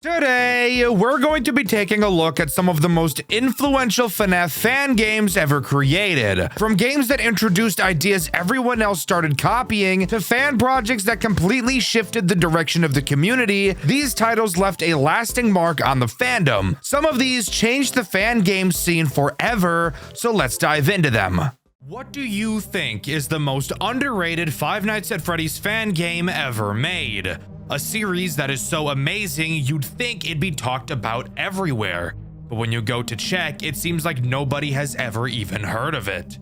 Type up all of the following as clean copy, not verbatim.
Today, we're going to be taking a look at some of the most influential FNAF fan games ever created. From games that introduced ideas everyone else started copying, to fan projects that completely shifted the direction of the community, these titles left a lasting mark on the fandom. Some of these changed the fan game scene forever, so let's dive into them. What do you think is the most underrated Five Nights at Freddy's fan game ever made? A series that is so amazing you'd think it'd be talked about everywhere, but when you go to check, it seems like nobody has ever even heard of it.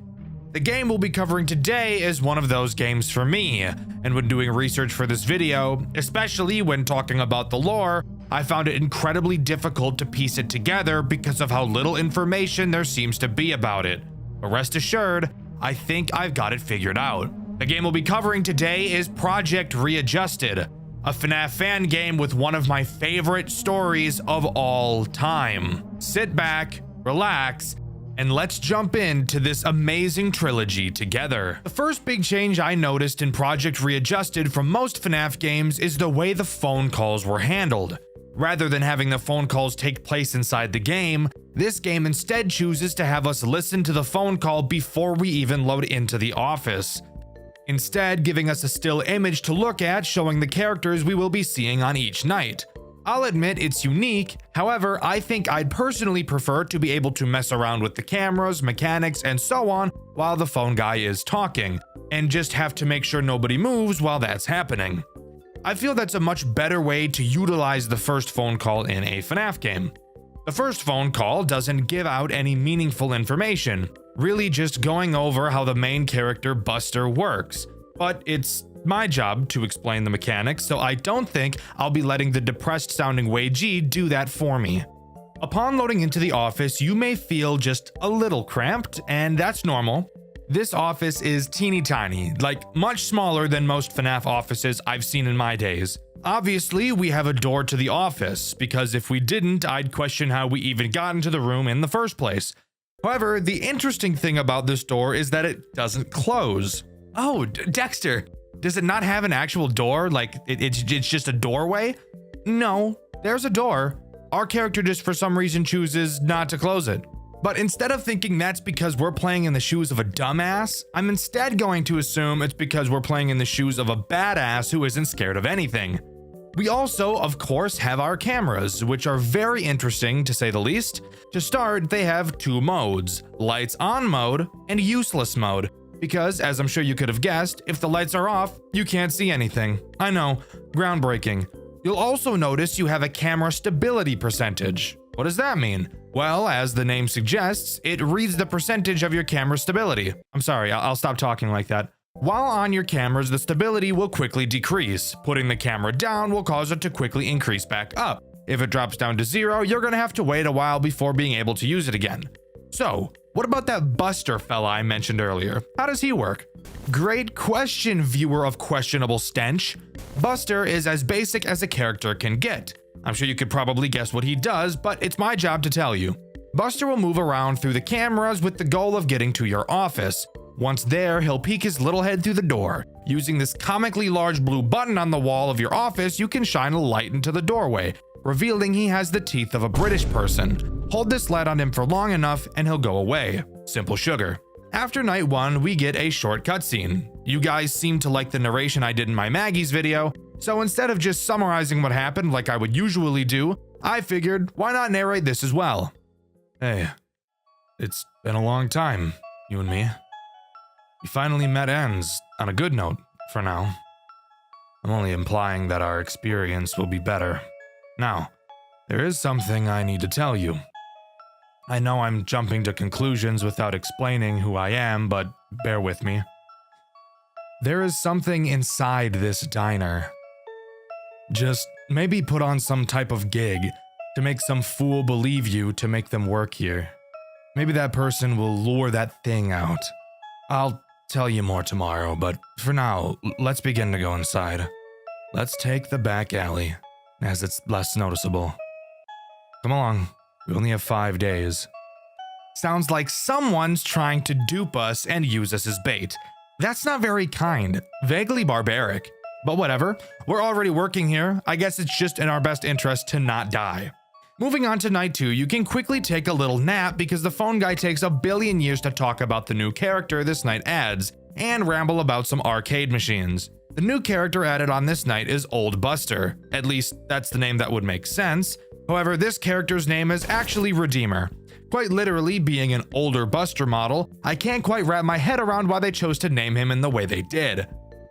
The game we'll be covering today is one of those games for me, and when doing research for this video, especially when talking about the lore, I found it incredibly difficult to piece it together because of how little information there seems to be about it. But rest assured, I think I've got it figured out. The game we'll be covering today is Project Readjusted, a FNAF fan game with one of my favorite stories of all time. Sit back, relax, and let's jump into this amazing trilogy together. The first big change I noticed in Project Readjusted from most FNAF games is the way the phone calls were handled. Rather than having the phone calls take place inside the game, this game instead chooses to have us listen to the phone call before we even load into the office, instead giving us a still image to look at showing the characters we will be seeing on each night. I'll admit it's unique, however, I think I'd personally prefer to be able to mess around with the cameras, mechanics, and so on while the phone guy is talking, and just have to make sure nobody moves while that's happening. I feel that's a much better way to utilize the first phone call in a FNAF game. The first phone call doesn't give out any meaningful information, really just going over how the main character Buster works, but it's my job to explain the mechanics, so I don't think I'll be letting the depressed sounding Wei Ji do that for me. Upon loading into the office, you may feel just a little cramped, and that's normal. This office is teeny tiny, like much smaller than most FNAF offices I've seen in my days. Obviously, we have a door to the office, because if we didn't, I'd question how we even got into the room in the first place. However, the interesting thing about this door is that it doesn't close. Oh, Dexter, does it not have an actual door? Like, it's just a doorway? No, there's a door. Our character just for some reason chooses not to close it. But instead of thinking that's because we're playing in the shoes of a dumbass, I'm instead going to assume it's because we're playing in the shoes of a badass who isn't scared of anything. We also, of course, have our cameras, which are very interesting to say the least. To start, they have two modes, lights on mode and useless mode, because as I'm sure you could have guessed, if the lights are off, you can't see anything. I know, groundbreaking. You'll also notice you have a camera stability percentage. What does that mean? Well, as the name suggests, it reads the percentage of your camera stability. I'm sorry, I'll stop talking like that. While on your cameras, the stability will quickly decrease. Putting the camera down will cause it to quickly increase back up. If it drops down to 0, you're gonna have to wait a while before being able to use it again. So, what about that Buster fella I mentioned earlier? How does he work? Great question, viewer of questionable stench. Buster is as basic as a character can get. I'm sure you could probably guess what he does, but it's my job to tell you. Buster will move around through the cameras with the goal of getting to your office. Once there, he'll peek his little head through the door. Using this comically large blue button on the wall of your office, you can shine a light into the doorway, revealing he has the teeth of a British person. Hold this light on him for long enough and he'll go away. Simple sugar. After night 1, we get a short cutscene. You guys seem to like the narration I did in my Maggie's video, so instead of just summarizing what happened like I would usually do, I figured why not narrate this as well. Hey, it's been a long time, you and me. We finally met ends on a good note for now. I'm only implying that our experience will be better. Now, there is something I need to tell you. I know I'm jumping to conclusions without explaining who I am, but bear with me. There is something inside this diner. Just maybe put on some type of gig to make some fool believe you to make them work here. Maybe that person will lure that thing out. I'll tell you more tomorrow, but for now, let's begin to go inside. Let's take the back alley, as it's less noticeable. Come along, we only have 5 days. Sounds like someone's trying to dupe us and use us as bait. That's not very kind, vaguely barbaric. But whatever, we're already working here. I guess it's just in our best interest to not die. Moving on to night 2, you can quickly take a little nap because the phone guy takes a billion years to talk about the new character this night adds, and ramble about some arcade machines. The new character added on this night is Old Buster. At least, that's the name that would make sense. However, this character's name is actually Redeemer. Quite literally, being an older Buster model, I can't quite wrap my head around why they chose to name him in the way they did.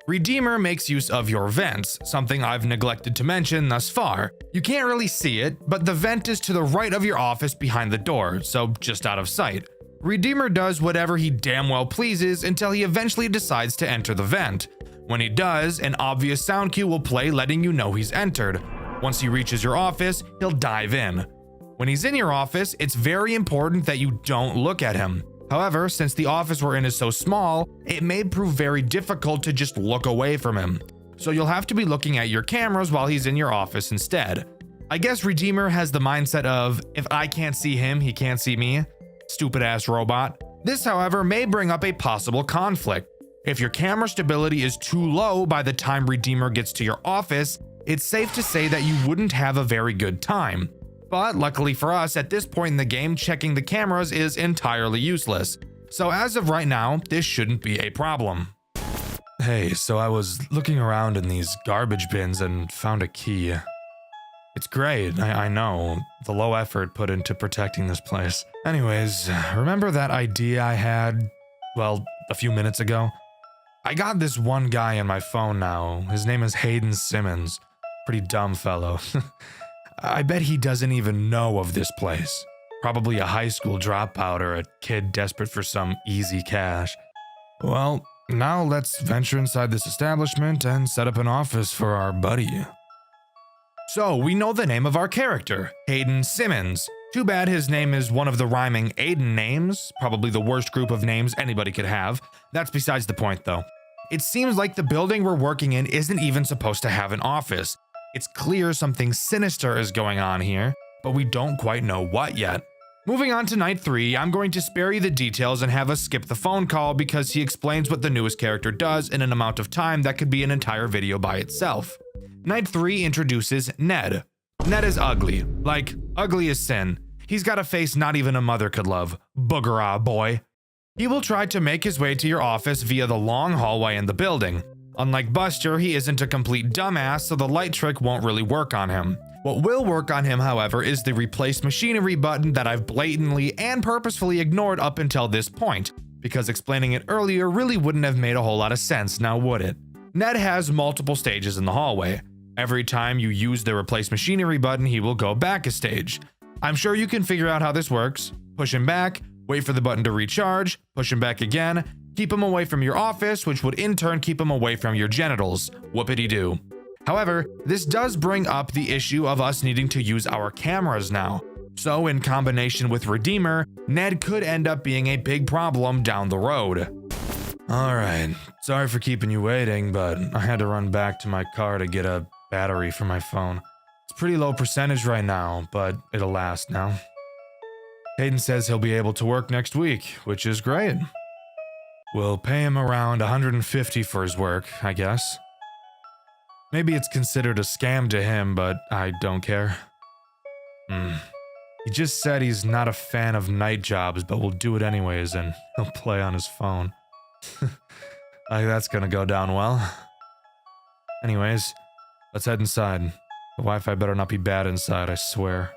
Redeemer makes use of your vents, something I've neglected to mention thus far. You can't really see it, but the vent is to the right of your office behind the door, so just out of sight. Redeemer does whatever he damn well pleases until he eventually decides to enter the vent. When he does, an obvious sound cue will play letting you know he's entered. Once he reaches your office, he'll dive in. When he's in your office, it's very important that you don't look at him. However, since the office we're in is so small, it may prove very difficult to just look away from him. So you'll have to be looking at your cameras while he's in your office instead. I guess Redeemer has the mindset of, if I can't see him, he can't see me. Stupid ass robot. This, however, may bring up a possible conflict. If your camera stability is too low by the time Redeemer gets to your office, it's safe to say that you wouldn't have a very good time. But luckily for us, at this point in the game, checking the cameras is entirely useless. So as of right now, this shouldn't be a problem. Hey, so I was looking around in these garbage bins and found a key. It's great, I know, the low effort put into protecting this place. Anyways, remember that idea I had, well, a few minutes ago? I got this one guy on my phone now. His name is Hayden Simmons. Pretty dumb fellow. I bet he doesn't even know of this place. Probably a high school dropout or a kid desperate for some easy cash. Well, now let's venture inside this establishment and set up an office for our buddy. So, we know the name of our character, Hayden Simmons. Too bad his name is one of the rhyming Aiden names, probably the worst group of names anybody could have. That's besides the point though. It seems like the building we're working in isn't even supposed to have an office. It's clear something sinister is going on here, but we don't quite know what yet. Moving on to night 3, I'm going to spare you the details and have us skip the phone call because he explains what the newest character does in an amount of time that could be an entire video by itself. Night 3 introduces Ned. Ned is ugly, like ugly as sin. He's got a face not even a mother could love. Booger-ah, boy. He will try to make his way to your office via the long hallway in the building. Unlike Buster, he isn't a complete dumbass, so the light trick won't really work on him. What will work on him, however, is the replace machinery button that I've blatantly and purposefully ignored up until this point, because explaining it earlier really wouldn't have made a whole lot of sense, now would it? Ned has multiple stages in the hallway. Every time you use the replace machinery button, he will go back a stage. I'm sure you can figure out how this works. Push him back, wait for the button to recharge, push him back again, keep him away from your office, which would in turn keep him away from your genitals. Whoopity-doo. However, this does bring up the issue of us needing to use our cameras now. So in combination with Redeemer, Ned could end up being a big problem down the road. Alright, sorry for keeping you waiting, but I had to run back to my car to get a battery for my phone. It's pretty low percentage right now, but it'll last now. Hayden says he'll be able to work next week, which is great. We'll pay him around $150 for his work, I guess. Maybe it's considered a scam to him, but I don't care. He just said he's not a fan of night jobs, but will do it anyways, and he'll play on his phone. That's gonna go down well. Anyways, let's head inside. The Wi-Fi better not be bad inside, I swear.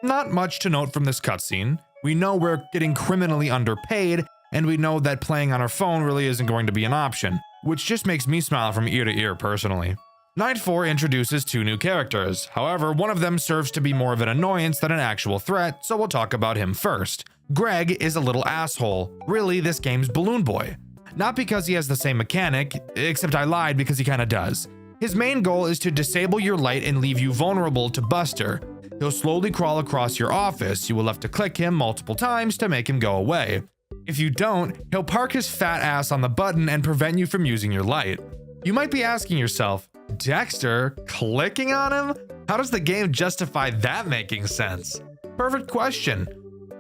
Not much to note from this cutscene. We know we're getting criminally underpaid, and we know that playing on our phone really isn't going to be an option, which just makes me smile from ear to ear personally. Night 4 introduces 2 new characters. However, one of them serves to be more of an annoyance than an actual threat, so we'll talk about him first. Greg is a little asshole. Really, this game's Balloon Boy. Not because he has the same mechanic, except I lied because he kinda does. His main goal is to disable your light and leave you vulnerable to Buster. He'll slowly crawl across your office. You will have to click him multiple times to make him go away. If you don't, he'll park his fat ass on the button and prevent you from using your light. You might be asking yourself, Dxtr, clicking on him? How does the game justify that making sense? Perfect question.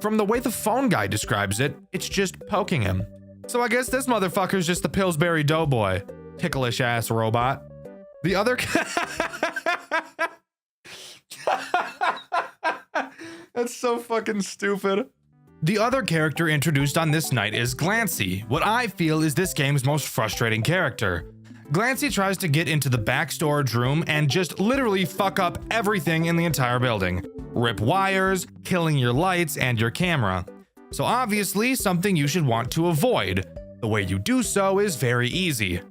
From the way the phone guy describes it, it's just poking him. So I guess this motherfucker's just the Pillsbury Doughboy. Ticklish ass robot. The other That's so fucking stupid. The other character introduced on this night is Glancy, what I feel is this game's most frustrating character. Glancy tries to get into the back storage room and just literally fuck up everything in the entire building. Rip wires, killing your lights and your camera. So obviously something you should want to avoid. The way you do so is very easy.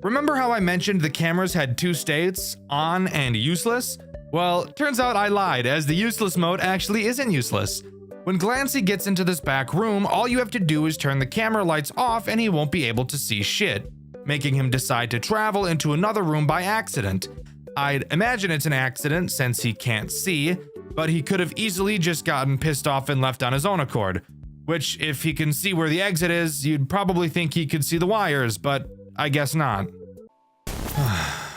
Remember how I mentioned the cameras had two states, on and useless? Well, turns out I lied, as the useless mode actually isn't useless. When Glancy gets into this back room, all you have to do is turn the camera lights off and he won't be able to see shit, making him decide to travel into another room by accident. I'd imagine it's an accident since he can't see, but he could have easily just gotten pissed off and left on his own accord. Which, if he can see where the exit is, you'd probably think he could see the wires, but I guess not.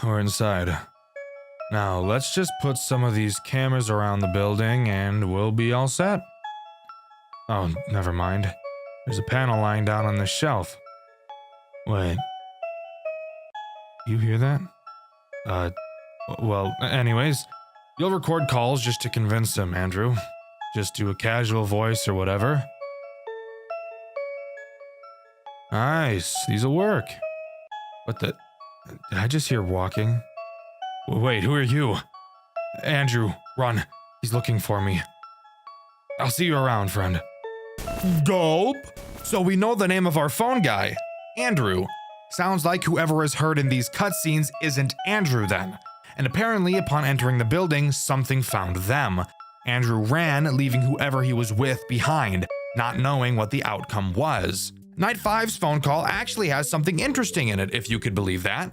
We're inside. Now, let's just put some of these cameras around the building and we'll be all set. Oh, never mind. There's a panel lying down on the shelf. Wait. You hear that? Well, anyways, you'll record calls just to convince him, Andrew. Just do a casual voice or whatever. Nice, these'll work. What the? Did I just hear walking? Wait, who are you? Andrew, run. He's looking for me. I'll see you around, friend. Dope. So we know the name of our phone guy, Andrew. Sounds like whoever is heard in these cutscenes isn't Andrew then. And apparently upon entering the building, something found them. Andrew ran, leaving whoever he was with behind, not knowing what the outcome was. Night 5's phone call actually has something interesting in it, if you could believe that.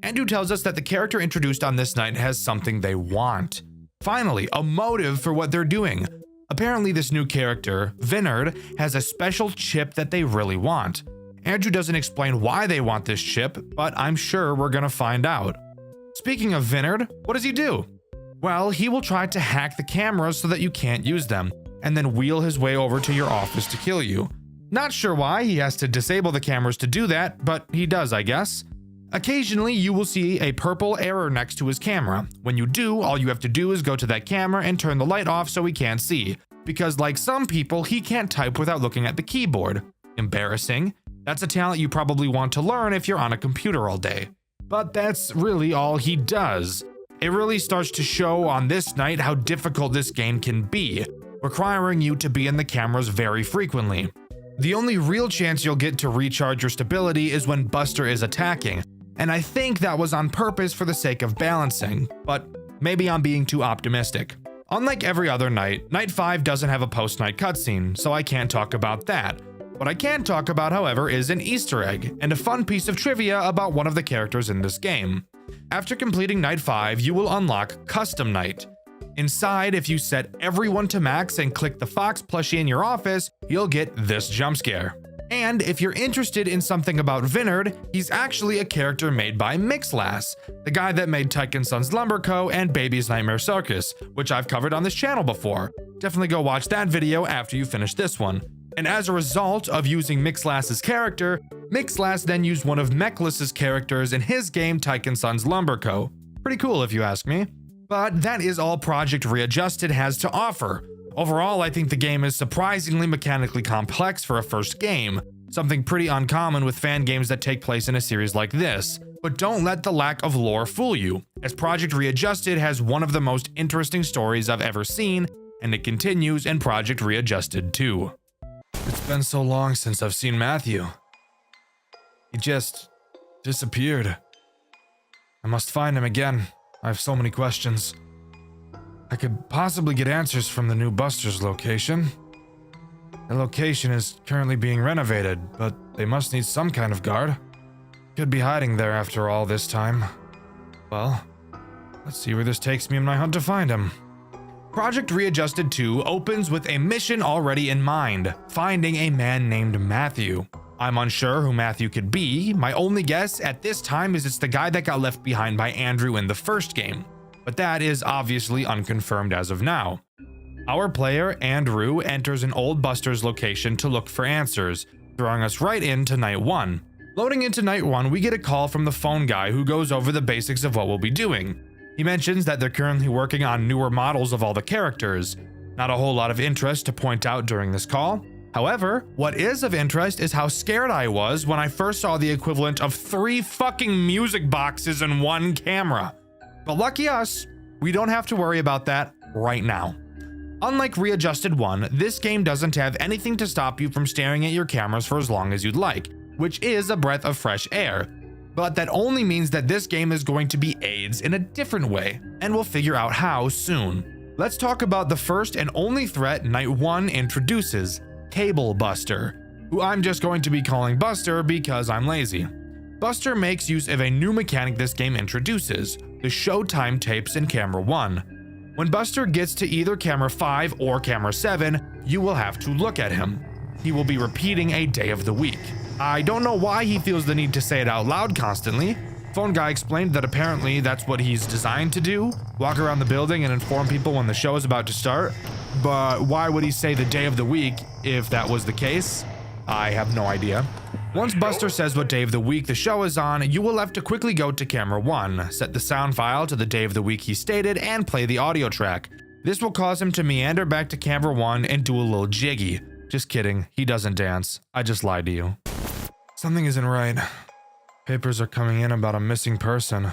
Andrew tells us that the character introduced on this night has something they want. Finally, a motive for what they're doing. Apparently this new character, Vinard, has a special chip that they really want. Andrew doesn't explain why they want this chip, but I'm sure we're gonna find out. Speaking of Vinard, what does he do? Well, he will try to hack the cameras so that you can't use them, and then wheel his way over to your office to kill you. Not sure why he has to disable the cameras to do that, but he does, I guess. Occasionally, you will see a purple error next to his camera. When you do, all you have to do is go to that camera and turn the light off so he can't see. Because like some people, he can't type without looking at the keyboard. Embarrassing. That's a talent you probably want to learn if you're on a computer all day. But that's really all he does. It really starts to show on this night how difficult this game can be, requiring you to be in the cameras very frequently. The only real chance you'll get to recharge your stability is when Buster is attacking, and I think that was on purpose for the sake of balancing, but maybe I'm being too optimistic. Unlike every other night, Night 5 doesn't have a post-night cutscene, so I can't talk about that. What I can talk about, however, is an Easter egg, and a fun piece of trivia about one of the characters in this game. After completing Night 5, you will unlock Custom Night. Inside, if you set everyone to max and click the Fox plushie in your office, you'll get this jump scare. And if you're interested in something about Vinard, he's actually a character made by Mixlass, the guy that made Tyke & Sons Lumber Co. and Baby's Nightmare Circus, which I've covered on this channel before. Definitely go watch that video after you finish this one. And as a result of using Mixlass's character, Mixlass then used one of Mechless's characters in his game Tyke & Sons Lumber Co. Pretty cool if you ask me. But that is all Project Readjusted has to offer. Overall, I think the game is surprisingly mechanically complex for a first game, something pretty uncommon with fan games that take place in a series like this. But don't let the lack of lore fool you, as Project Readjusted has one of the most interesting stories I've ever seen, and it continues in Project Readjusted too. It's been so long since I've seen Matthew. He just disappeared. I must find him again. I have so many questions. I could possibly get answers from the new Buster's location. The location is currently being renovated, but they must need some kind of guard. Could be hiding there after all this time. Well, let's see where this takes me in my hunt to find him. Project Readjusted 2 opens with a mission already in mind, finding a man named Matthew. I'm unsure who Matthew could be. My only guess at this time is it's the guy that got left behind by Andrew in the first game, but that is obviously unconfirmed as of now. Our player, Andrew, enters an old Buster's location to look for answers, throwing us right into Night 1. Loading into night 1, we get a call from the phone guy who goes over the basics of what we'll be doing. He mentions that they're currently working on newer models of all the characters. Not a whole lot of interest to point out during this call. However, what is of interest is how scared I was when I first saw the equivalent of 3 fucking music boxes and 1 camera. But lucky us, we don't have to worry about that right now. Unlike Readjusted 1, this game doesn't have anything to stop you from staring at your cameras for as long as you'd like, which is a breath of fresh air. But that only means that this game is going to be AIDS in a different way, and we'll figure out how soon. Let's talk about the first and only threat Night 1 introduces, Cable Buster, who I'm just going to be calling Buster because I'm lazy. Buster makes use of a new mechanic this game introduces, the Showtime tapes in Camera 1. When Buster gets to either Camera 5 or Camera 7, you will have to look at him. He will be repeating a day of the week. I don't know why he feels the need to say it out loud constantly. Phone guy explained that apparently that's what he's designed to do, walk around the building and inform people when the show is about to start. But why would he say the day of the week if that was the case? I have no idea. Once Buster says what day of the week the show is on, you will have to quickly go to Camera 1, set the sound file to the day of the week he stated, and play the audio track. This will cause him to meander back to Camera 1 and do a little jiggy. Just kidding, he doesn't dance. I just lied to you. Something isn't right. Papers are coming in about a missing person.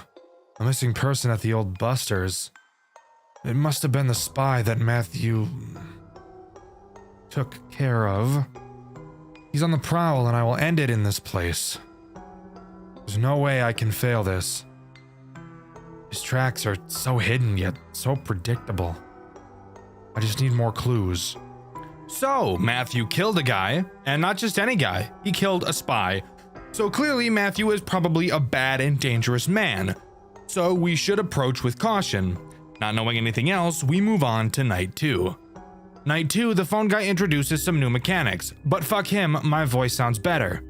A missing person at the old Buster's. It must have been the spy that Matthew took care of. He's on the prowl and I will end it in this place. There's no way I can fail this. His tracks are so hidden yet so predictable. I just need more clues. So, Matthew killed a guy, and not just any guy, he killed a spy. So clearly Matthew is probably a bad and dangerous man. So we should approach with caution. Not knowing anything else, we move on to Night 2. Night 2, the phone guy introduces some new mechanics, but fuck him, my voice sounds better.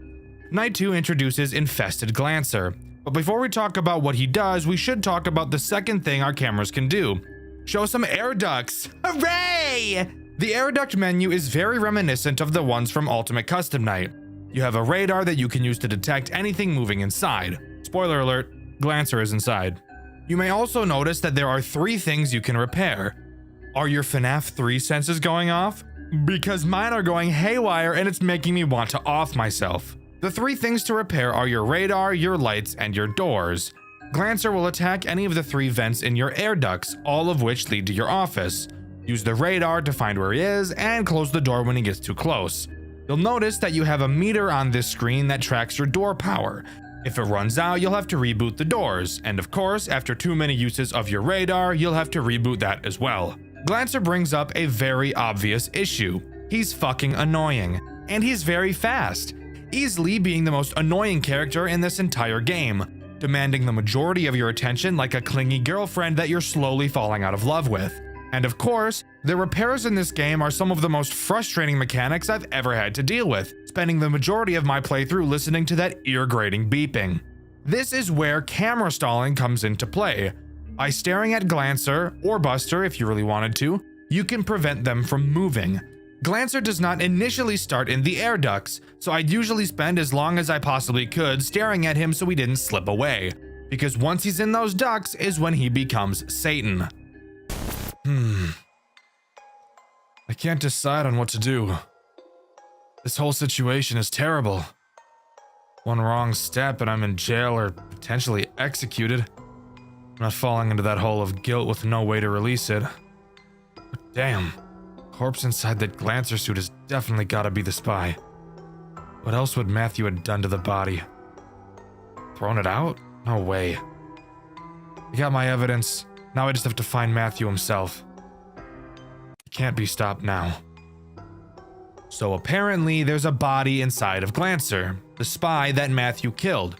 Night 2 introduces Infested Glancer, but before we talk about what he does, we should talk about the second thing our cameras can do. Show some air ducts. Hooray! The air duct menu is very reminiscent of the ones from Ultimate Custom Night. You have a radar that you can use to detect anything moving inside. Spoiler alert, Glancer is inside. You may also notice that there are 3 things you can repair. Are your FNAF 3 senses going off? Because mine are going haywire and it's making me want to off myself. The 3 things to repair are your radar, your lights, and your doors. Glancer will attack any of the 3 vents in your air ducts, all of which lead to your office. Use the radar to find where he is and close the door when he gets too close. You'll notice that you have a meter on this screen that tracks your door power. If it runs out, you'll have to reboot the doors, and of course, after too many uses of your radar, you'll have to reboot that as well. Glancer brings up a very obvious issue. He's fucking annoying, and he's very fast, easily being the most annoying character in this entire game, demanding the majority of your attention like a clingy girlfriend that you're slowly falling out of love with. And of course, the repairs in this game are some of the most frustrating mechanics I've ever had to deal with, spending the majority of my playthrough listening to that ear-grating beeping. This is where camera stalling comes into play. By staring at Glancer, or Buster if you really wanted to, you can prevent them from moving. Glancer does not initially start in the air ducts, so I'd usually spend as long as I possibly could staring at him so he didn't slip away, because once he's in those ducts is when he becomes Satan. I can't decide on what to do. This whole situation is terrible. One wrong step and I'm in jail or potentially executed. I'm not falling into that hole of guilt with no way to release it. But damn, corpse inside that Glancer suit has definitely gotta be the spy. What else would Matthew have done to the body? Thrown it out? No way. I got my evidence. Now I just have to find Matthew himself. He can't be stopped now. So apparently there's a body inside of Glancer, the spy that Matthew killed.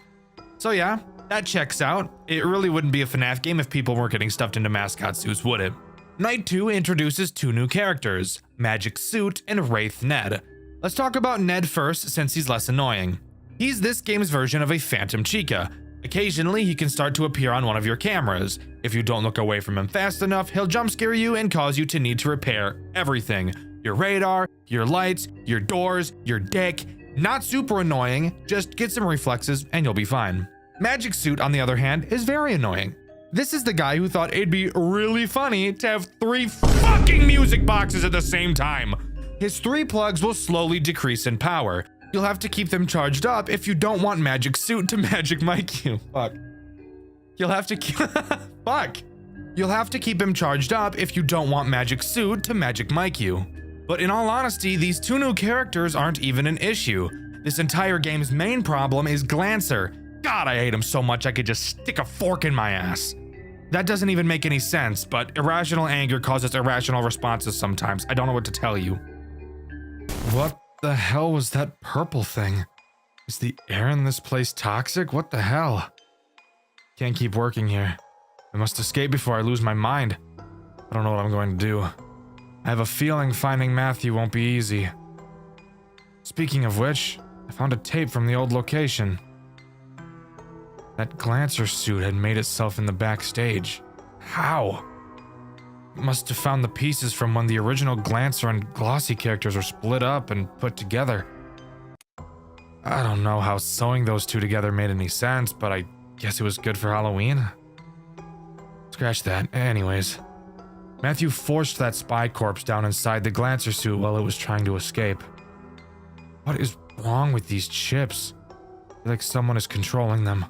So yeah, that checks out. It really wouldn't be a FNAF game if people weren't getting stuffed into mascot suits, would it? Night 2 introduces 2 new characters, Magic Suit and Wraith Ned. Let's talk about Ned first since he's less annoying. He's this game's version of a Phantom Chica. Occasionally, he can start to appear on one of your cameras. If you don't look away from him fast enough, he'll jump scare you and cause you to need to repair everything. Your radar, your lights, your doors, your dick, Not super annoying, just get some reflexes and you'll be fine. Magic Suit, on the other hand, is very annoying. This is the guy who thought it'd be really funny to have 3 fucking music boxes at the same time. His 3 plugs will slowly decrease in power. You'll have to keep them charged up if you don't want Magic Suit to Magic Mic you. Fuck. You'll have to keep fuck. You'll have to keep him charged up if you don't want Magic Suit to Magic Mic you. But in all honesty, these 2 new characters aren't even an issue. This entire game's main problem is Glancer. God, I hate him so much I could just stick a fork in my ass. That doesn't even make any sense, but irrational anger causes irrational responses sometimes. I don't know what to tell you. What the hell was that purple thing? Is the air in this place toxic? What the hell? Can't keep working here. I must escape before I lose my mind. I don't know what I'm going to do. I have a feeling finding Matthew won't be easy. Speaking of which, I found a tape from the old location. That Glancer suit had made itself in the backstage. How? It must have found the pieces from when the original Glancer and Glossy characters were split up and put together. I don't know how sewing those 2 together made any sense, but I guess it was good for Halloween. Scratch that. Anyways, Matthew forced that spy corpse down inside the Glancer suit while it was trying to escape. What is wrong with these chips? I feel like someone is controlling them.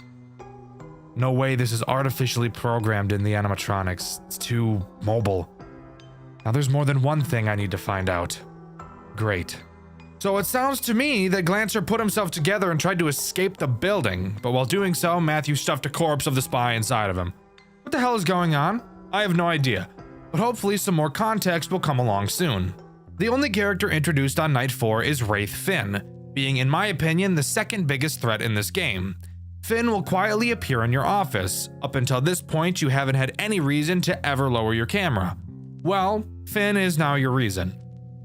No way this is artificially programmed in the animatronics. It's too mobile. Now there's more than one thing I need to find out. Great. So it sounds to me that Glancer put himself together and tried to escape the building, but while doing so, Matthew stuffed a corpse of the spy inside of him. What the hell is going on? I have no idea, but hopefully some more context will come along soon. The only character introduced on Night 4 is Wraith Finn, being, in my opinion, the second biggest threat in this game. Finn will quietly appear in your office. Up until this point, you haven't had any reason to ever lower your camera. Well, Finn is now your reason.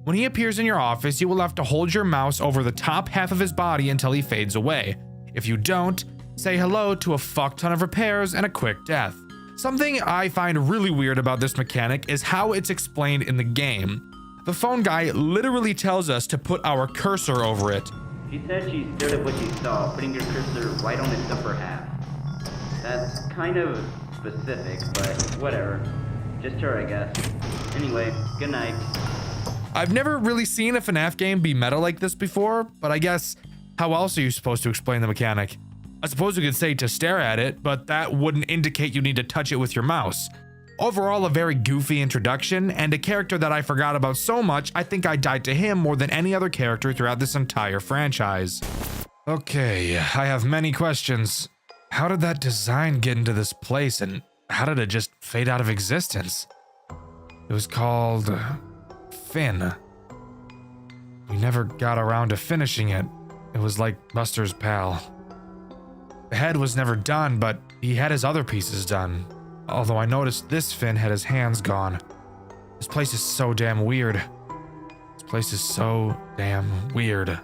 When he appears in your office, you will have to hold your mouse over the top half of his body until he fades away. If you don't, say hello to a fuck ton of repairs and a quick death. Something I find really weird about this mechanic is how it's explained in the game. The phone guy literally tells us to put our cursor over it. She said she stared at what she saw, putting your cursor right on its upper half. That's kind of specific, but whatever. Just her, I guess. Anyway, good night. I've never really seen a FNAF game be meta like this before, but I guess, how else are you supposed to explain the mechanic? I suppose you could say to stare at it, but that wouldn't indicate you need to touch it with your mouse. Overall, a very goofy introduction, and a character that I forgot about so much, I think I died to him more than any other character throughout this entire franchise. Okay, I have many questions. How did that design get into this place, and how did it just fade out of existence? It was called Finn. We never got around to finishing it. It was like Buster's pal. The head was never done, but he had his other pieces done. Although I noticed this Finn had his hands gone. This place is so damn weird. This place is so damn weird.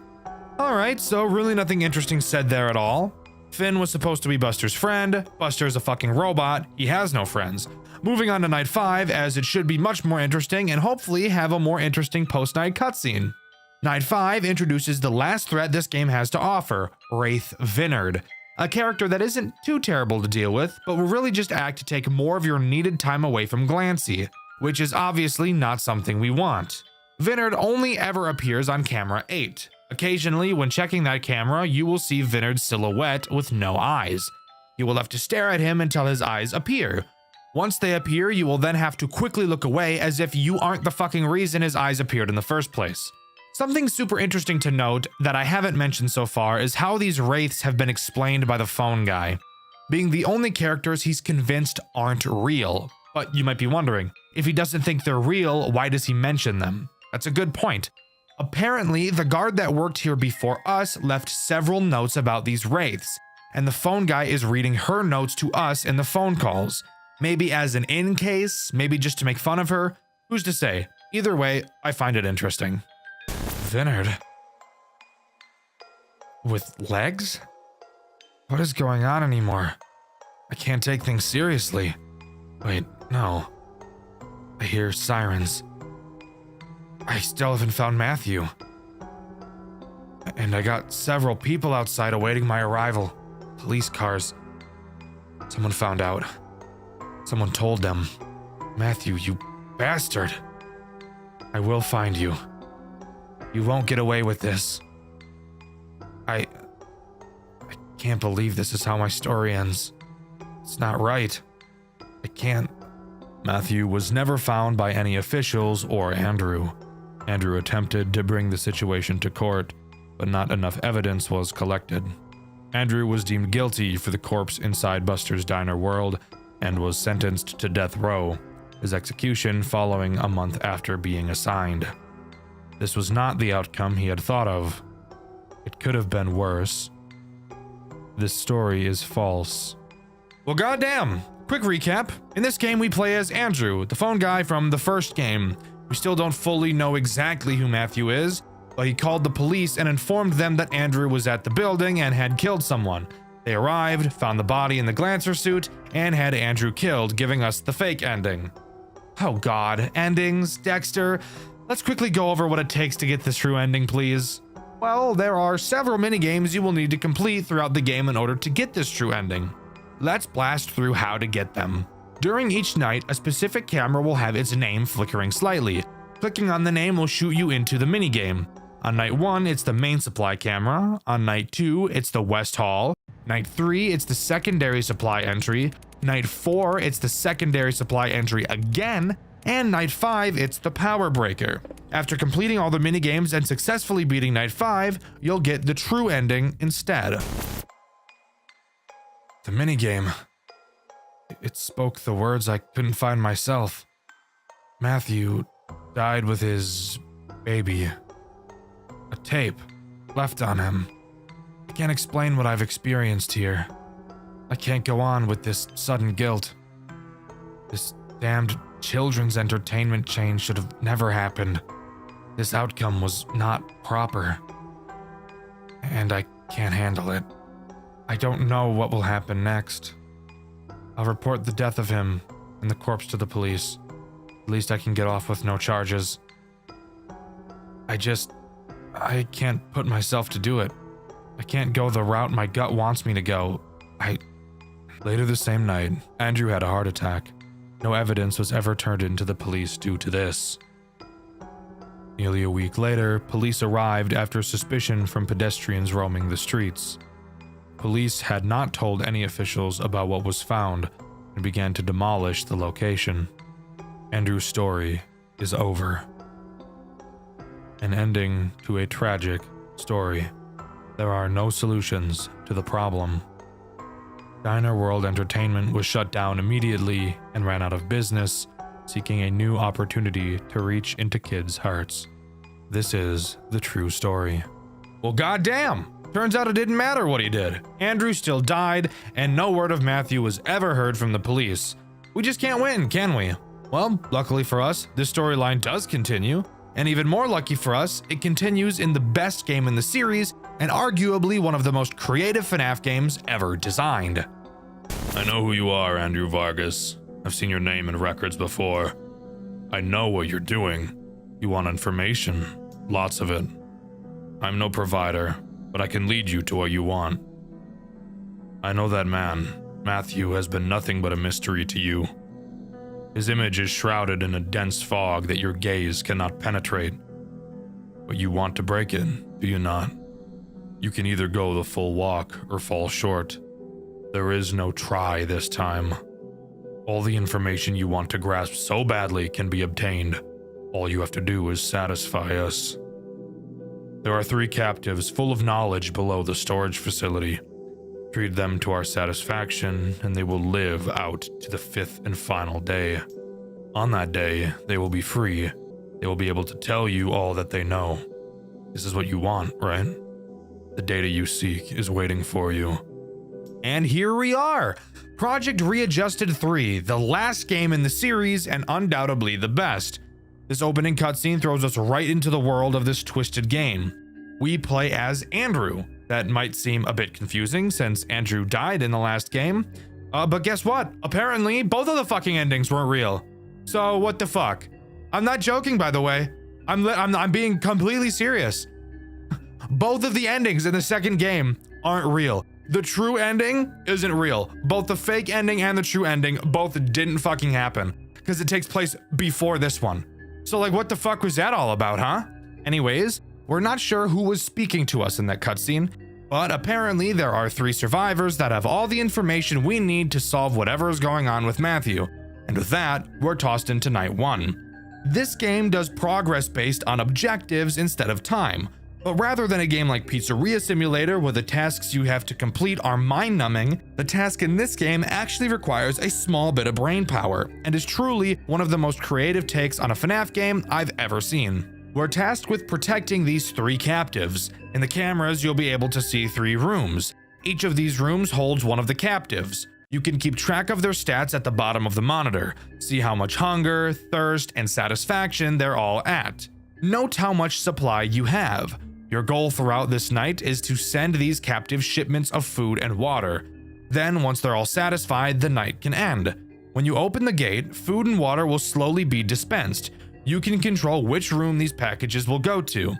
Alright, so really nothing interesting said there at all. Finn was supposed to be Buster's friend. Buster is a fucking robot. He has no friends. Moving on to Night 5, as it should be much more interesting and hopefully have a more interesting post-night cutscene. Night 5 introduces the last threat this game has to offer, Wraith Vinard. A character that isn't too terrible to deal with, but will really just act to take more of your needed time away from Glancy, which is obviously not something we want. Vinard only ever appears on camera 8. Occasionally, when checking that camera, you will see Vinard's silhouette with no eyes. You will have to stare at him until his eyes appear. Once they appear, you will then have to quickly look away as if you aren't the fucking reason his eyes appeared in the first place. Something super interesting to note that I haven't mentioned so far is how these wraiths have been explained by the phone guy, being the only characters he's convinced aren't real. But you might be wondering, if he doesn't think they're real, why does he mention them? That's a good point. Apparently, the guard that worked here before us left several notes about these wraiths, and the phone guy is reading her notes to us in the phone calls. Maybe as an in case, maybe just to make fun of her, who's to say? Either way, I find it interesting. Vinard? With legs? What is going on anymore? I can't take things seriously. Wait, no. I hear sirens. I still haven't found Matthew. And I got several people outside awaiting my arrival. Police cars. Someone found out. Someone told them. Matthew, you bastard. I will find you. You won't get away with this. I can't believe this is how my story ends. It's not right. I can't. Matthew was never found by any officials or Andrew. Andrew attempted to bring the situation to court, but not enough evidence was collected. Andrew was deemed guilty for the corpse inside Buster's Diner World and was sentenced to death row, his execution following a month after being assigned. This was not the outcome he had thought of. It could have been worse. This story is false. Well, goddamn! Quick recap. In this game, we play as Andrew, the phone guy from the first game. We still don't fully know exactly who Matthew is, but he called the police and informed them that Andrew was at the building and had killed someone. They arrived, found the body in the Glancer suit, and had Andrew killed, giving us the fake ending. Oh god, endings, Dexter. Let's quickly go over what it takes to get this true ending, please. Well, there are several minigames you will need to complete throughout the game in order to get this true ending. Let's blast through how to get them. During each night, a specific camera will have its name flickering slightly. Clicking on the name will shoot you into the minigame. On night 1, it's the main supply camera. On night 2, it's the West Hall. Night 3, it's the secondary supply entry. Night 4, it's the secondary supply entry again. And night 5, it's the power breaker. After completing all the minigames and successfully beating night 5, you'll get the true ending instead. The minigame. It spoke the words I couldn't find myself. Matthew died with his baby. A tape left on him. I can't explain what I've experienced here. I can't go on with this sudden guilt. This damned children's entertainment chain should have never happened. This outcome was not proper. And I can't handle it. I don't know what will happen next. I'll report the death of him and the corpse to the police. At least I can get off with no charges. I can't put myself to do it. I can't go the route my gut wants me to go. Later the same night, Andrew had a heart attack. No evidence was ever turned into the police due to this. Nearly a week later, police arrived after suspicion from pedestrians roaming the streets. Police had not told any officials about what was found and began to demolish the location. Andrew's story is over. An ending to a tragic story. There are no solutions to the problem. Diner World Entertainment was shut down immediately and ran out of business, seeking a new opportunity to reach into kids' hearts. This is the true story. Well, goddamn! Turns out it didn't matter what he did. Andrew still died, and no word of Matthew was ever heard from the police. We just can't win, can we? Well, luckily for us, this storyline does continue, and even more lucky for us, it continues in the best game in the series, and arguably one of the most creative FNAF games ever designed. I know who you are, Andrew Vargas. I've seen your name in records before. I know what you're doing. You want information. Lots of it. I'm no provider, but I can lead you to what you want. I know that man, Matthew, has been nothing but a mystery to you. His image is shrouded in a dense fog that your gaze cannot penetrate. But you want to break it, do you not? You can either go the full walk or fall short. There is no try this time. All the information you want to grasp so badly can be obtained. All you have to do is satisfy us. There are 3 captives full of knowledge below the storage facility. Treat them to our satisfaction, and they will live out to the 5th and final day. On that day, they will be free. They will be able to tell you all that they know. This is what you want, right? The data you seek is waiting for you. And here we are! Project Readjusted 3, the last game in the series and undoubtedly the best. This opening cutscene throws us right into the world of this twisted game. We play as Andrew. That might seem a bit confusing since Andrew died in the last game. But guess what? Apparently, both of the fucking endings weren't real. So what the fuck? I'm not joking, by the way. I'm being completely serious. Both of the endings in the second game aren't real. The true ending isn't real. Both the fake ending and the true ending both didn't fucking happen because it takes place before this one. So like, what the fuck was that all about, huh? Anyways, we're not sure who was speaking to us in that cutscene, but apparently there are 3 survivors that have all the information we need to solve whatever is going on with Matthew. And with that, we're tossed into night 1. This game does progress based on objectives instead of time. But rather than a game like Pizzeria Simulator where the tasks you have to complete are mind-numbing, the task in this game actually requires a small bit of brain power and is truly one of the most creative takes on a FNAF game I've ever seen. We're tasked with protecting these 3 captives. In the cameras, you'll be able to see 3 rooms. Each of these rooms holds one of the captives. You can keep track of their stats at the bottom of the monitor, see how much hunger, thirst, and satisfaction they're all at. Note how much supply you have. Your goal throughout this night is to send these captives shipments of food and water. Then, once they're all satisfied, the night can end. When you open the gate, food and water will slowly be dispensed. You can control which room these packages will go to.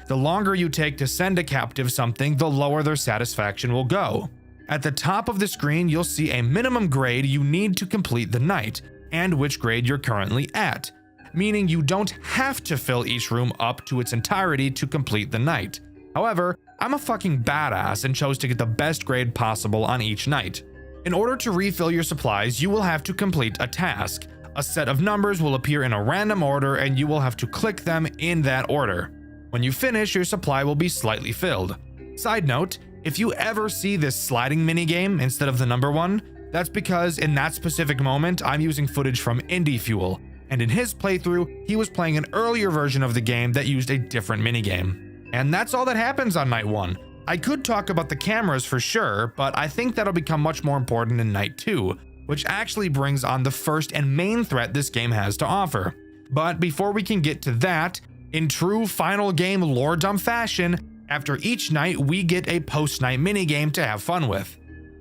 The longer you take to send a captive something, the lower their satisfaction will go. At the top of the screen, you'll see a minimum grade you need to complete the night, and which grade you're currently at, meaning you don't have to fill each room up to its entirety to complete the night. However, I'm a fucking badass and chose to get the best grade possible on each night. In order to refill your supplies, you will have to complete a task. A set of numbers will appear in a random order and you will have to click them in that order. When you finish, your supply will be slightly filled. Side note, if you ever see this sliding minigame instead of the number 1, that's because in that specific moment, I'm using footage from Indie Fuel, and in his playthrough, he was playing an earlier version of the game that used a different minigame. And that's all that happens on night 1. I could talk about the cameras for sure, but I think that'll become much more important in night 2, which actually brings on the first and main threat this game has to offer. But before we can get to that, in true final game lore dump fashion, after each night we get a post-night minigame to have fun with.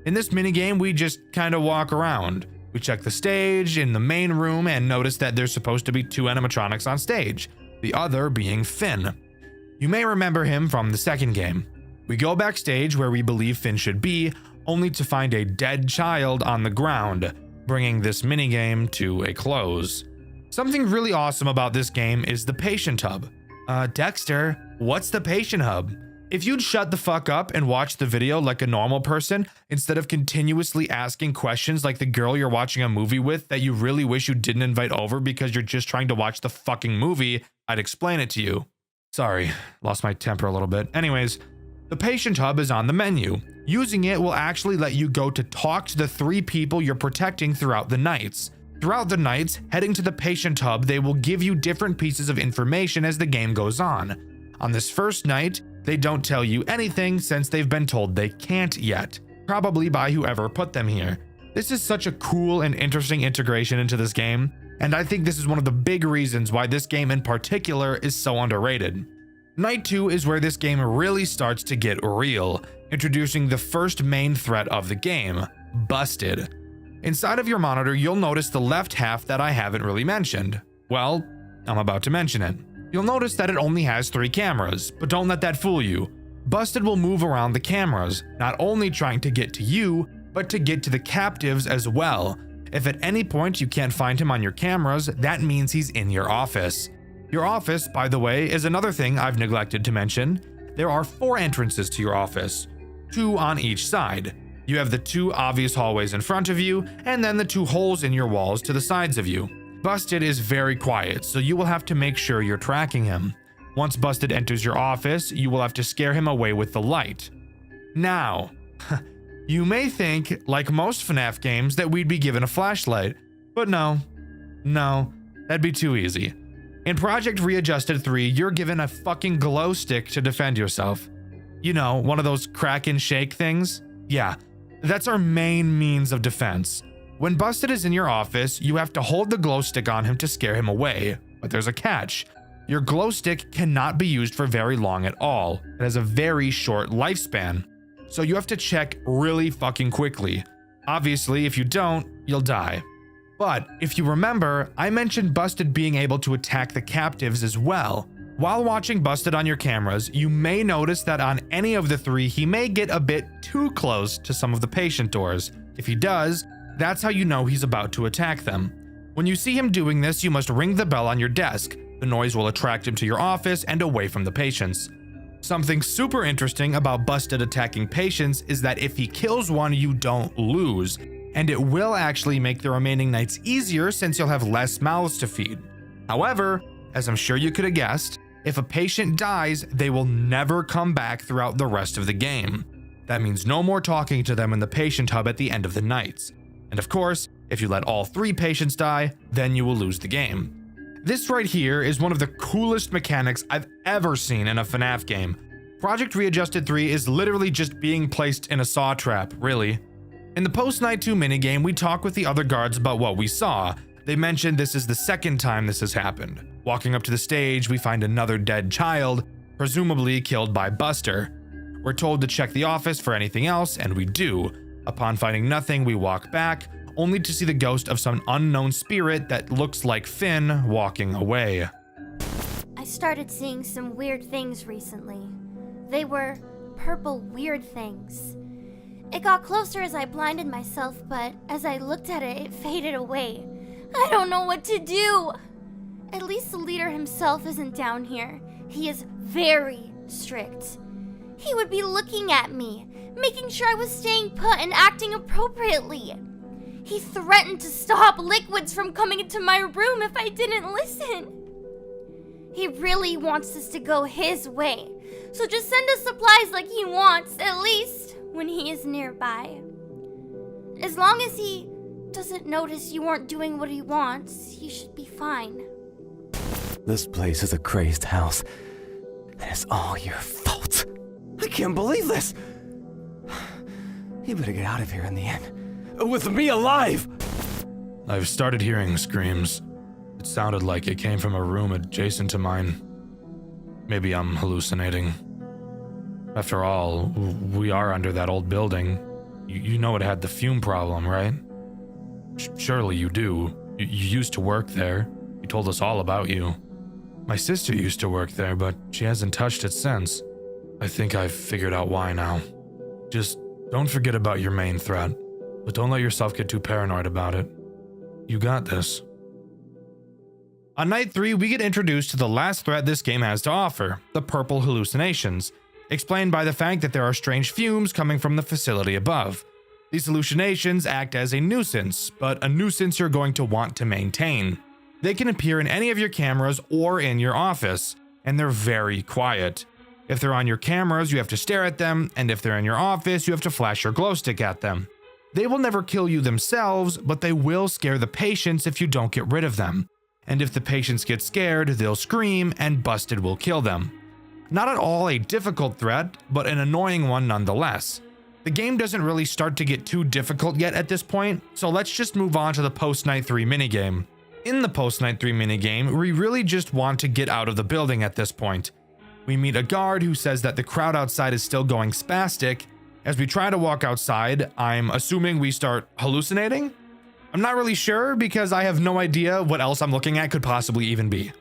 In this minigame, we just kinda walk around. We check the stage in the main room and notice that there's supposed to be 2 animatronics on stage, the other being Finn. You may remember him from the second game. We go backstage where we believe Finn should be, only to find a dead child on the ground, bringing this minigame to a close. Something really awesome about this game is the patient hub. Dexter, what's the patient hub? If you'd shut the fuck up and watch the video like a normal person, instead of continuously asking questions like the girl you're watching a movie with that you really wish you didn't invite over because you're just trying to watch the fucking movie, I'd explain it to you. Sorry, lost my temper a little bit. Anyways, the patient hub is on the menu. Using it will actually let you go to talk to the 3 people you're protecting throughout the nights. Throughout the nights, heading to the patient hub, they will give you different pieces of information as the game goes on. On this first night, they don't tell you anything since they've been told they can't yet, probably by whoever put them here. This is such a cool and interesting integration into this game, and I think this is one of the big reasons why this game in particular is so underrated. Night 2 is where this game really starts to get real, introducing the first main threat of the game, Busted. Inside of your monitor, you'll notice the left half that I haven't really mentioned. Well, I'm about to mention it. You'll notice that it only has 3 cameras, but don't let that fool you. Busted will move around the cameras, not only trying to get to you, but to get to the captives as well. If at any point you can't find him on your cameras, that means he's in your office. Your office, by the way, is another thing I've neglected to mention. There are 4 entrances to your office, 2 on each side. You have the 2 obvious hallways in front of you, and then the 2 holes in your walls to the sides of you. Busted is very quiet, so you will have to make sure you're tracking him. Once Busted enters your office, you will have to scare him away with the light. Now, you may think, like most FNAF games, that we'd be given a flashlight, but no, that'd be too easy. In Project Readjusted 3, you're given a fucking glow stick to defend yourself. You know, one of those crack and shake things? Yeah, that's our main means of defense. When Busted is in your office, you have to hold the glow stick on him to scare him away, but there's a catch. Your glow stick cannot be used for very long at all. It has a very short lifespan, so you have to check really fucking quickly. Obviously, if you don't, you'll die. But if you remember, I mentioned Busted being able to attack the captives as well. While watching Busted on your cameras, you may notice that on any of the three, he may get a bit too close to some of the patient doors. If he does, that's how you know he's about to attack them. When you see him doing this, you must ring the bell on your desk. The noise will attract him to your office and away from the patients. Something super interesting about Busted attacking patients is that if he kills one, you don't lose, and it will actually make the remaining nights easier since you'll have less mouths to feed. However, as I'm sure you could have guessed, if a patient dies, they will never come back throughout the rest of the game. That means no more talking to them in the patient hub at the end of the nights. And of course, if you let all 3 patients die, then you will lose the game. This right here is one of the coolest mechanics I've ever seen in a FNAF game. Project Readjusted 3 is literally just being placed in a saw trap, really. In the post-night 2 minigame, we talk with the other guards about what we saw. They mentioned this is the second time this has happened. Walking up to the stage, we find another dead child, presumably killed by Buster. We're told to check the office for anything else, and we do. Upon finding nothing, we walk back, only to see the ghost of some unknown spirit that looks like Finn walking away. I started seeing some weird things recently. They were purple weird things. It got closer as I blinded myself, but as I looked at it, it faded away. I don't know what to do. At least the leader himself isn't down here. He is very strict. He would be looking at me, making sure I was staying put and acting appropriately. He threatened to stop liquids from coming into my room if I didn't listen. He really wants us to go his way, so just send us supplies like he wants, at least when he is nearby. As long as he doesn't notice you aren't doing what he wants, you should be fine. This place is a crazed house, and it's all your fault. I can't believe this. You better get out of here in the end. With me alive! I've started hearing screams. It sounded like it came from a room adjacent to mine. Maybe I'm hallucinating. After all, we are under that old building. You know it had the fume problem, right? Surely you do. You used to work there. You told us all about you. My sister used to work there, but she hasn't touched it since. I think I've figured out why now. Just don't forget about your main threat, but don't let yourself get too paranoid about it. You got this. On night 3, we get introduced to the last threat this game has to offer, the purple hallucinations, explained by the fact that there are strange fumes coming from the facility above. These hallucinations act as a nuisance, but a nuisance you're going to want to maintain. They can appear in any of your cameras or in your office, and they're very quiet. If they're on your cameras, you have to stare at them, and if they're in your office, you have to flash your glow stick at them. They will never kill you themselves, but they will scare the patients if you don't get rid of them. And if the patients get scared, they'll scream, and Busted will kill them. Not at all a difficult threat, but an annoying one nonetheless. The game doesn't really start to get too difficult yet at this point, so let's just move on to the post-night 3 minigame. In the post-night 3 minigame, we really just want to get out of the building at this point. We meet a guard who says that the crowd outside is still going spastic. As we try to walk outside, I'm assuming we start hallucinating? I'm not really sure because I have no idea what else I'm looking at could possibly even be.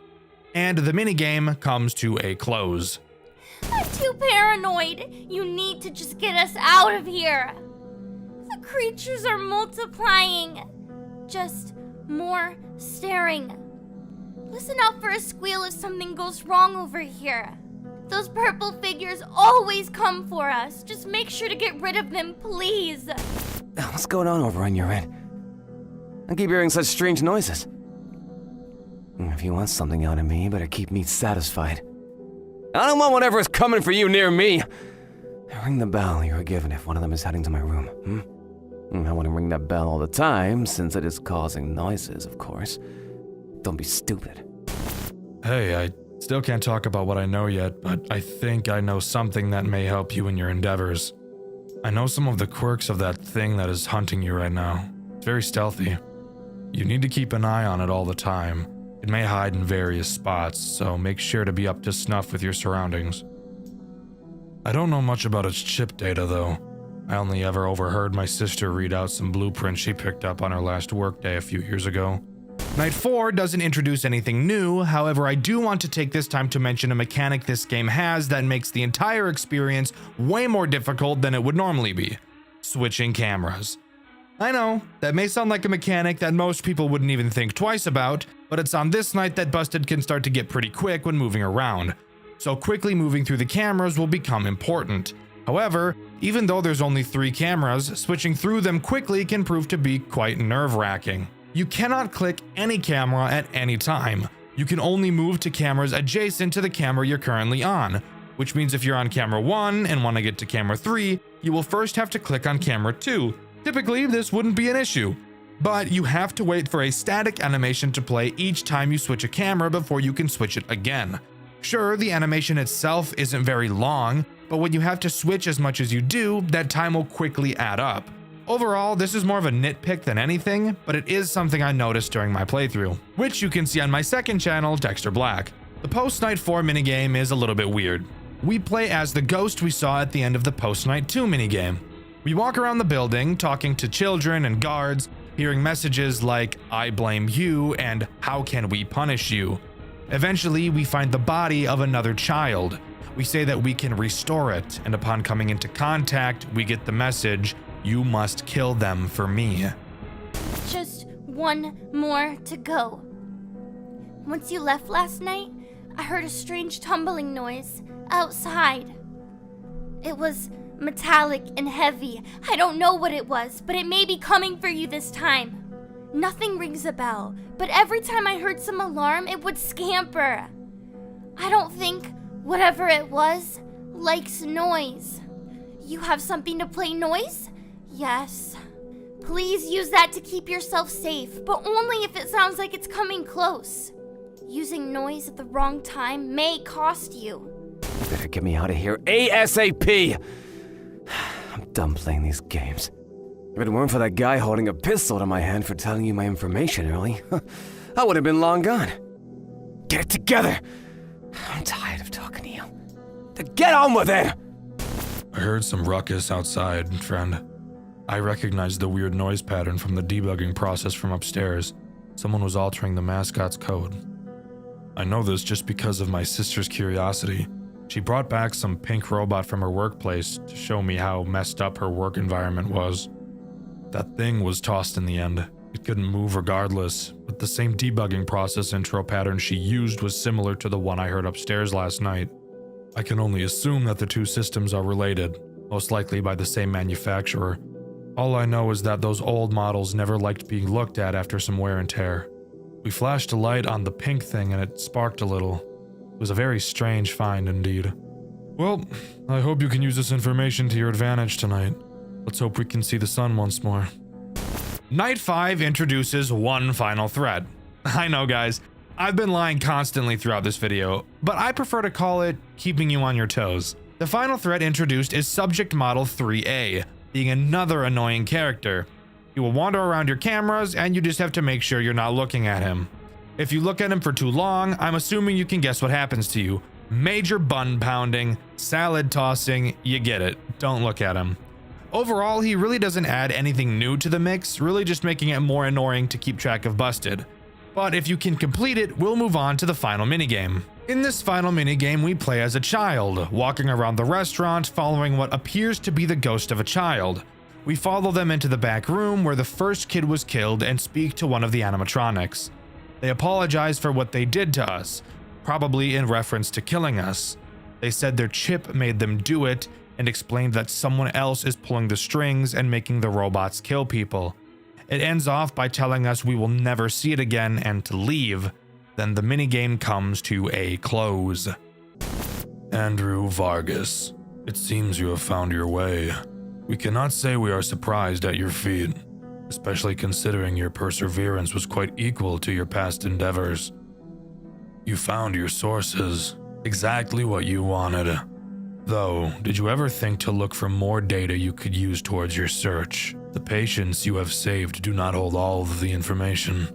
And the minigame comes to a close. I'm too paranoid. You need to just get us out of here. The creatures are multiplying. Just more staring. Listen out for a squeal if something goes wrong over here. Those purple figures always come for us. Just make sure to get rid of them, please. What's going on over on your end? I keep hearing such strange noises. If you want something out of me, you better keep me satisfied. I don't want whatever is coming for you near me. Ring the bell you were given if one of them is heading to my room, I want to ring that bell all the time, since it is causing noises, of course. Don't be stupid. Hey, I still can't talk about what I know yet, but I think I know something that may help you in your endeavors. I know some of the quirks of that thing that is hunting you right now. It's very stealthy. You need to keep an eye on it all the time. It may hide in various spots, so make sure to be up to snuff with your surroundings. I don't know much about its chip data, though. I only ever overheard my sister read out some blueprints she picked up on her last workday a few years ago. Night 4 doesn't introduce anything new, however I do want to take this time to mention a mechanic this game has that makes the entire experience way more difficult than it would normally be: switching cameras. I know, that may sound like a mechanic that most people wouldn't even think twice about, but it's on this night that Busted can start to get pretty quick when moving around, so quickly moving through the cameras will become important. However, even though there's only 3 cameras, switching through them quickly can prove to be quite nerve-wracking. You cannot click any camera at any time. You can only move to cameras adjacent to the camera you're currently on, which means if you're on camera 1 and want to get to camera 3, you will first have to click on camera 2. Typically, this wouldn't be an issue, but you have to wait for a static animation to play each time you switch a camera before you can switch it again. Sure, the animation itself isn't very long, but when you have to switch as much as you do, that time will quickly add up. Overall, this is more of a nitpick than anything, but it is something I noticed during my playthrough, which you can see on my second channel, Dxtr Black. The post-night 4 minigame is a little bit weird. We play as the ghost we saw at the end of the post-night 2 minigame. We walk around the building, talking to children and guards, hearing messages like, "I blame you," and "How can we punish you?" Eventually, we find the body of another child. We say that we can restore it, and upon coming into contact, we get the message, "You must kill them for me." Just one more to go. Once you left last night, I heard a strange tumbling noise outside. It was metallic and heavy. I don't know what it was, but it may be coming for you this time. Nothing rings a bell, but every time I heard some alarm, it would scamper. I don't think whatever it was likes noise. You have something to play noise? Yes. Please use that to keep yourself safe, but only if it sounds like it's coming close. Using noise at the wrong time may cost you. You better get me out of here ASAP! I'm done playing these games. If it weren't for that guy holding a pistol to my hand for telling you my information early, I would have been long gone. Get it together! I'm tired of talking to you. Get on with it! I heard some ruckus outside, friend. I recognized the weird noise pattern from the debugging process from upstairs. Someone was altering the mascot's code. I know this just because of my sister's curiosity. She brought back some pink robot from her workplace to show me how messed up her work environment was. That thing was tossed in the end. It couldn't move regardless, but the same debugging process intro pattern she used was similar to the one I heard upstairs last night. I can only assume that the two systems are related, most likely by the same manufacturer. All I know is that those old models never liked being looked at after some wear and tear. We flashed a light on the pink thing and it sparked a little. It was a very strange find indeed. Well, I hope you can use this information to your advantage tonight. Let's hope we can see the sun once more. Night 5 introduces one final threat. I know, guys, I've been lying constantly throughout this video, but I prefer to call it keeping you on your toes. The final threat introduced is Subject Model 3A, being another annoying character. He will wander around your cameras and you just have to make sure you're not looking at him. If you look at him for too long, I'm assuming you can guess what happens to you. Major bun pounding, salad tossing, you get it. Don't look at him. Overall, he really doesn't add anything new to the mix, really just making it more annoying to keep track of Busted. But if you can complete it, we'll move on to the final minigame. In this final minigame, we play as a child, walking around the restaurant, following what appears to be the ghost of a child. We follow them into the back room where the first kid was killed and speak to one of the animatronics. They apologize for what they did to us, probably in reference to killing us. They said their chip made them do it and explained that someone else is pulling the strings and making the robots kill people. It ends off by telling us we will never see it again and to leave. Then the minigame comes to a close. Andrew Vargas, it seems you have found your way. We cannot say we are surprised at your feat, especially considering your perseverance was quite equal to your past endeavors. You found your sources, exactly what you wanted. Though, did you ever think to look for more data you could use towards your search? The patients you have saved do not hold all of the information,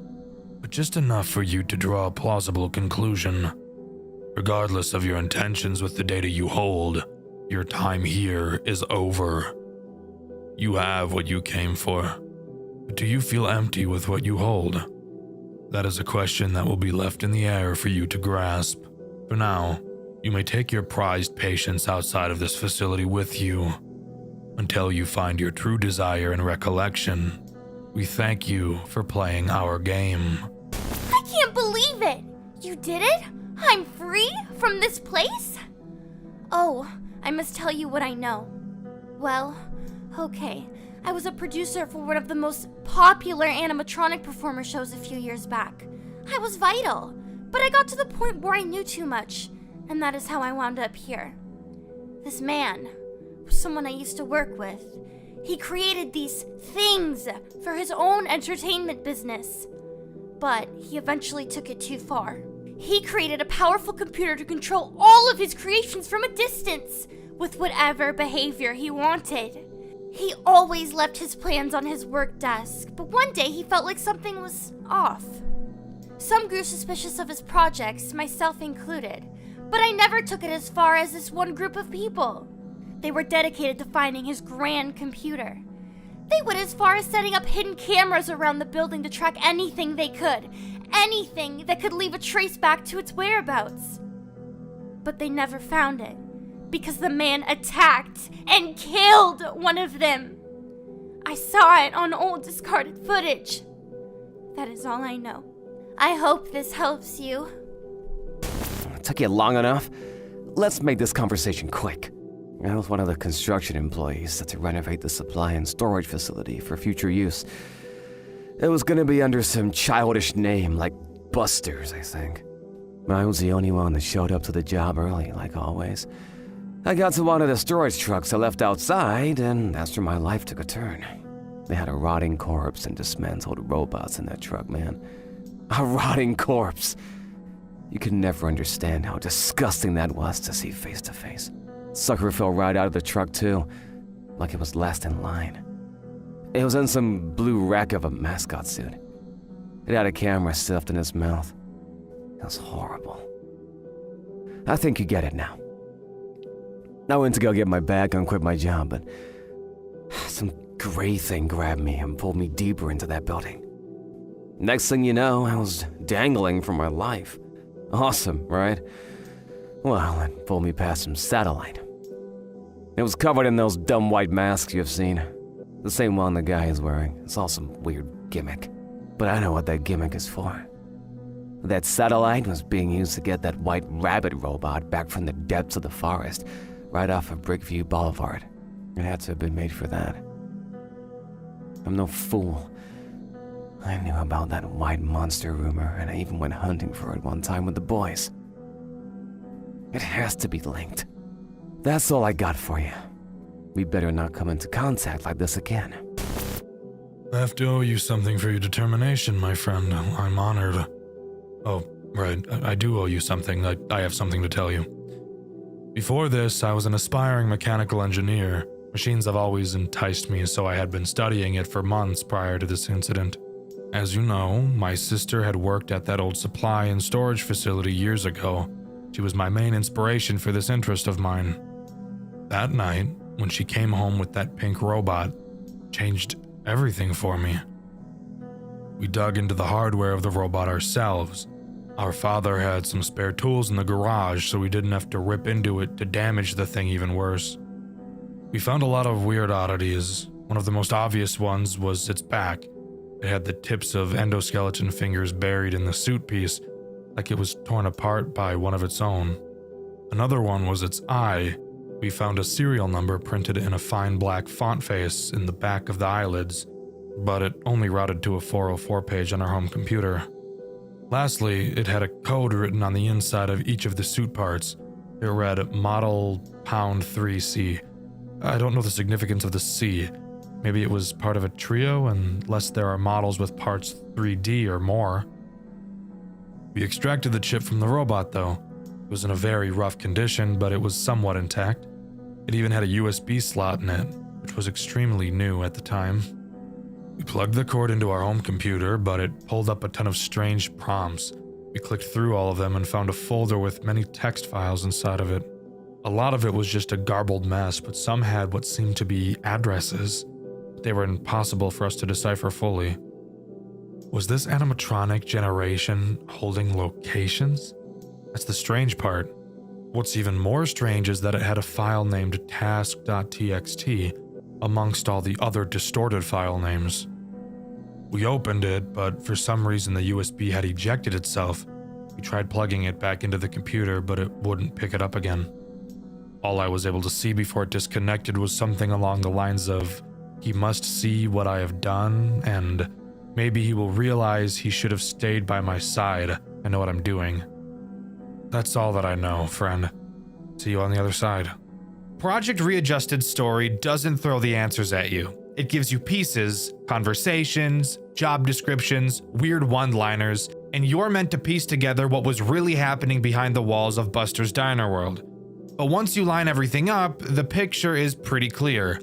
but just enough for you to draw a plausible conclusion. Regardless of your intentions with the data you hold, your time here is over. You have what you came for, but do you feel empty with what you hold? That is a question that will be left in the air for you to grasp. For now, you may take your prized patients outside of this facility with you until you find your true desire and recollection. We thank you for playing our game. I can't believe it! You did it? I'm free from this place? Oh, I must tell you what I know. Well, okay. I was a producer for one of the most popular animatronic performer shows a few years back. I was vital, but I got to the point where I knew too much, and that is how I wound up here. This man was someone I used to work with. He created these things for his own entertainment business, but he eventually took it too far. He created a powerful computer to control all of his creations from a distance with whatever behavior he wanted. He always left his plans on his work desk, but one day he felt like something was off. Some grew suspicious of his projects, myself included, but I never took it as far as this one group of people. They were dedicated to finding his grand computer. They went as far as setting up hidden cameras around the building to track anything they could, anything that could leave a trace back to its whereabouts. But they never found it, because the man attacked and killed one of them. I saw it on old discarded footage. That is all I know. I hope this helps you. It took you long enough? Let's make this conversation quick. I was one of the construction employees set to renovate the supply and storage facility for future use. It was gonna be under some childish name like Busters, I think. I was the only one that showed up to the job early, like always. I got to one of the storage trucks I left outside, and that's where my life took a turn. They had a rotting corpse and dismantled robots in that truck, man. A rotting corpse. You could never understand how disgusting that was to see face to face. Sucker fell right out of the truck too, like it was last in line. It was in some blue wreck of a mascot suit. It had a camera stuffed in its mouth. It was horrible. I think you get it now. I went to go get my bag and quit my job, but some gray thing grabbed me and pulled me deeper into that building. Next thing you know, I was dangling for my life. Awesome, right? Well, it pulled me past some satellite. It was covered in those dumb white masks you've seen. The same one the guy is wearing. It's all some weird gimmick. But I know what that gimmick is for. That satellite was being used to get that white rabbit robot back from the depths of the forest, right off of Brickview Boulevard. It had to have been made for that. I'm no fool. I knew about that white monster rumor, and I even went hunting for it one time with the boys. It has to be linked. That's all I got for you. We better not come into contact like this again. I have to owe you something for your determination, my friend. I'm honored. Oh, right. I do owe you something. I have something to tell you. Before this, I was an aspiring mechanical engineer. Machines have always enticed me, so I had been studying it for months prior to this incident. As you know, my sister had worked at that old supply and storage facility years ago. She was my main inspiration for this interest of mine. That night, when she came home with that pink robot, changed everything for me. We dug into the hardware of the robot ourselves. Our father had some spare tools in the garage, so we didn't have to rip into it to damage the thing even worse. We found a lot of weird oddities. One of the most obvious ones was its back. It had the tips of endoskeleton fingers buried in the suit piece, like it was torn apart by one of its own. Another one was its eye. We found a serial number printed in a fine black font face in the back of the eyelids, but it only routed to a 404 page on our home computer. Lastly, it had a code written on the inside of each of the suit parts. It read Model Pound 3C. I don't know the significance of the C. Maybe it was part of a trio, unless there are models with parts 3D or more. We extracted the chip from the robot, though. It was in a very rough condition, but it was somewhat intact. It even had a USB slot in it, which was extremely new at the time. We plugged the cord into our home computer, but it pulled up a ton of strange prompts. We clicked through all of them and found a folder with many text files inside of it. A lot of it was just a garbled mess, but some had what seemed to be addresses. They were impossible for us to decipher fully. Was this animatronic generation holding locations? That's the strange part. What's even more strange is that it had a file named task.txt amongst all the other distorted file names. We opened it, but for some reason the USB had ejected itself. We tried plugging it back into the computer, but it wouldn't pick it up again. All I was able to see before it disconnected was something along the lines of, "He must see what I have done, and maybe he will realize he should have stayed by my side. I know what I'm doing." That's all that I know, friend. See you on the other side. Project Readjusted's story doesn't throw the answers at you. It gives you pieces, conversations, job descriptions, weird one-liners, and you're meant to piece together what was really happening behind the walls of Buster's Diner World. But once you line everything up, the picture is pretty clear.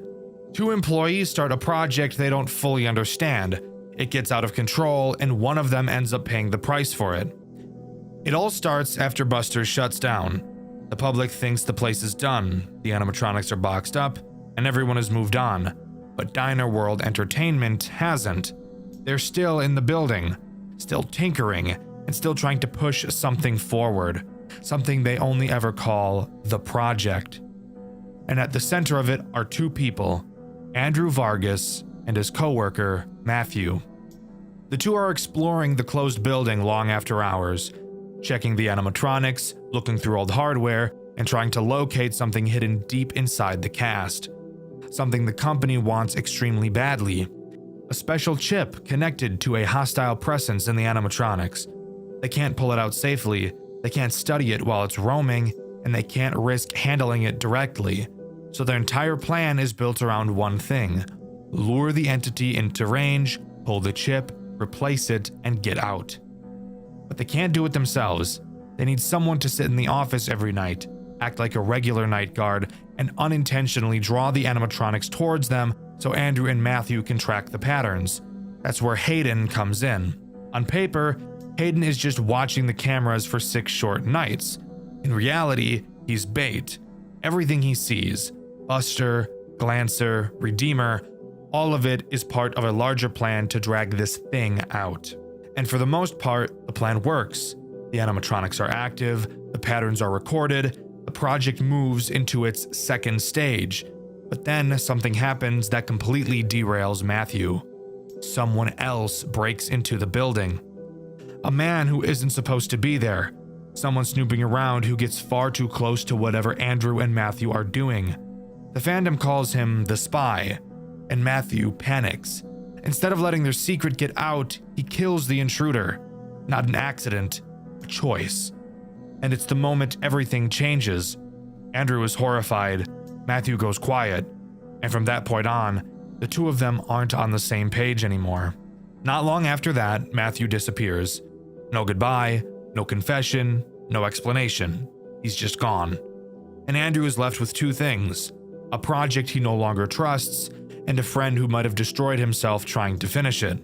Two employees start a project they don't fully understand. It gets out of control, and one of them ends up paying the price for it. It all starts after Buster shuts down. The public thinks the place is done, the animatronics are boxed up, and everyone has moved on. But Diner World Entertainment hasn't. They're still in the building, still tinkering, and still trying to push something forward. Something they only ever call the project. And at the center of it are two people, Andrew Vargas and his co-worker, Matthew. The two are exploring the closed building long after hours, checking the animatronics, looking through old hardware, and trying to locate something hidden deep inside the cast. Something the company wants extremely badly. A special chip connected to a hostile presence in the animatronics. They can't pull it out safely, they can't study it while it's roaming, and they can't risk handling it directly. So their entire plan is built around one thing: lure the entity into range, pull the chip, replace it, and get out. But they can't do it themselves. They need someone to sit in the office every night, act like a regular night guard, and unintentionally draw the animatronics towards them so Andrew and Matthew can track the patterns. That's where Hayden comes in. On paper, Hayden is just watching the cameras for 6 short nights. In reality, he's bait. Everything he sees, Buster, Glancer, Redeemer, all of it is part of a larger plan to drag this thing out. And for the most part, the plan works. The animatronics are active, the patterns are recorded, the project moves into its second stage. But then something happens that completely derails Matthew. Someone else breaks into the building. A man who isn't supposed to be there. Someone snooping around who gets far too close to whatever Andrew and Matthew are doing. The fandom calls him the spy, and Matthew panics. Instead of letting their secret get out, he kills the intruder. Not an accident, a choice. And it's the moment everything changes. Andrew is horrified, Matthew goes quiet, and from that point on, the two of them aren't on the same page anymore. Not long after that, Matthew disappears. No goodbye, no confession, no explanation. He's just gone. And Andrew is left with two things: a project he no longer trusts, and a friend who might have destroyed himself trying to finish it.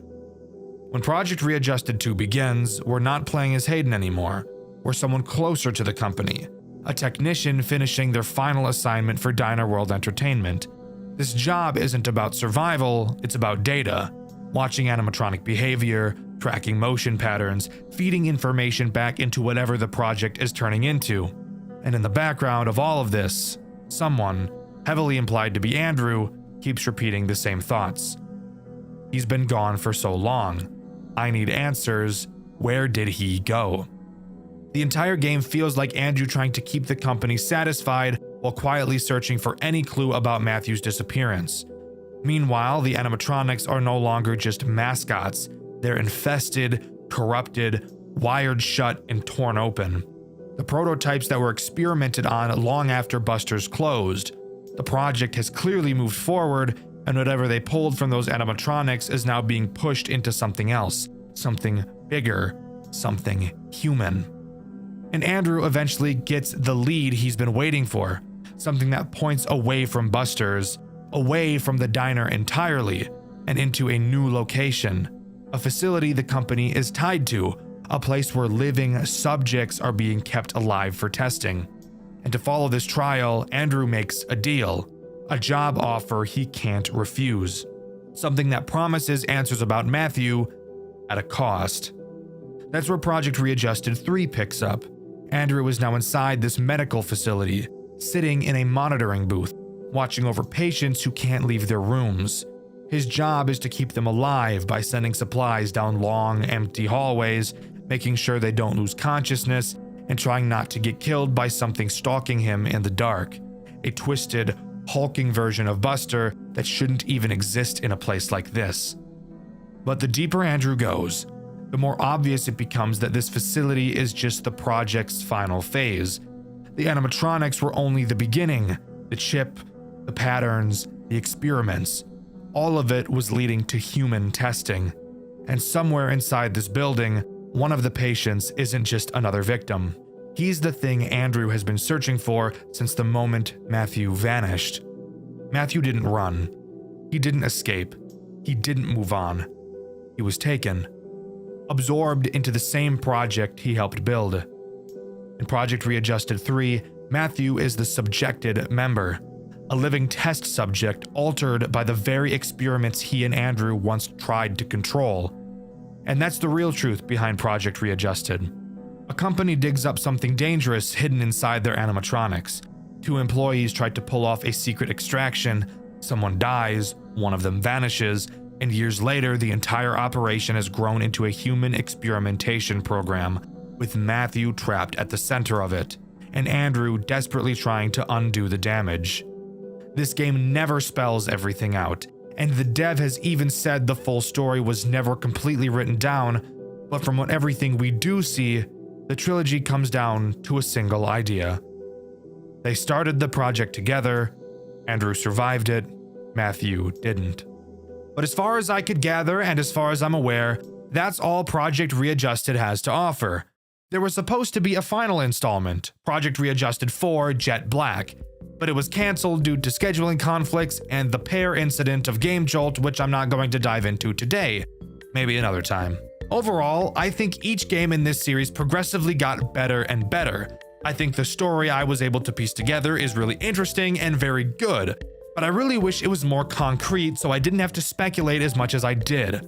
When Project Readjusted 2 begins, we're not playing as Hayden anymore. We're someone closer to the company, a technician finishing their final assignment for Diner World Entertainment. This job isn't about survival, it's about data. Watching animatronic behavior, tracking motion patterns, feeding information back into whatever the project is turning into. And in the background of all of this, someone, heavily implied to be Andrew, keeps repeating the same thoughts. He's been gone for so long. I need answers. Where did he go? The entire game feels like Andrew trying to keep the company satisfied while quietly searching for any clue about Matthew's disappearance. Meanwhile, the animatronics are no longer just mascots. They're infested, corrupted, wired shut, and torn open. The prototypes that were experimented on long after Buster's closed. The project has clearly moved forward, and whatever they pulled from those animatronics is now being pushed into something else, something bigger, something human. And Andrew eventually gets the lead he's been waiting for, something that points away from Buster's, away from the diner entirely, and into a new location, a facility the company is tied to, a place where living subjects are being kept alive for testing. And to follow this trial, Andrew makes a deal, a job offer he can't refuse, something that promises answers about Matthew, at a cost. That's where Project Readjusted 3 picks up. Andrew is now inside this medical facility, sitting in a monitoring booth, watching over patients who can't leave their rooms. His job is to keep them alive by sending supplies down long, empty hallways, making sure they don't lose consciousness, and trying not to get killed by something stalking him in the dark. A twisted, hulking version of Buster that shouldn't even exist in a place like this. But the deeper Andrew goes, the more obvious it becomes that this facility is just the project's final phase. The animatronics were only the beginning. The chip, the patterns, the experiments, all of it was leading to human testing. And somewhere inside this building, one of the patients isn't just another victim. He's the thing Andrew has been searching for since the moment Matthew vanished. Matthew didn't run. He didn't escape. He didn't move on. He was taken, absorbed into the same project he helped build. In Project Readjusted 3, Matthew is the subjected member, a living test subject altered by the very experiments he and Andrew once tried to control. And that's the real truth behind Project Readjusted. A company digs up something dangerous hidden inside their animatronics. 2 employees tried to pull off a secret extraction, someone dies, one of them vanishes, and years later the entire operation has grown into a human experimentation program, with Matthew trapped at the center of it, and Andrew desperately trying to undo the damage. This game never spells everything out, and the dev has even said the full story was never completely written down, but from what everything we do see, the trilogy comes down to a single idea. They started the project together, Andrew survived it, Matthew didn't. But as far as I could gather and as far as I'm aware, that's all Project Readjusted has to offer. There was supposed to be a final installment, Project Readjusted 4 Jet Black, but it was cancelled due to scheduling conflicts and the pair incident of Game Jolt, which I'm not going to dive into today. Maybe another time. Overall, I think each game in this series progressively got better and better. I think the story I was able to piece together is really interesting and very good, but I really wish it was more concrete so I didn't have to speculate as much as I did.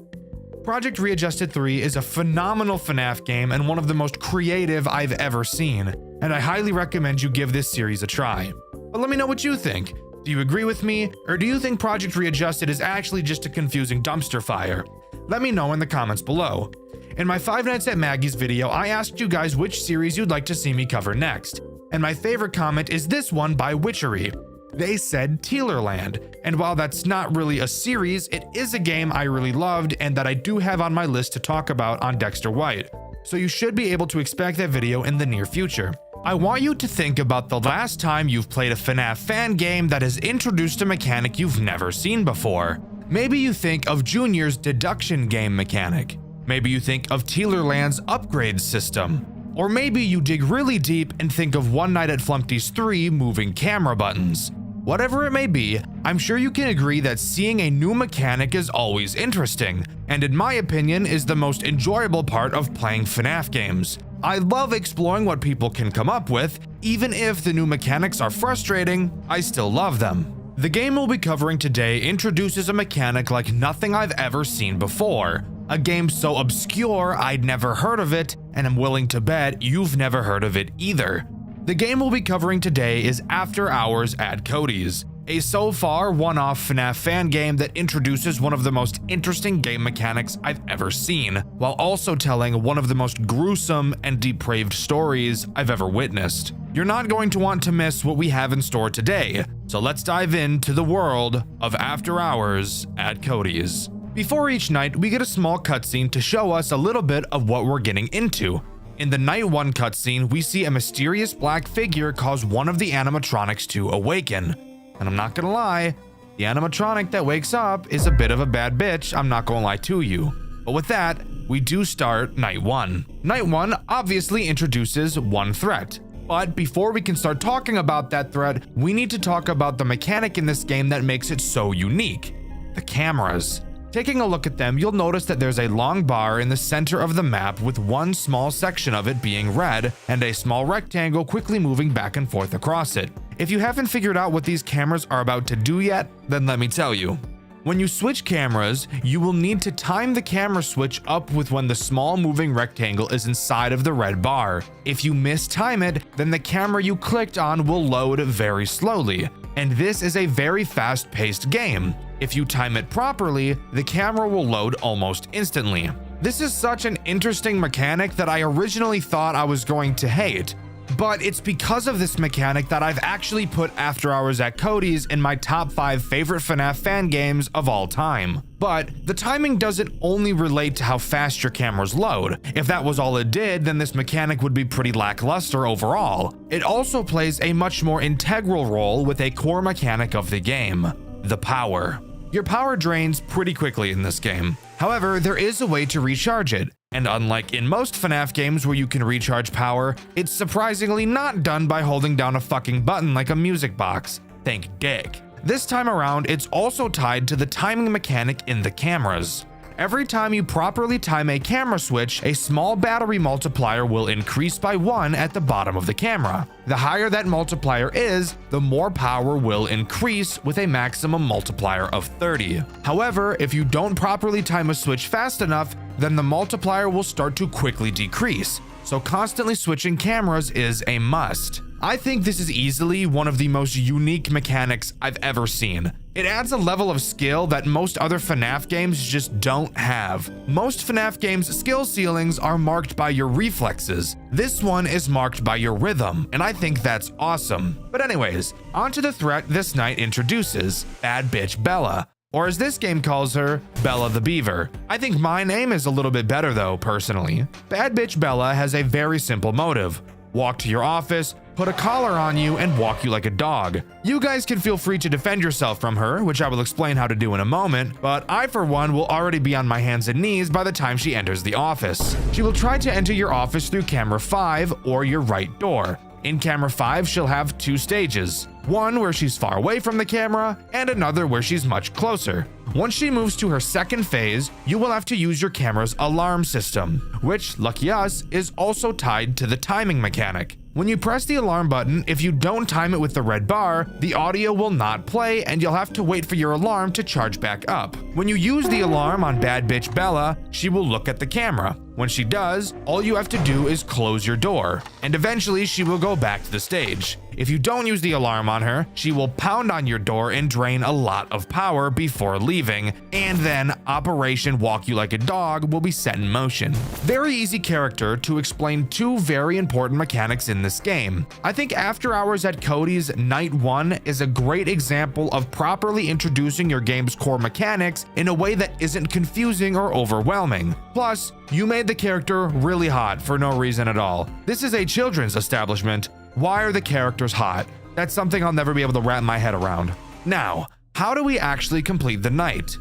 Project Readjusted 3 is a phenomenal FNAF game and one of the most creative I've ever seen, and I highly recommend you give this series a try. But let me know what you think. Do you agree with me, or do you think Project Readjusted is actually just a confusing dumpster fire? Let me know in the comments below. In my 5 Nights at Maggie's video, I asked you guys which series you'd like to see me cover next, and my favorite comment is this one by Witchery. They said Tealerland, and while that's not really a series, it is a game I really loved and that I do have on my list to talk about on Dxtr White, so you should be able to expect that video in the near future. I want you to think about the last time you've played a FNAF fan game that has introduced a mechanic you've never seen before. Maybe you think of Junior's deduction game mechanic. Maybe you think of Tealerland's upgrade system. Or maybe you dig really deep and think of One Night at Flumpty's 3 moving camera buttons. Whatever it may be, I'm sure you can agree that seeing a new mechanic is always interesting, and in my opinion is the most enjoyable part of playing FNAF games. I love exploring what people can come up with. Even if the new mechanics are frustrating, I still love them. The game we'll be covering today introduces a mechanic like nothing I've ever seen before. A game so obscure I'd never heard of it, and I'm willing to bet you've never heard of it either. The game we'll be covering today is After Hours at Cody's, a so far one-off FNAF fan game that introduces one of the most interesting game mechanics I've ever seen, while also telling one of the most gruesome and depraved stories I've ever witnessed. You're not going to want to miss what we have in store today, so let's dive into the world of After Hours at Cody's. Before each night, we get a small cutscene to show us a little bit of what we're getting into. In the Night 1 cutscene, we see a mysterious black figure cause one of the animatronics to awaken. And I'm not gonna lie, the animatronic that wakes up is a bit of a bad bitch, I'm not gonna lie to you. But with that, we do start Night 1. Night 1 obviously introduces one threat. But before we can start talking about that threat, we need to talk about the mechanic in this game that makes it so unique. The cameras. Taking a look at them, you'll notice that there's a long bar in the center of the map with one small section of it being red and a small rectangle quickly moving back and forth across it. If you haven't figured out what these cameras are about to do yet, then let me tell you. When you switch cameras, you will need to time the camera switch up with when the small moving rectangle is inside of the red bar. If you mistime it, then the camera you clicked on will load very slowly, and this is a very fast-paced game. If you time it properly, the camera will load almost instantly. This is such an interesting mechanic that I originally thought I was going to hate. But it's because of this mechanic that I've actually put After Hours at Cody's in my top 5 favorite FNAF fan games of all time. But the timing doesn't only relate to how fast your cameras load. If that was all it did, then this mechanic would be pretty lackluster overall. It also plays a much more integral role with a core mechanic of the game: the power. Your power drains pretty quickly in this game. However, there is a way to recharge it. And unlike in most FNAF games where you can recharge power, it's surprisingly not done by holding down a fucking button like a music box. Thank dick. This time around, it's also tied to the timing mechanic in the cameras. Every time you properly time a camera switch, a small battery multiplier will increase by 1 at the bottom of the camera. The higher that multiplier is, the more power will increase, with a maximum multiplier of 30. However, if you don't properly time a switch fast enough, then the multiplier will start to quickly decrease. So constantly switching cameras is a must. I think this is easily one of the most unique mechanics I've ever seen. It adds a level of skill that most other FNAF games just don't have. Most FNAF games' skill ceilings are marked by your reflexes. This one is marked by your rhythm, and I think that's awesome. But anyways, onto the threat this night introduces: Bad Bitch Bella. Or as this game calls her, Bella the Beaver. I think my name is a little bit better though, personally. Bad Bitch Bella has a very simple motive: walk to your office, put a collar on you, and walk you like a dog. You guys can feel free to defend yourself from her, which I will explain how to do in a moment, but I for one will already be on my hands and knees by the time she enters the office. She will try to enter your office through camera 5 or your right door. In camera 5, she'll have 2 stages. One where she's far away from the camera, and another where she's much closer. Once she moves to her second phase, you will have to use your camera's alarm system, which, lucky us, is also tied to the timing mechanic. When you press the alarm button, if you don't time it with the red bar, the audio will not play and you'll have to wait for your alarm to charge back up. When you use the alarm on Bad Bitch Bella, she will look at the camera. When she does, all you have to do is close your door, and eventually she will go back to the stage. If you don't use the alarm on her, she will pound on your door and drain a lot of power before leaving, and then Operation Walk You Like a Dog will be set in motion. Very easy character to explain 2 very important mechanics in this game. I think After Hours at Cody's Night 1 is a great example of properly introducing your game's core mechanics in a way that isn't confusing or overwhelming. Plus, you made the character really hot for no reason at all. This is a children's establishment. Why are the characters hot? That's something I'll never be able to wrap my head around. Now, how do we actually complete the night?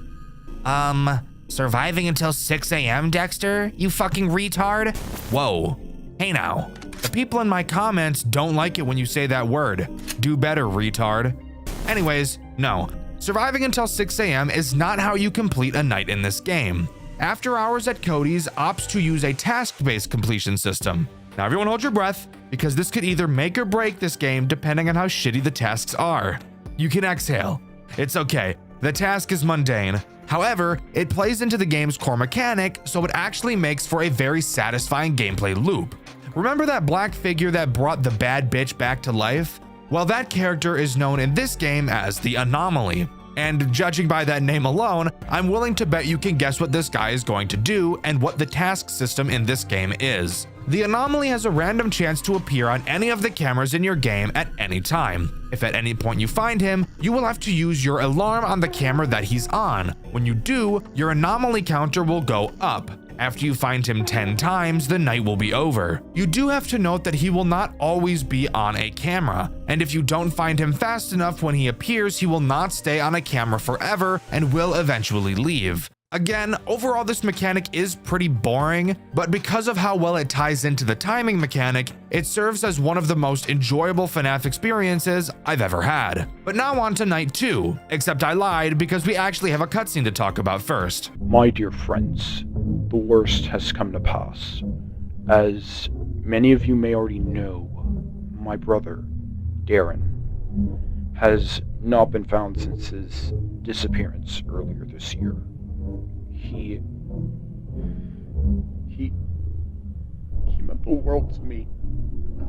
Surviving until 6 a.m., Dxtr? You fucking retard? Whoa. Hey now. The people in my comments don't like it when you say that word. Do better, retard. Anyways, no. Surviving until 6 a.m. is not how you complete a night in this game. After Hours at Cody's opts to use a task-based completion system. Now everyone hold your breath, because this could either make or break this game depending on how shitty the tasks are. You can exhale. It's okay. The task is mundane. However, it plays into the game's core mechanic, so it actually makes for a very satisfying gameplay loop. Remember that black figure that brought the bad bitch back to life? Well, that character is known in this game as the Anomaly. And judging by that name alone, I'm willing to bet you can guess what this guy is going to do and what the task system in this game is. The Anomaly has a random chance to appear on any of the cameras in your game at any time. If at any point you find him, you will have to use your alarm on the camera that he's on. When you do, your Anomaly counter will go up. After you find him 10 times, the night will be over. You do have to note that he will not always be on a camera, and if you don't find him fast enough when he appears, he will not stay on a camera forever and will eventually leave. Again, overall this mechanic is pretty boring, but because of how well it ties into the timing mechanic, it serves as one of the most enjoyable FNAF experiences I've ever had. But now on to night 2, except I lied because we actually have a cutscene to talk about first. My dear friends, the worst has come to pass. As many of you may already know, my brother, Darren, has not been found since his disappearance earlier this year. He meant the world to me,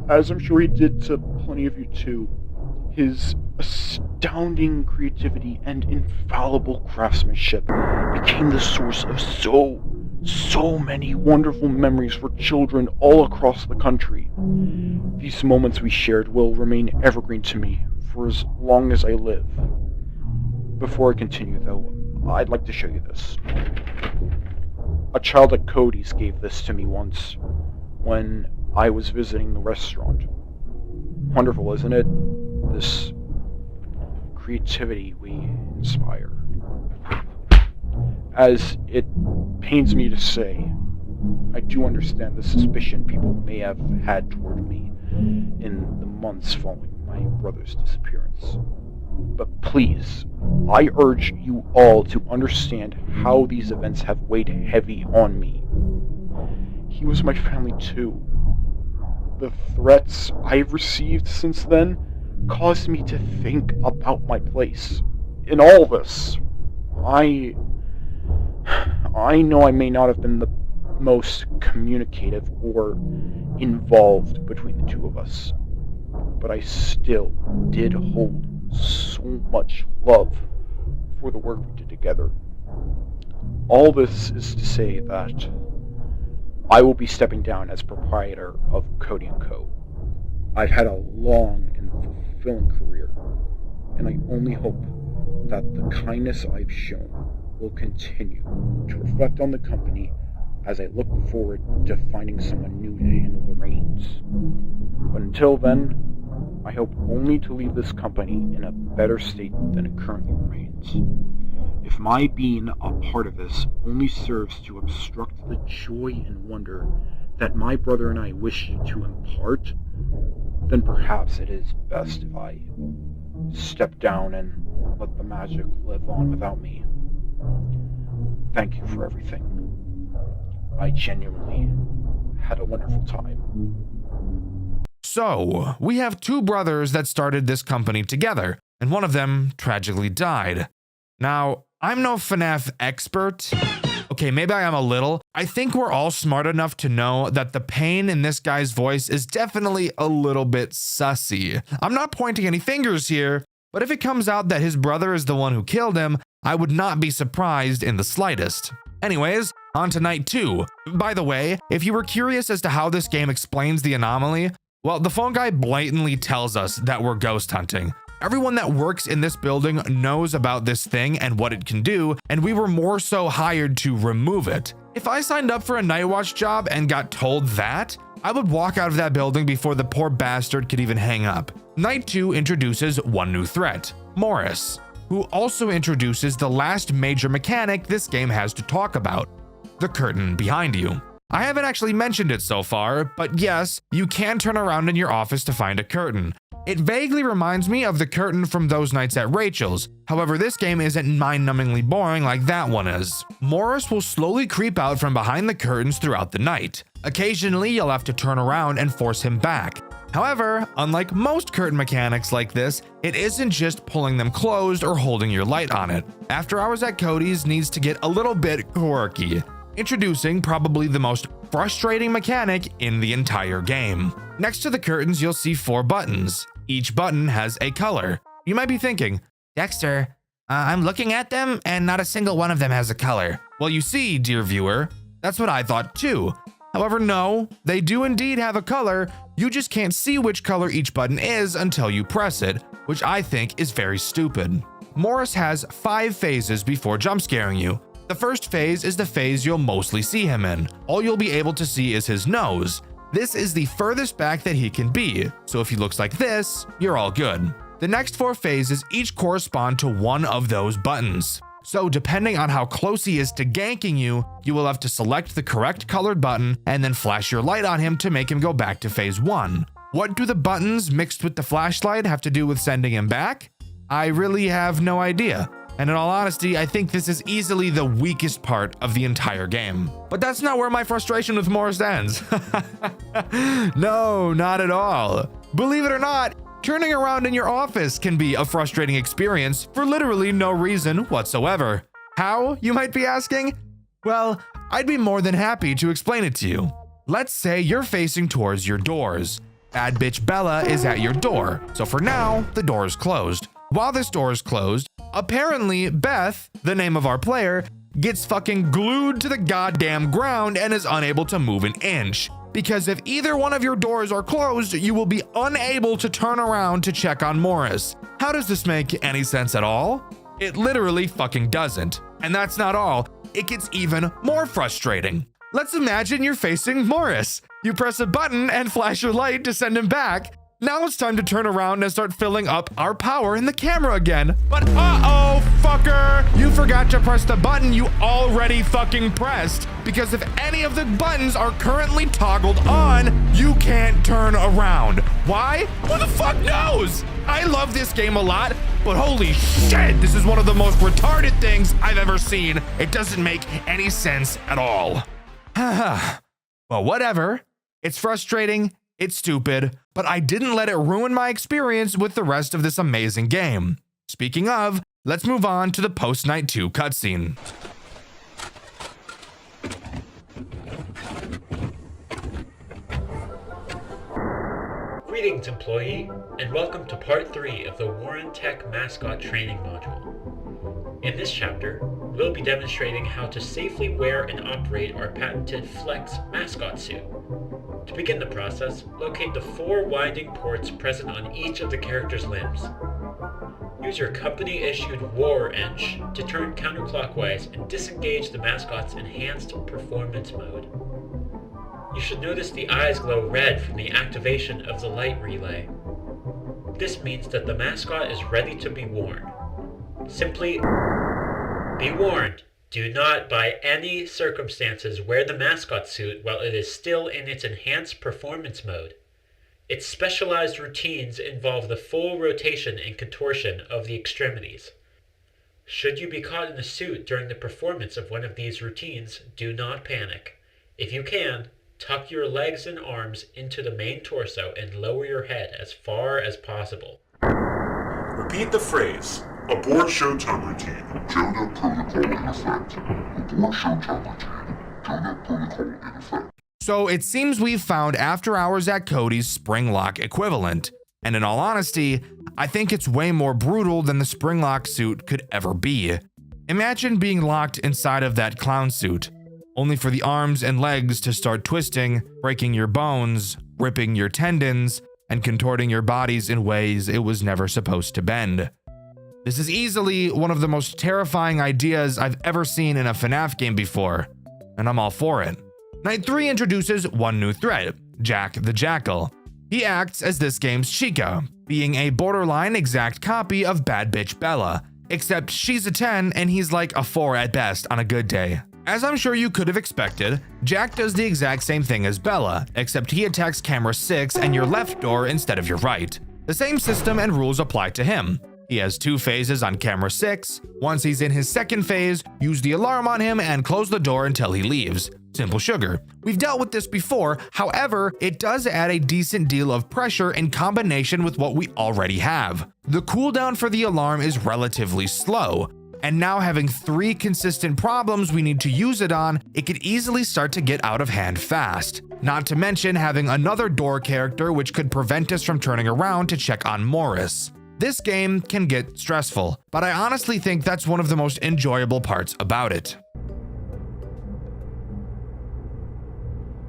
as I'm sure he did to plenty of you too. His astounding creativity and infallible craftsmanship became the source of so many wonderful memories for children all across the country. These moments we shared will remain evergreen to me for as long as I live. Before I continue though, I'd like to show you this. A child at Cody's gave this to me once when I was visiting the restaurant. Wonderful, isn't it? This creativity we inspire. As it pains me to say, I do understand the suspicion people may have had toward me in the months following my brother's disappearance. But please, I urge you all to understand how these events have weighed heavy on me. He was my family too. The threats I've received since then caused me to think about my place in all this. I know I may not have been the most communicative or involved between the two of us, but I still did hold so much love for the work we did together. All this is to say that I will be stepping down as proprietor of Cody & Co. I've had a long and fulfilling career, and I only hope that the kindness I've shown will continue to reflect on the company as I look forward to finding someone new to handle the reins. But until then, I hope only to leave this company in a better state than it currently remains. If my being a part of this only serves to obstruct the joy and wonder that my brother and I wish to impart, then perhaps it is best if I step down and let the magic live on without me. Thank you for everything. I genuinely had a wonderful time. So, we have two brothers that started this company together, and one of them tragically died. Now, I'm no FNAF expert. Okay, maybe I am a little. I think we're all smart enough to know that the pain in this guy's voice is definitely a little bit sussy. I'm not pointing any fingers here, but if it comes out that his brother is the one who killed him, I would not be surprised in the slightest. Anyways, on to night 2. By the way, if you were curious as to how this game explains the anomaly, well, the phone guy blatantly tells us that we're ghost hunting. Everyone that works in this building knows about this thing and what it can do, and we were more so hired to remove it. If I signed up for a night watch job and got told that, I would walk out of that building before the poor bastard could even hang up. Night 2 introduces one new threat, Morris, who also introduces the last major mechanic this game has to talk about, the curtain behind you. I haven't actually mentioned it so far, but yes, you can turn around in your office to find a curtain. It vaguely reminds me of the curtain from those nights at Rachel's. However, this game isn't mind-numbingly boring like that one is. Morris will slowly creep out from behind the curtains throughout the night. Occasionally, you'll have to turn around and force him back. However, unlike most curtain mechanics like this, it isn't just pulling them closed or holding your light on it. After Hours at Cody's needs to get a little bit quirky. Introducing probably the most frustrating mechanic in the entire game. Next to the curtains, you'll see 4 buttons. Each button has a color. You might be thinking, Dexter, I'm looking at them and not a single one of them has a color. Well, you see, dear viewer, that's what I thought too. However, no, they do indeed have a color. You just can't see which color each button is until you press it, which I think is very stupid. Morris has 5 phases before jump scaring you. The first phase is the phase you'll mostly see him in. All you'll be able to see is his nose. This is the furthest back that he can be, so if he looks like this, you're all good. The next 4 phases each correspond to one of those buttons. So depending on how close he is to ganking you, you will have to select the correct colored button and then flash your light on him to make him go back to phase 1. What do the buttons mixed with the flashlight have to do with sending him back? I really have no idea. And in all honesty, I think this is easily the weakest part of the entire game. But that's not where my frustration with Morris ends. No, not at all. Believe it or not, Turning around in your office can be a frustrating experience for literally no reason whatsoever. How, you might be asking? Well, I'd be more than happy to explain it to you. Let's say you're facing towards your doors. Bad bitch Bella is at your door, so for now, the door is closed. While this door is closed, apparently Beth, the name of our player, gets fucking glued to the goddamn ground and is unable to move an inch. Because if either one of your doors are closed, you will be unable to turn around to check on Morris. How does this make any sense at all? It literally fucking doesn't. And that's not all. It gets even more frustrating. Let's imagine you're facing Morris. You press a button and flash your light to send him back. Now it's time to turn around and start filling up our power in the camera again. But uh-oh, fucker! You forgot to press the button you already fucking pressed. Because if any of the buttons are currently toggled on, you can't turn around. Why? Who the fuck knows? I love this game a lot, but holy shit, this is one of the most retarded things I've ever seen. It doesn't make any sense at all. Well, whatever. It's frustrating. It's stupid, but I didn't let it ruin my experience with the rest of this amazing game. Speaking of, let's move on to the post-night 2 cutscene. Greetings, employee, and welcome to part 3 of the Warren Tech Mascot Training Module. In this chapter, we'll be demonstrating how to safely wear and operate our patented Flex mascot suit. To begin the process, locate the 4 winding ports present on each of the character's limbs. Use your company-issued War Wrench to turn counterclockwise and disengage the mascot's enhanced performance mode. You should notice the eyes glow red from the activation of the light relay. This means that the mascot is ready to be worn. Simply be warned. Do not, by any circumstances, wear the mascot suit while it is still in its enhanced performance mode. Its specialized routines involve the full rotation and contortion of the extremities. Should you be caught in the suit during the performance of one of these routines, do not panic. If you can, tuck your legs and arms into the main torso and lower your head as far as possible. Repeat the phrase. Aboard showtime routine. Jonah protocol in effect. Aboard showtime routine. Jonah protocol in effect. So it seems we've found After Hours at Cody's spring lock equivalent. And in all honesty, I think it's way more brutal than the spring lock suit could ever be. Imagine being locked inside of that clown suit, only for the arms and legs to start twisting, breaking your bones, ripping your tendons, and contorting your bodies in ways it was never supposed to bend. This is easily one of the most terrifying ideas I've ever seen in a FNAF game before, and I'm all for it. Night 3 introduces one new threat, Jack the Jackal. He acts as this game's Chica, being a borderline exact copy of Bad Bitch Bella, except she's a 10 and he's like a 4 at best on a good day. As I'm sure you could have expected, Jack does the exact same thing as Bella, except he attacks camera 6 and your left door instead of your right. The same system and rules apply to him. He has 2 phases on camera 6. Once he's in his second phase, use the alarm on him and close the door until he leaves. Simple sugar. We've dealt with this before, however, it does add a decent deal of pressure in combination with what we already have. The cooldown for the alarm is relatively slow, and now having 3 consistent problems we need to use it on, it could easily start to get out of hand fast. Not to mention having another door character which could prevent us from turning around to check on Morris. This game can get stressful, but I honestly think that's one of the most enjoyable parts about it.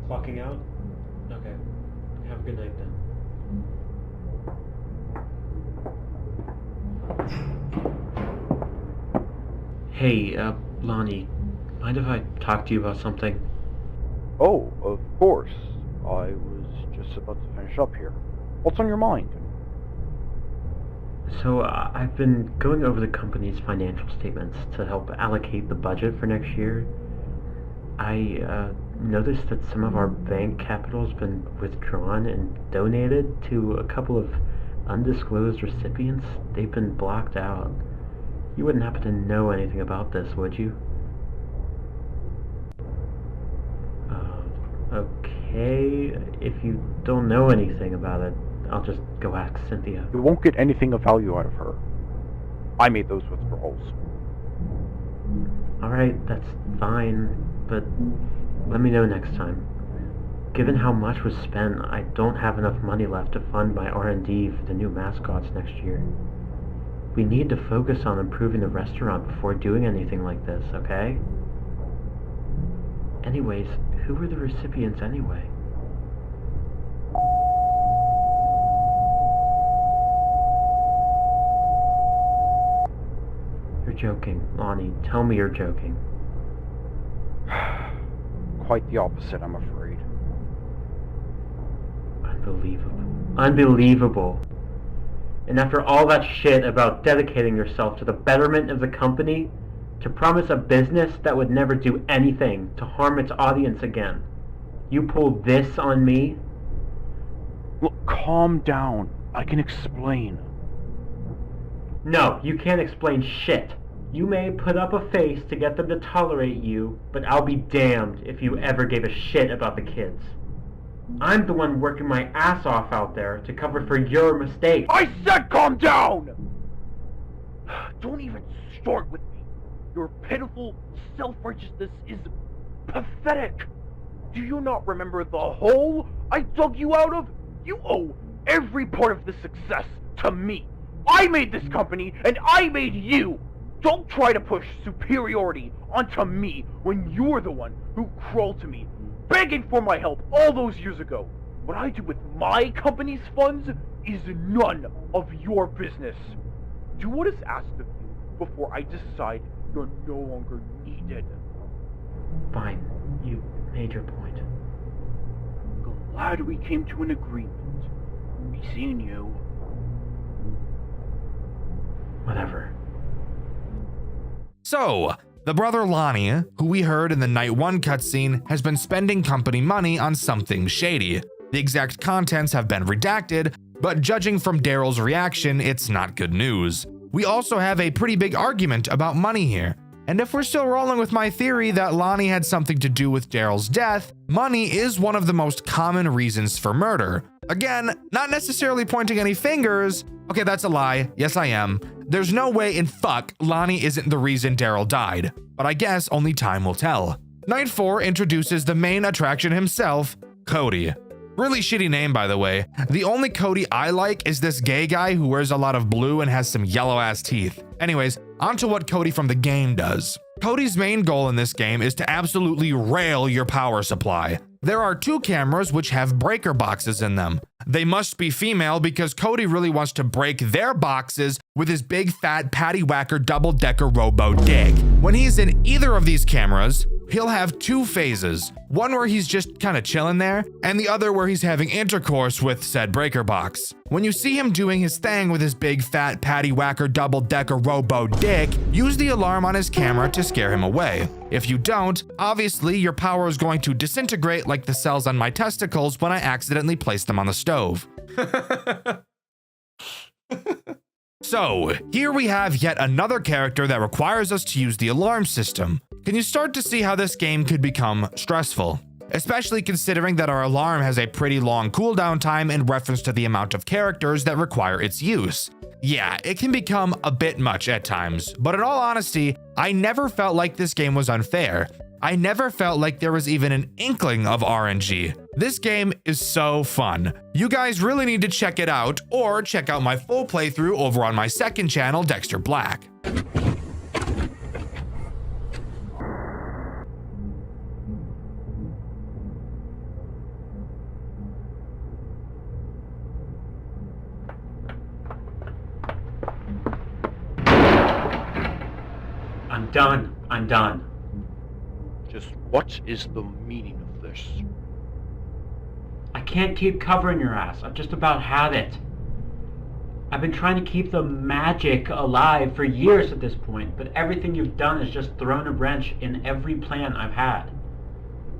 Clocking out? Okay. Have a good night then. Hey, Lonnie, mind if I talk to you about something? Oh, of course. I was just about to finish up here. What's on your mind? So, I've been going over the company's financial statements to help allocate the budget for next year. I noticed that some of our bank capital's been withdrawn and donated to a couple of undisclosed recipients. They've been blocked out. You wouldn't happen to know anything about this, would you? Okay, if you don't know anything about it, I'll just go ask Cynthia. You won't get anything of value out of her. I made those withdrawals. Alright, that's fine, but let me know next time. Given how much was spent, I don't have enough money left to fund my R&D for the new mascots next year. We need to focus on improving the restaurant before doing anything like this, okay? Anyways, who were the recipients anyway? You're joking, Lonnie. Tell me you're joking. Quite the opposite, I'm afraid. Unbelievable. Unbelievable. And after all that shit about dedicating yourself to the betterment of the company, to promise a business that would never do anything to harm its audience again, you pulled this on me? Look, calm down. I can explain. No, you can't explain shit. You may put up a face to get them to tolerate you, but I'll be damned if you ever gave a shit about the kids. I'm the one working my ass off out there to cover for your mistakes. I said calm down! Don't even start with me. Your pitiful self-righteousness is pathetic. Do you not remember the hole I dug you out of? You owe every part of the success to me. I made this company, and I made you. Don't try to push superiority onto me when you're the one who crawled to me, begging for my help all those years ago. What I do with my company's funds is none of your business. Do what is asked of you before I decide you're no longer needed. Fine, you made your point. Glad we came to an agreement. Be seeing you. Whatever. So, the brother Lonnie, who we heard in the Night 1 cutscene, has been spending company money on something shady. The exact contents have been redacted, but judging from Daryl's reaction, it's not good news. We also have a pretty big argument about money here. And if we're still rolling with my theory that Lonnie had something to do with Daryl's death, money is one of the most common reasons for murder. Again, not necessarily pointing any fingers. Okay, that's a lie. Yes, I am. There's no way in fuck Lonnie isn't the reason Daryl died, but I guess only time will tell. Night 4 introduces the main attraction himself, Cody. Really shitty name, by the way. The only Cody I like is this gay guy who wears a lot of blue and has some yellow ass teeth. Anyways, onto what Cody from the game does. Cody's main goal in this game is to absolutely rail your power supply. There are 2 cameras which have breaker boxes in them. They must be female because Cody really wants to break their boxes with his big fat patty whacker double-decker robo dig. When he's in either of these cameras, he'll have 2 phases. One where he's just kind of chilling there, and the other where he's having intercourse with said breaker box. When you see him doing his thing with his big fat patty whacker double-decker robo dick, use the alarm on his camera to scare him away. If you don't, obviously your power is going to disintegrate like the cells on my testicles when I accidentally place them on the stove. So, here we have yet another character that requires us to use the alarm system. Can you start to see how this game could become stressful? Especially considering that our alarm has a pretty long cooldown time in reference to the amount of characters that require its use. Yeah, it can become a bit much at times, but in all honesty, I never felt like this game was unfair. I never felt like there was even an inkling of RNG. This game is so fun. You guys really need to check it out, or check out my full playthrough over on my second channel, Dxtr Black. I'm done. Just what is the meaning of this? I can't keep covering your ass. I've just about had it. I've been trying to keep the magic alive for years at this point, but everything you've done has just thrown a wrench in every plan I've had.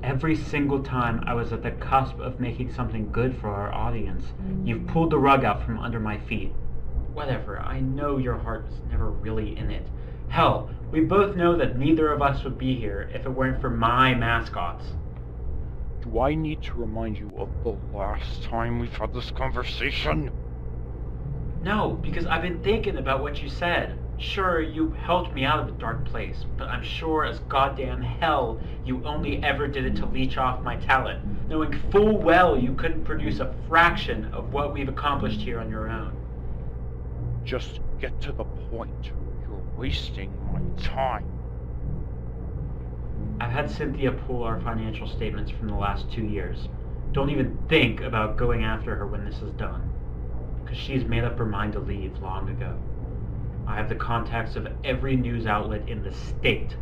Every single time I was at the cusp of making something good for our audience, you've pulled the rug out from under my feet. Whatever, I know your heart was never really in it. Hell, we both know that neither of us would be here if it weren't for my mascots. Do I need to remind you of the last time we've had this conversation? No, because I've been thinking about what you said. Sure, you helped me out of a dark place, but I'm sure as goddamn hell you only ever did it to leech off my talent, knowing full well you couldn't produce a fraction of what we've accomplished here on your own. Just get to the point. You're wasting my time. I've had Cynthia pull our financial statements from the last 2 years. Don't even think about going after her when this is done, because she's made up her mind to leave long ago. I have the contacts of every news outlet in the state,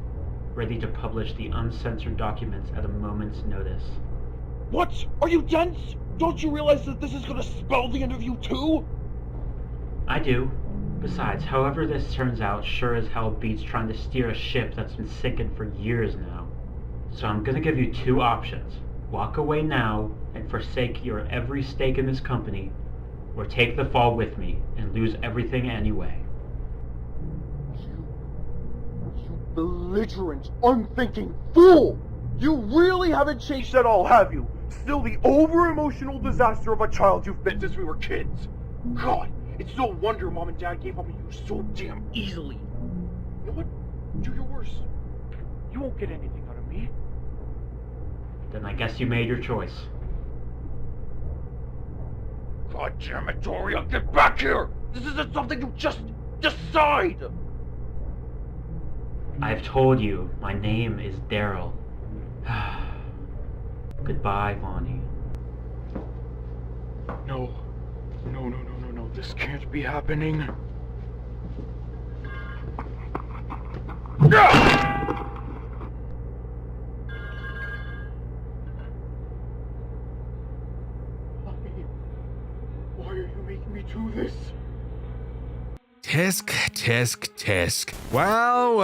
ready to publish the uncensored documents at a moment's notice. What? Are you dense? Don't you realize that this is gonna spell the end of you too? I do. Besides, however this turns out sure as hell beats trying to steer a ship that's been sinking for years now. So I'm gonna give you 2 options. Walk away now and forsake your every stake in this company, or take the fall with me and lose everything anyway. You belligerent, unthinking fool! You really haven't changed at all, have you? Still the over-emotional disaster of a child you've been since we were kids. God, it's no wonder Mom and Dad gave up on you so damn easily. You know what? Do your worst. You won't get anything out of me. Then I guess you made your choice. God damn it, Doria, get back here! This isn't something you just decide! I've told you, my name is Daryl. Goodbye, Lonnie. No, this can't be happening. Why are you making me do this? Tisk, tisk, tisk. Well.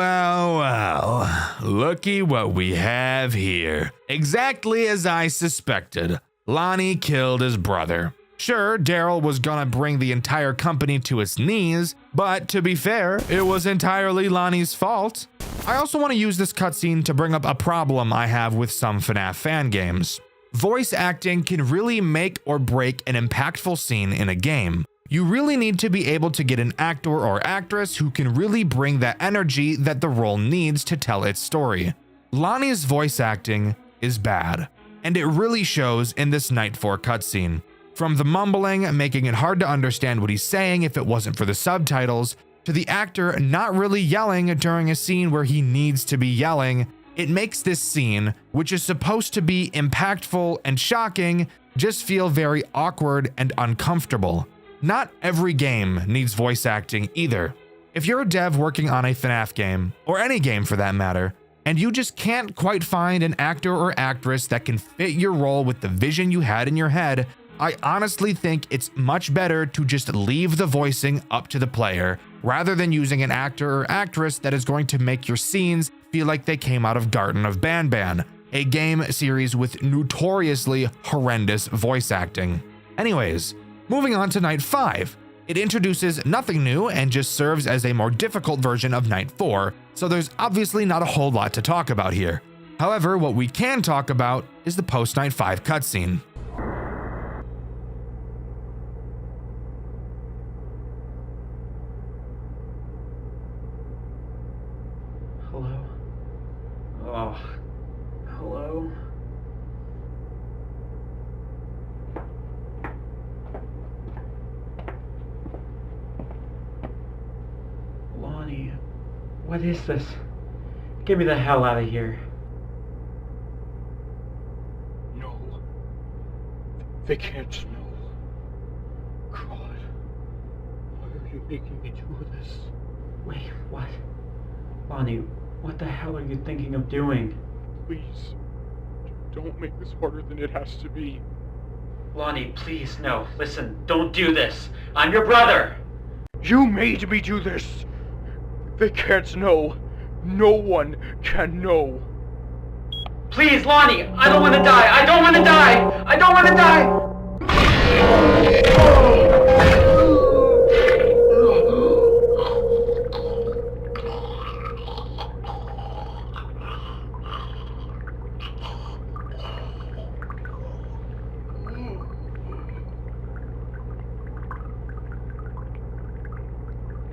Looky what we have here. Exactly as I suspected. Lonnie killed his brother. Sure, Daryl was gonna bring the entire company to its knees, but to be fair, it was entirely Lonnie's fault. I also want to use this cutscene to bring up a problem I have with some FNAF fan games. Voice acting can really make or break an impactful scene in a game. You really need to be able to get an actor or actress who can really bring that energy that the role needs to tell its story. Lonnie's voice acting is bad, and it really shows in this Night 4 cutscene. From the mumbling, making it hard to understand what he's saying if it wasn't for the subtitles, to the actor not really yelling during a scene where he needs to be yelling, it makes this scene, which is supposed to be impactful and shocking, just feel very awkward and uncomfortable. Not every game needs voice acting either. If you're a dev working on a FNAF game, or any game for that matter, and you just can't quite find an actor or actress that can fit your role with the vision you had in your head, I honestly think it's much better to just leave the voicing up to the player, rather than using an actor or actress that is going to make your scenes feel like they came out of Garden of Banban, a game series with notoriously horrendous voice acting. Anyways, moving on to Night 5. It introduces nothing new and just serves as a more difficult version of Night 4, so there's obviously not a whole lot to talk about here. However, what we can talk about is the post-Night 5 cutscene. Hello? Oh, hello? Lonnie, what is this? Get me the hell out of here. No. They can't know. God. Why are you making me do this? Wait, what? Lonnie, what the hell are you thinking of doing? Please. Don't make this harder than it has to be. Lonnie, please, no. Listen, don't do this. I'm your brother! You made me do this! They can't know. No one can know. Please, Lonnie! I don't want to die! I don't want to die! I don't want to die!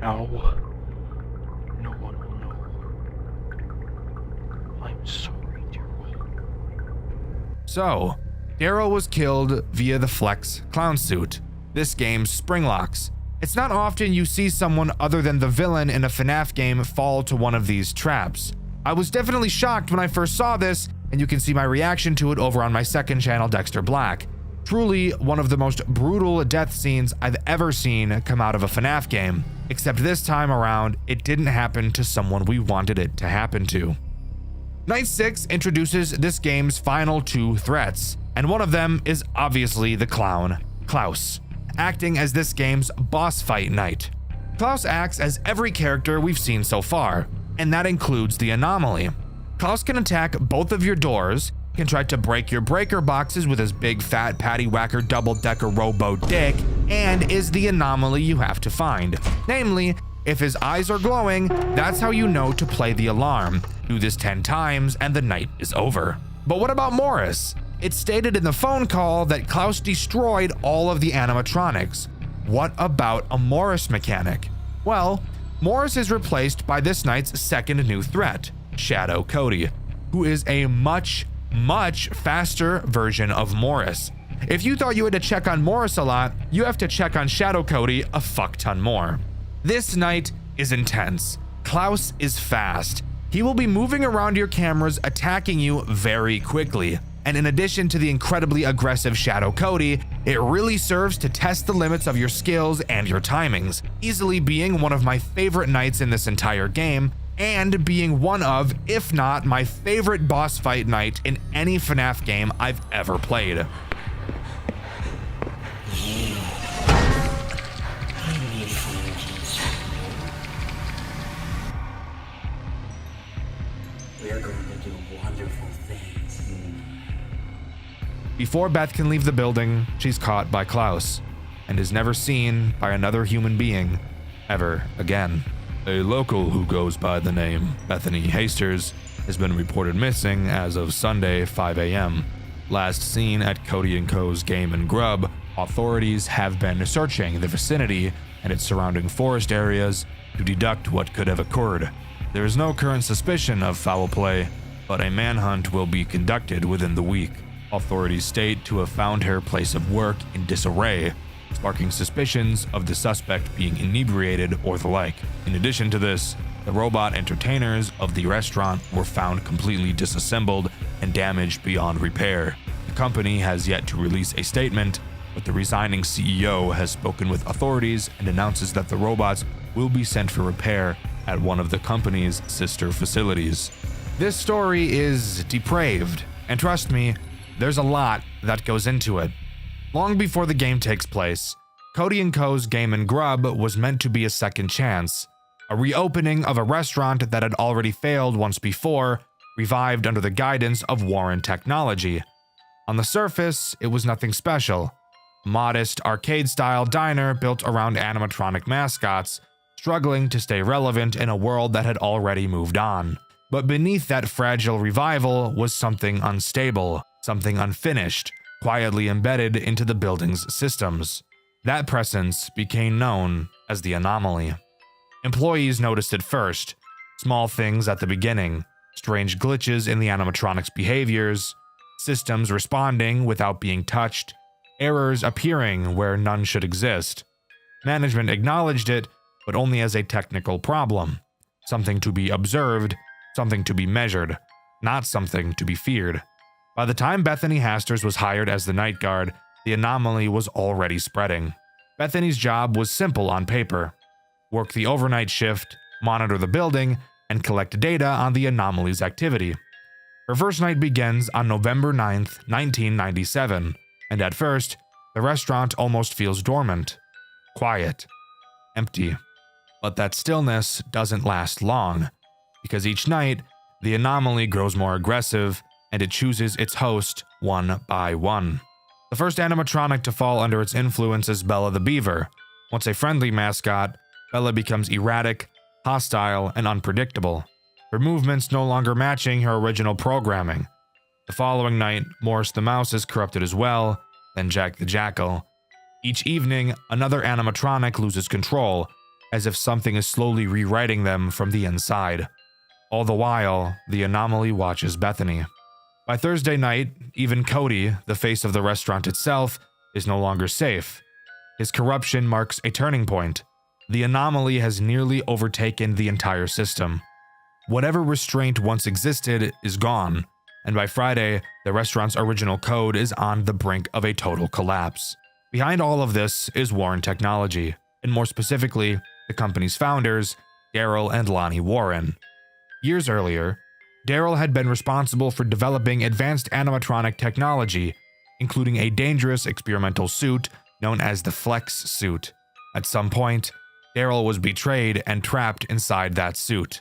Now, no one will know. I'm sorry, Daryl. So, Daryl was killed via the Flex clown suit, this game's Springlocks. It's not often you see someone other than the villain in a FNAF game fall to one of these traps. I was definitely shocked when I first saw this, and you can see my reaction to it over on my second channel, Dxtr Black. Truly one of the most brutal death scenes I've ever seen come out of a FNAF game, except this time around, it didn't happen to someone we wanted it to happen to. Night 6 introduces this game's final 2 threats, and one of them is obviously the clown, Klaus, acting as this game's boss fight night. Klaus acts as every character we've seen so far, and that includes the anomaly. Klaus can attack both of your doors, can try to break your breaker boxes with his big fat patty whacker double-decker robo dick, and is the anomaly you have to find. Namely, if his eyes are glowing, that's how you know to play the alarm. Do this 10 times and the night is over. But what about Morris? It's stated in the phone call that Klaus destroyed all of the animatronics. What about a Morris mechanic? Well, Morris is replaced by this night's second new threat, Shadow Cody, who is a much faster version of Morris. If you thought you had to check on Morris a lot, you have to check on Shadow Cody a fuck ton more. This night is intense. Klaus is fast. He will be moving around your cameras, attacking you very quickly. And in addition to the incredibly aggressive Shadow Cody, it really serves to test the limits of your skills and your timings, easily being one of my favorite nights in this entire game, and being one of, if not my favorite boss fight night in any FNAF game I've ever played. We're going to do wonderful things. Before Beth can leave the building, she's caught by Klaus, and is never seen by another human being ever again. A local who goes by the name Bethany Hasters has been reported missing as of Sunday 5 a.m. Last seen at Cody & Co.'s Game & Grub, authorities have been searching the vicinity and its surrounding forest areas to deduct what could have occurred. There is no current suspicion of foul play, but a manhunt will be conducted within the week. Authorities state to have found her place of work in disarray, sparking suspicions of the suspect being inebriated or the like. In addition to this, the robot entertainers of the restaurant were found completely disassembled and damaged beyond repair. The company has yet to release a statement, but the resigning CEO has spoken with authorities and announces that the robots will be sent for repair at one of the company's sister facilities. This story is depraved, and trust me, there's a lot that goes into it. Long before the game takes place, Cody & Co.'s Game & Grub was meant to be a second chance, a reopening of a restaurant that had already failed once before, revived under the guidance of Warren Technology. On the surface, it was nothing special. A modest, arcade-style diner built around animatronic mascots, struggling to stay relevant in a world that had already moved on. But beneath that fragile revival was something unstable, something unfinished, quietly embedded into the building's systems. That presence became known as the anomaly. Employees noticed it first. Small things at the beginning, strange glitches in the animatronics' behaviors, systems responding without being touched, errors appearing where none should exist. Management acknowledged it, but only as a technical problem, something to be observed, something to be measured, not something to be feared. By the time Bethany Hasters was hired as the night guard, the anomaly was already spreading. Bethany's job was simple on paper: work the overnight shift, monitor the building, and collect data on the anomaly's activity. Her first night begins on November 9th, 1997, and at first, the restaurant almost feels dormant, quiet, empty. But that stillness doesn't last long, because each night, the anomaly grows more aggressive, and it chooses its host one by one. The first animatronic to fall under its influence is Bella the Beaver. Once a friendly mascot, Bella becomes erratic, hostile, and unpredictable, her movements no longer matching her original programming. The following night, Morris the Mouse is corrupted as well, then Jack the Jackal. Each evening, another animatronic loses control, as if something is slowly rewriting them from the inside. All the while, the anomaly watches Bethany. By Thursday night, even Cody, the face of the restaurant itself, is no longer safe. His corruption marks a turning point. The anomaly has nearly overtaken the entire system. Whatever restraint once existed is gone, and by Friday, the restaurant's original code is on the brink of a total collapse. Behind all of this is Warren Technology, and more specifically, the company's founders, Daryl and Lonnie Warren. Years earlier, Daryl had been responsible for developing advanced animatronic technology, including a dangerous experimental suit known as the Flex suit. At some point, Daryl was betrayed and trapped inside that suit.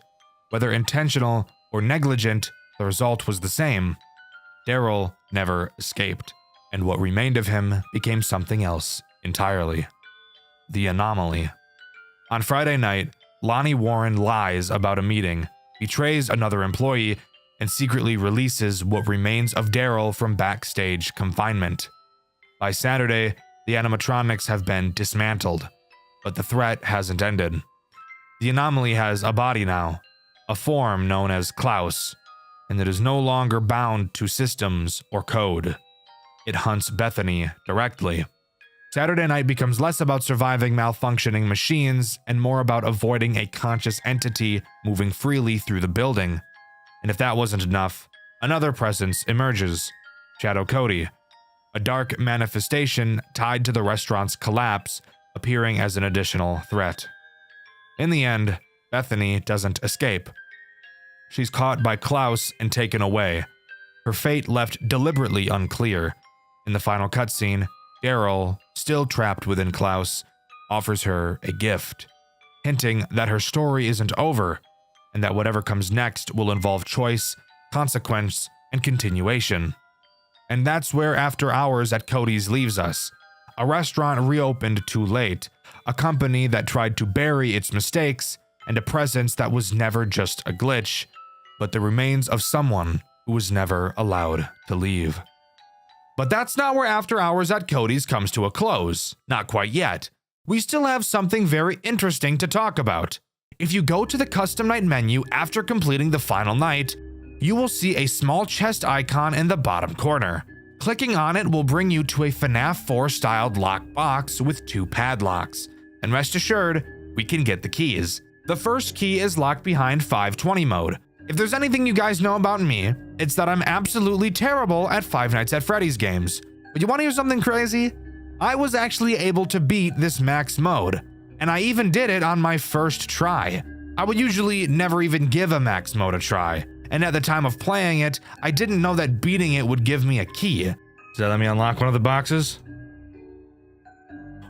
Whether intentional or negligent, the result was the same. Daryl never escaped, and what remained of him became something else entirely. The anomaly. On Friday night, Lonnie Warren lies about a meeting, betrays another employee, and secretly releases what remains of Daryl from backstage confinement. By Saturday, the animatronics have been dismantled, but the threat hasn't ended. The anomaly has a body now, a form known as Klaus, and it is no longer bound to systems or code. It hunts Bethany directly. Saturday night becomes less about surviving malfunctioning machines and more about avoiding a conscious entity moving freely through the building. And if that wasn't enough, another presence emerges, Shadow Cody, a dark manifestation tied to the restaurant's collapse, appearing as an additional threat. In the end, Bethany doesn't escape. She's caught by Klaus and taken away, her fate left deliberately unclear. In the final cutscene, Daryl, still trapped within Klaus, offers her a gift, hinting that her story isn't over, and that whatever comes next will involve choice, consequence, and continuation. And that's where After Hours at Cody's leaves us. A restaurant reopened too late, a company that tried to bury its mistakes, and a presence that was never just a glitch, but the remains of someone who was never allowed to leave. But that's not where After Hours at Cody's comes to a close. Not quite yet. We still have something very interesting to talk about. If you go to the custom night menu after completing the final night, you will see a small chest icon in the bottom corner. Clicking on it will bring you to a FNAF 4 styled lock box with 2 padlocks. And rest assured, we can get the keys. The first key is locked behind 520 mode. If there's anything you guys know about me, it's that I'm absolutely terrible at Five Nights at Freddy's games. But you want to hear something crazy? I was actually able to beat this max mode, and I even did it on my first try. I would usually never even give a max mode a try, and at the time of playing it, I didn't know that beating it would give me a key. Does that let me unlock one of the boxes?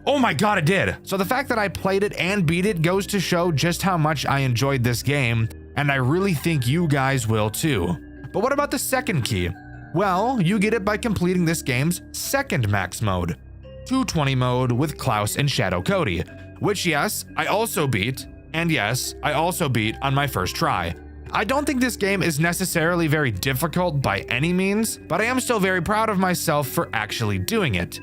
Oh my god, it did! So the fact that I played it and beat it goes to show just how much I enjoyed this game, and I really think you guys will too. But what about the second key? Well, you get it by completing this game's second max mode, 220 mode with Klaus and Shadow Cody, which yes, I also beat, and yes, I also beat on my first try. I don't think this game is necessarily very difficult by any means, but I am still very proud of myself for actually doing it.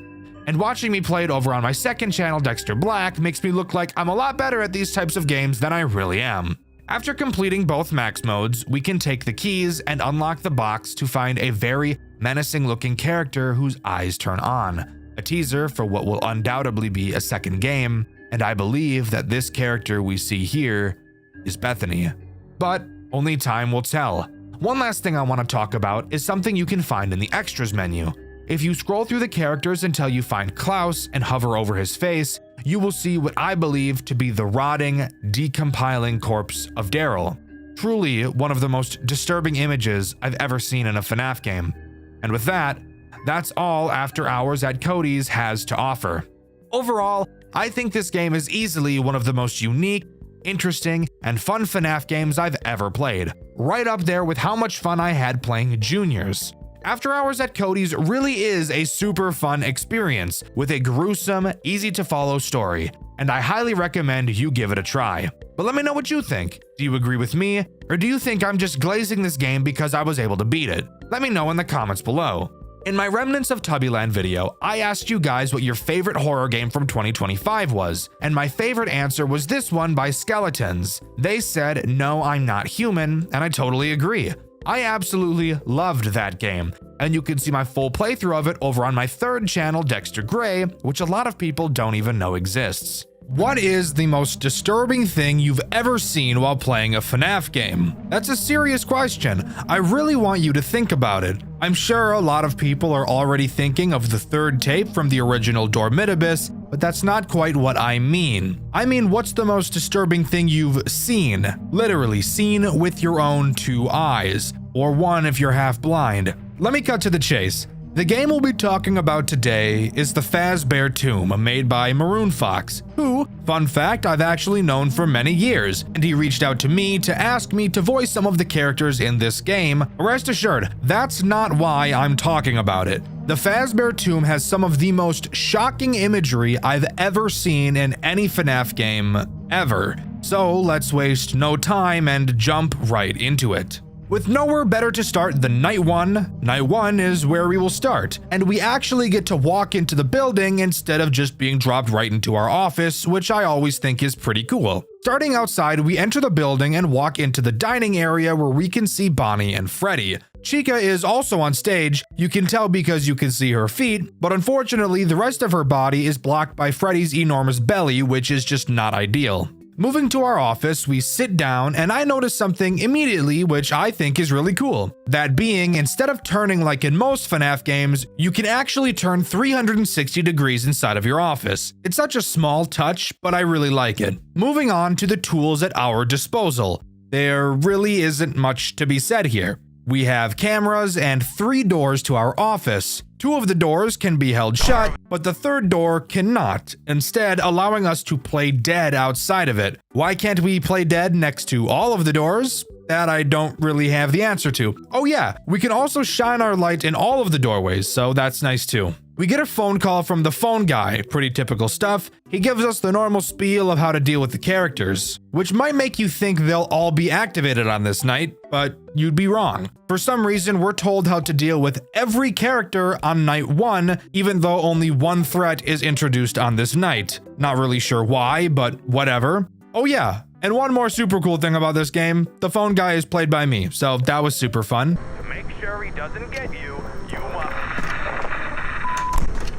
And watching me play it over on my second channel, Dxtr Black, makes me look like I'm a lot better at these types of games than I really am. After completing both max modes, we can take the keys and unlock the box to find a very menacing looking character whose eyes turn on, a teaser for what will undoubtedly be a second game, and I believe that this character we see here is Bethany. But only time will tell. One last thing I want to talk about is something you can find in the extras menu. If you scroll through the characters until you find Klaus and hover over his face, you will see what I believe to be the rotting, decompiling corpse of Daryl. Truly one of the most disturbing images I've ever seen in a FNAF game. And with that, that's all After Hours at Cody's has to offer. Overall, I think this game is easily one of the most unique, interesting, and fun FNAF games I've ever played, right up there with how much fun I had playing Juniors. After Hours at Cody's really is a super fun experience with a gruesome, easy to follow story, and I highly recommend you give it a try. But let me know what you think. Do you agree with me, or do you think I'm just glazing this game because I was able to beat it? Let me know in the comments below. In my Remnants of Tubbyland video, I asked you guys what your favorite horror game from 2025 was, and my favorite answer was this one by Skeletons. They said, "No, I'm Not Human," and I totally agree. I absolutely loved that game, and you can see my full playthrough of it over on my third channel, Dxtr Gray, which a lot of people don't even know exists. What is the most disturbing thing you've ever seen while playing a FNAF game? That's a serious question. I really want you to think about it. I'm sure a lot of people are already thinking of the third tape from the original Dormitibus, but that's not quite what I mean. I mean, what's the most disturbing thing you've seen? Literally, seen with your own two eyes, or one if you're half blind. Let me cut to the chase. The game we'll be talking about today is the Fazbear Tomb, made by Maroon Fox, who, fun fact, I've actually known for many years, and he reached out to me to ask me to voice some of the characters in this game. Rest assured, that's not why I'm talking about it. The Fazbear Tomb has some of the most shocking imagery I've ever seen in any FNAF game ever. So let's waste no time and jump right into it. With nowhere better to start than night one is where we will start, and we actually get to walk into the building instead of just being dropped right into our office, which I always think is pretty cool. Starting outside, we enter the building and walk into the dining area where we can see Bonnie and Freddy. Chica is also on stage, you can tell because you can see her feet, but unfortunately the rest of her body is blocked by Freddy's enormous belly, which is just not ideal. Moving to our office, we sit down and I notice something immediately which I think is really cool. That being, instead of turning like in most FNAF games, you can actually turn 360 degrees inside of your office. It's such a small touch, but I really like it. Moving on to the tools at our disposal. There really isn't much to be said here. We have cameras and 3 doors to our office. 2 of the doors can be held shut, but the third door cannot, instead allowing us to play dead outside of it. Why can't we play dead next to all of the doors? That I don't really have the answer to. Oh yeah, we can also shine our light in all of the doorways, so that's nice too. We get a phone call from the phone guy, pretty typical stuff. He gives us the normal spiel of how to deal with the characters, which might make you think they'll all be activated on this night, but you'd be wrong. For some reason, we're told how to deal with every character on night 1, even though only 1 threat is introduced on this night. Not really sure why, but whatever. Oh yeah, and one more super cool thing about this game, the phone guy is played by me, so that was super fun. To make sure he doesn't get you, you must...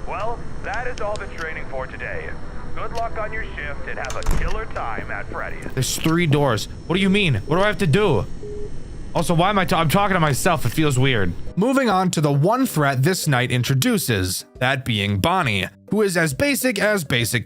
Well, that is all the training for today. Good luck on your shift and have a killer time at Freddy's. There's 3 doors. What do you mean? What do I have to do? Also, why am I'm talking to myself? It feels weird. Moving on to the 1 threat this night introduces, that being Bonnie, who is as basic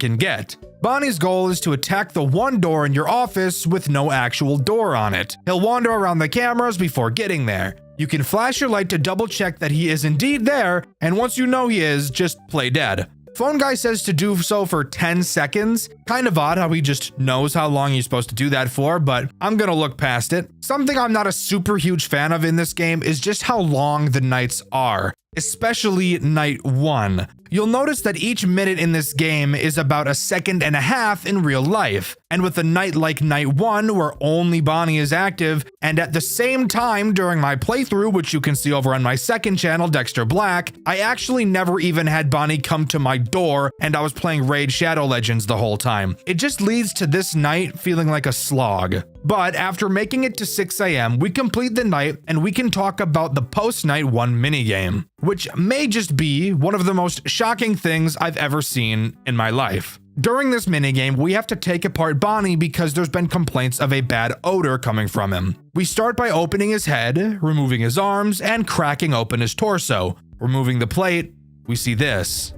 can get. Bonnie's goal is to attack the 1 door in your office with no actual door on it. He'll wander around the cameras before getting there. You can flash your light to double check that he is indeed there, and once you know he is, just play dead. Phone guy says to do so for 10 seconds. Kind of odd how he just knows how long you're supposed to do that for, but I'm gonna look past it. Something I'm not a super huge fan of in this game is just how long the nights are, especially night 1. You'll notice that each minute in this game is about 1.5 seconds in real life. And with a night like night 1, where only Bonnie is active, and at the same time during my playthrough, which you can see over on my second channel, Dxtr Black, I actually never even had Bonnie come to my door, and I was playing Raid Shadow Legends the whole time. It just leads to this night feeling like a slog. But after making it to 6 AM, we complete the night, and we can talk about the post-night 1 minigame, which may just be one of the most shocking things I've ever seen in my life. During this minigame, we have to take apart Bonnie because there's been complaints of a bad odor coming from him. We start by opening his head, removing his arms, and cracking open his torso. Removing the plate, we see this.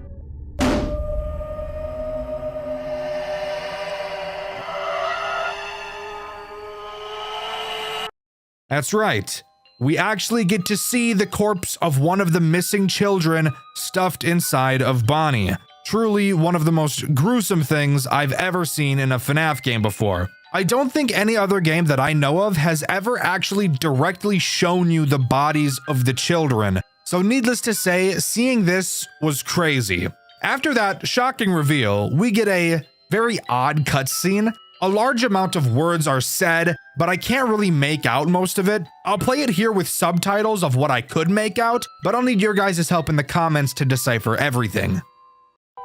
That's right. We actually get to see the corpse of one of the missing children stuffed inside of Bonnie. Truly one of the most gruesome things I've ever seen in a FNAF game before. I don't think any other game that I know of has ever actually directly shown you the bodies of the children. So needless to say, seeing this was crazy. After that shocking reveal, we get a very odd cutscene. A large amount of words are said, but I can't really make out most of it. I'll play it here with subtitles of what I could make out, but I'll need your guys' help in the comments to decipher everything.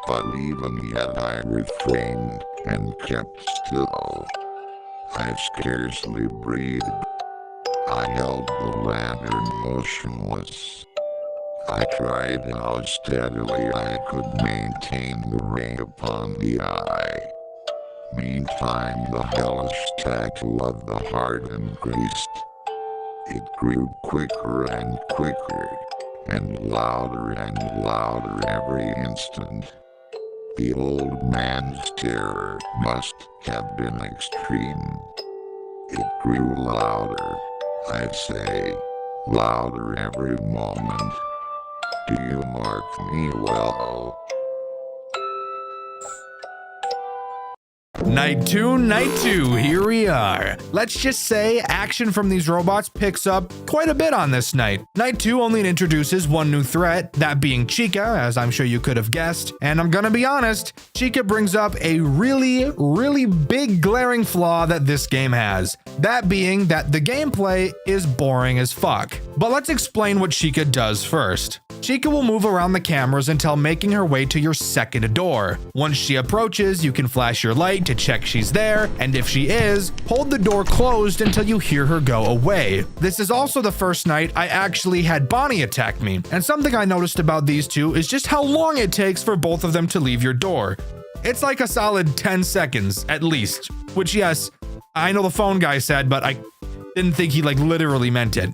But even yet I refrained and kept still. I scarcely breathed. I held the lantern motionless. I tried how steadily I could maintain the ray upon the eye. Meantime, the hellish tattoo of the heart increased. It grew quicker and quicker, and louder every instant. The old man's terror must have been extreme. It grew louder, I say, louder every moment. Do you mark me well? Night 2, here we are. Let's just say action from these robots picks up quite a bit on this night. Night 2 only introduces one new threat, that being Chica, as I'm sure you could have guessed. And I'm gonna be honest, Chica brings up a really big glaring flaw that this game has. That being that the gameplay is boring as fuck. But let's explain what Chica does first. Chica will move around the cameras until making her way to your second door. Once she approaches, you can flash your light to check she's there, and if she is, hold the door closed until you hear her go away. This is also the first night I actually had Bonnie attack me, and something I noticed about these two is just how long it takes for both of them to leave your door. It's like a solid 10 seconds, at least, which yes, I know the phone guy said, but I didn't think he like literally meant it.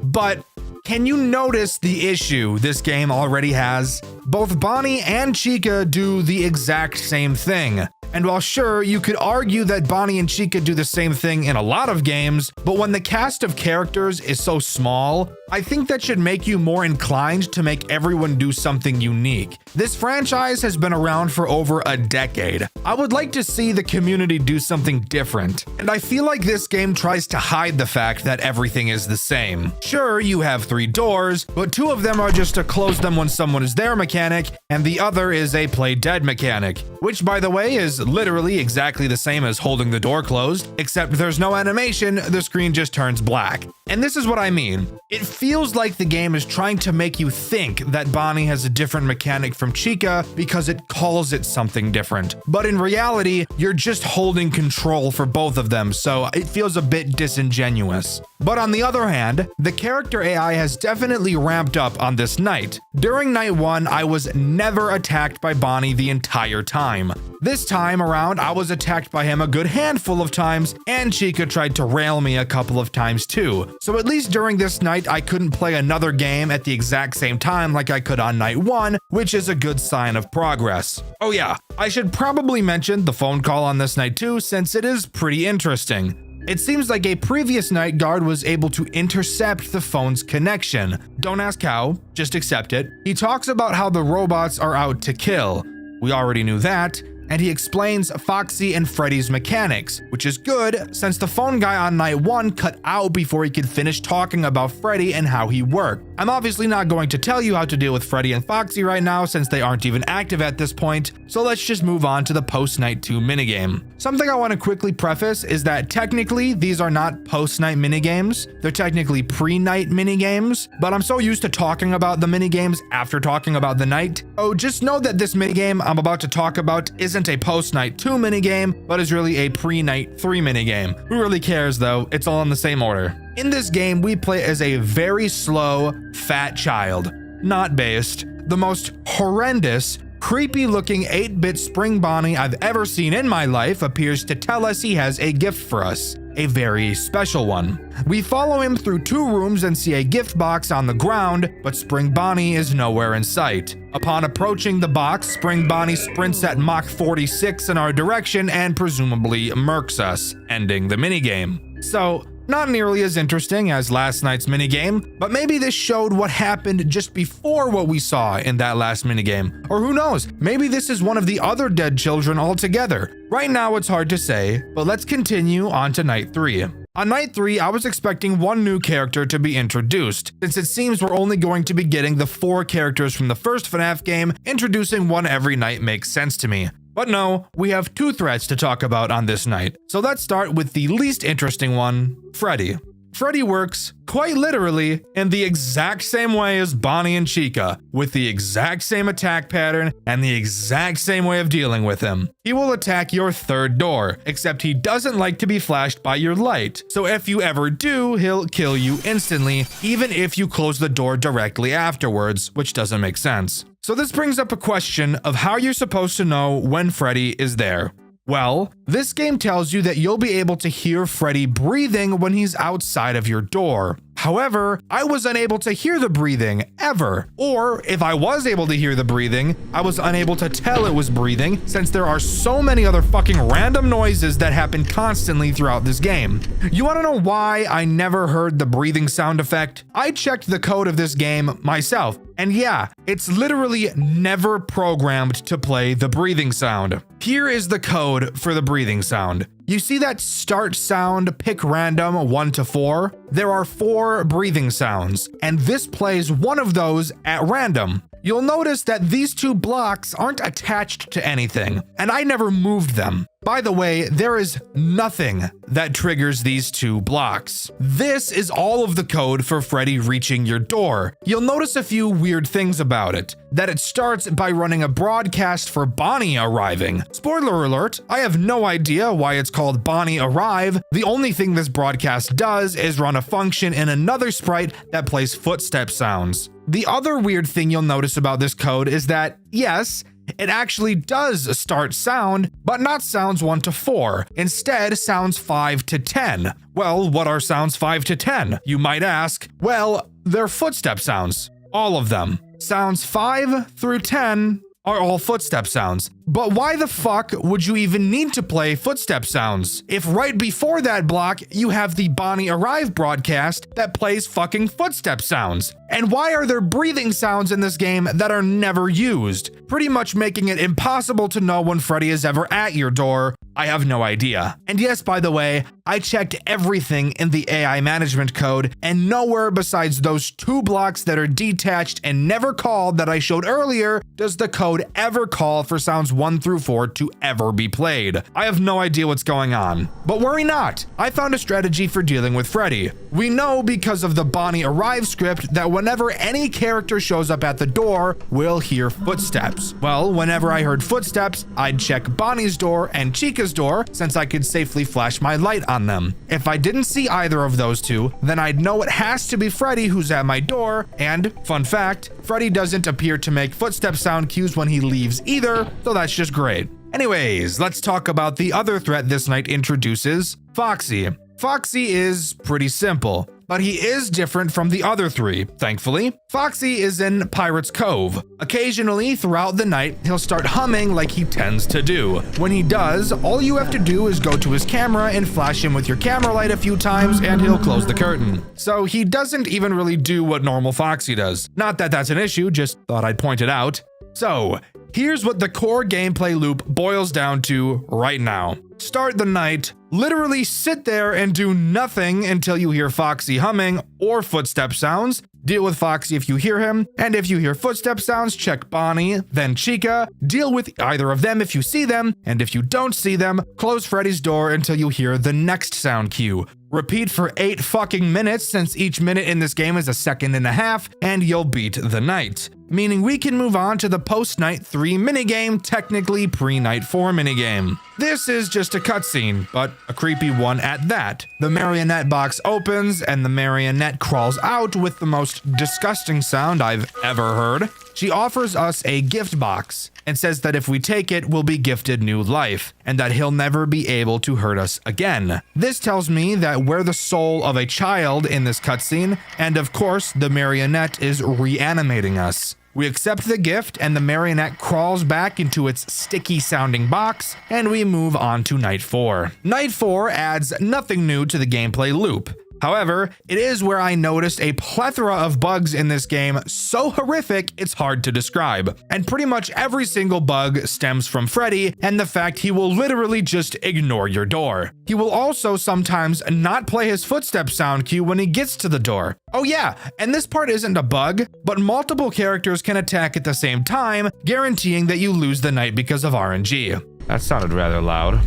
But can you notice the issue this game already has? Both Bonnie and Chica do the exact same thing. And while sure, you could argue that Bonnie and Chica do the same thing in a lot of games, but when the cast of characters is so small, I think that should make you more inclined to make everyone do something unique. This franchise has been around for over a decade. I would like to see the community do something different, and I feel like this game tries to hide the fact that everything is the same. Sure, you have 3 doors, but 2 of them are just a close them when someone is there mechanic, and the other is a play dead mechanic, which by the way is literally exactly the same as holding the door closed, except there's no animation, the screen just turns black. And this is what I mean. It feels like the game is trying to make you think that Bonnie has a different mechanic from Chica because it calls it something different. But in reality, you're just holding control for both of them, so it feels a bit disingenuous. But on the other hand, the character AI has definitely ramped up on this night. During night 1, I was never attacked by Bonnie the entire time. This time around, I was attacked by him a good handful of times, and Chica tried to rail me a couple of times too. So at least during this night, I couldn't play another game at the exact same time like I could on night 1, which is a good sign of progress. Oh yeah, I should probably mention the phone call on this night too, since it is pretty interesting. It seems like a previous night guard was able to intercept the phone's connection. Don't ask how, just accept it. He talks about how the robots are out to kill. We already knew that. And he explains Foxy and Freddy's mechanics, which is good since the phone guy on night 1 cut out before he could finish talking about Freddy and how he worked. I'm obviously not going to tell you how to deal with Freddy and Foxy right now since they aren't even active at this point, so let's just move on to the post-night 2 minigame. Something I want to quickly preface is that technically these are not post-night minigames, they're technically pre-night minigames, but I'm so used to talking about the minigames after talking about the night. Oh, just know that this minigame I'm about to talk about isn't a post-night 2 minigame, but is really a pre-night 3 minigame. Who really cares though? It's all in the same order. In this game, we play as a very slow, fat child. Not based. The most horrendous, creepy-looking 8-bit Spring Bonnie I've ever seen in my life appears to tell us he has a gift for us. A very special one. We follow him through 2 rooms and see a gift box on the ground, but Spring Bonnie is nowhere in sight. Upon approaching the box, Spring Bonnie sprints at Mach 46 in our direction and presumably murks us, ending the minigame. So, not nearly as interesting as last night's minigame, but maybe this showed what happened just before what we saw in that last minigame. Or who knows, maybe this is one of the other dead children altogether. Right now it's hard to say, but let's continue on to night 3. On night 3, I was expecting one new character to be introduced, since it seems we're only going to be getting the 4 characters from the first FNAF game. Introducing one every night makes sense to me. But no, we have 2 threats to talk about on this night. So let's start with the least interesting one, Freddy. Freddy works, quite literally, in the exact same way as Bonnie and Chica, with the exact same attack pattern and the exact same way of dealing with him. He will attack your 3rd door, except he doesn't like to be flashed by your light. So if you ever do, he'll kill you instantly, even if you close the door directly afterwards, which doesn't make sense. So this brings up a question of how you're supposed to know when Freddy is there. Well, this game tells you that you'll be able to hear Freddy breathing when he's outside of your door. However, I was unable to hear the breathing, ever. Or, if I was able to hear the breathing, I was unable to tell it was breathing, since there are so many other fucking random noises that happen constantly throughout this game. You wanna know why I never heard the breathing sound effect? I checked the code of this game myself, and yeah, it's literally never programmed to play the breathing sound. Here is the code for the breathing sound. You see that start sound, pick random 1 to 4? There are 4 breathing sounds, and this plays one of those at random. You'll notice that these 2 blocks aren't attached to anything, and I never moved them. By the way, there is nothing that triggers these 2 blocks. This is all of the code for Freddy reaching your door. You'll notice a few weird things about it. That it starts by running a broadcast for Bonnie arriving. Spoiler alert, I have no idea why it's called Bonnie Arrive. The only thing this broadcast does is run a function in another sprite that plays footstep sounds. The other weird thing you'll notice about this code is that, yes, it actually does start sound, but not sounds 1 to 4. Instead, sounds 5 to 10. Well, what are sounds 5 to 10? You might ask. Well, they're footstep sounds. All of them. Sounds 5 through 10 are all footstep sounds. But why the fuck would you even need to play footstep sounds if right before that block you have the Bonnie Arrive broadcast that plays fucking footstep sounds? And why are there breathing sounds in this game that are never used, pretty much making it impossible to know when Freddy is ever at your door? I have no idea. And yes, by the way, I checked everything in the AI management code, and nowhere besides those 2 blocks that are detached and never called that I showed earlier does the code ever call for sounds 1 through 4 to ever be played. I have no idea what's going on. But worry not, I found a strategy for dealing with Freddy. We know because of the Bonnie Arrive script that whenever any character shows up at the door, we'll hear footsteps. Well, whenever I heard footsteps, I'd check Bonnie's door and Chica's door, since I could safely flash my light on them. If I didn't see either of those 2, then I'd know it has to be Freddy who's at my door, and, fun fact, Freddy doesn't appear to make footstep sound cues when he leaves either, so that's just great. Anyways, let's talk about the other threat this night introduces, Foxy. Foxy is pretty simple, but he is different from the other 3, thankfully. Foxy is in Pirate's Cove. Occasionally, throughout the night, he'll start humming like he tends to do. When he does, all you have to do is go to his camera and flash him with your camera light a few times and he'll close the curtain. So he doesn't even really do what normal Foxy does. Not that that's an issue, just thought I'd point it out. So, here's what the core gameplay loop boils down to right now. Start the night, literally sit there and do nothing until you hear Foxy humming or footstep sounds. Deal with Foxy if you hear him, and if you hear footstep sounds, check Bonnie, then Chica. Deal with either of them if you see them, and if you don't see them, close Freddy's door until you hear the next sound cue. Repeat for 8 fucking minutes, since each minute in this game is a second and a half, and you'll beat the night. Meaning we can move on to the post-night 3 minigame, technically pre-night 4 minigame. This is just a cutscene, but a creepy one at that. The marionette box opens, and the marionette crawls out with the most disgusting sound I've ever heard. She offers us a gift box and says that if we take it, we'll be gifted new life, and that he'll never be able to hurt us again. This tells me that we're the soul of a child in this cutscene, and of course, the marionette is reanimating us. We accept the gift, and the marionette crawls back into its sticky-sounding box, and we move on to Night 4. Night 4 adds nothing new to the gameplay loop. However, it is where I noticed a plethora of bugs in this game so horrific it's hard to describe. And pretty much every single bug stems from Freddy and the fact he will literally just ignore your door. He will also sometimes not play his footstep sound cue when he gets to the door. Oh yeah, and this part isn't a bug, but multiple characters can attack at the same time, guaranteeing that you lose the night because of RNG. That sounded rather loud.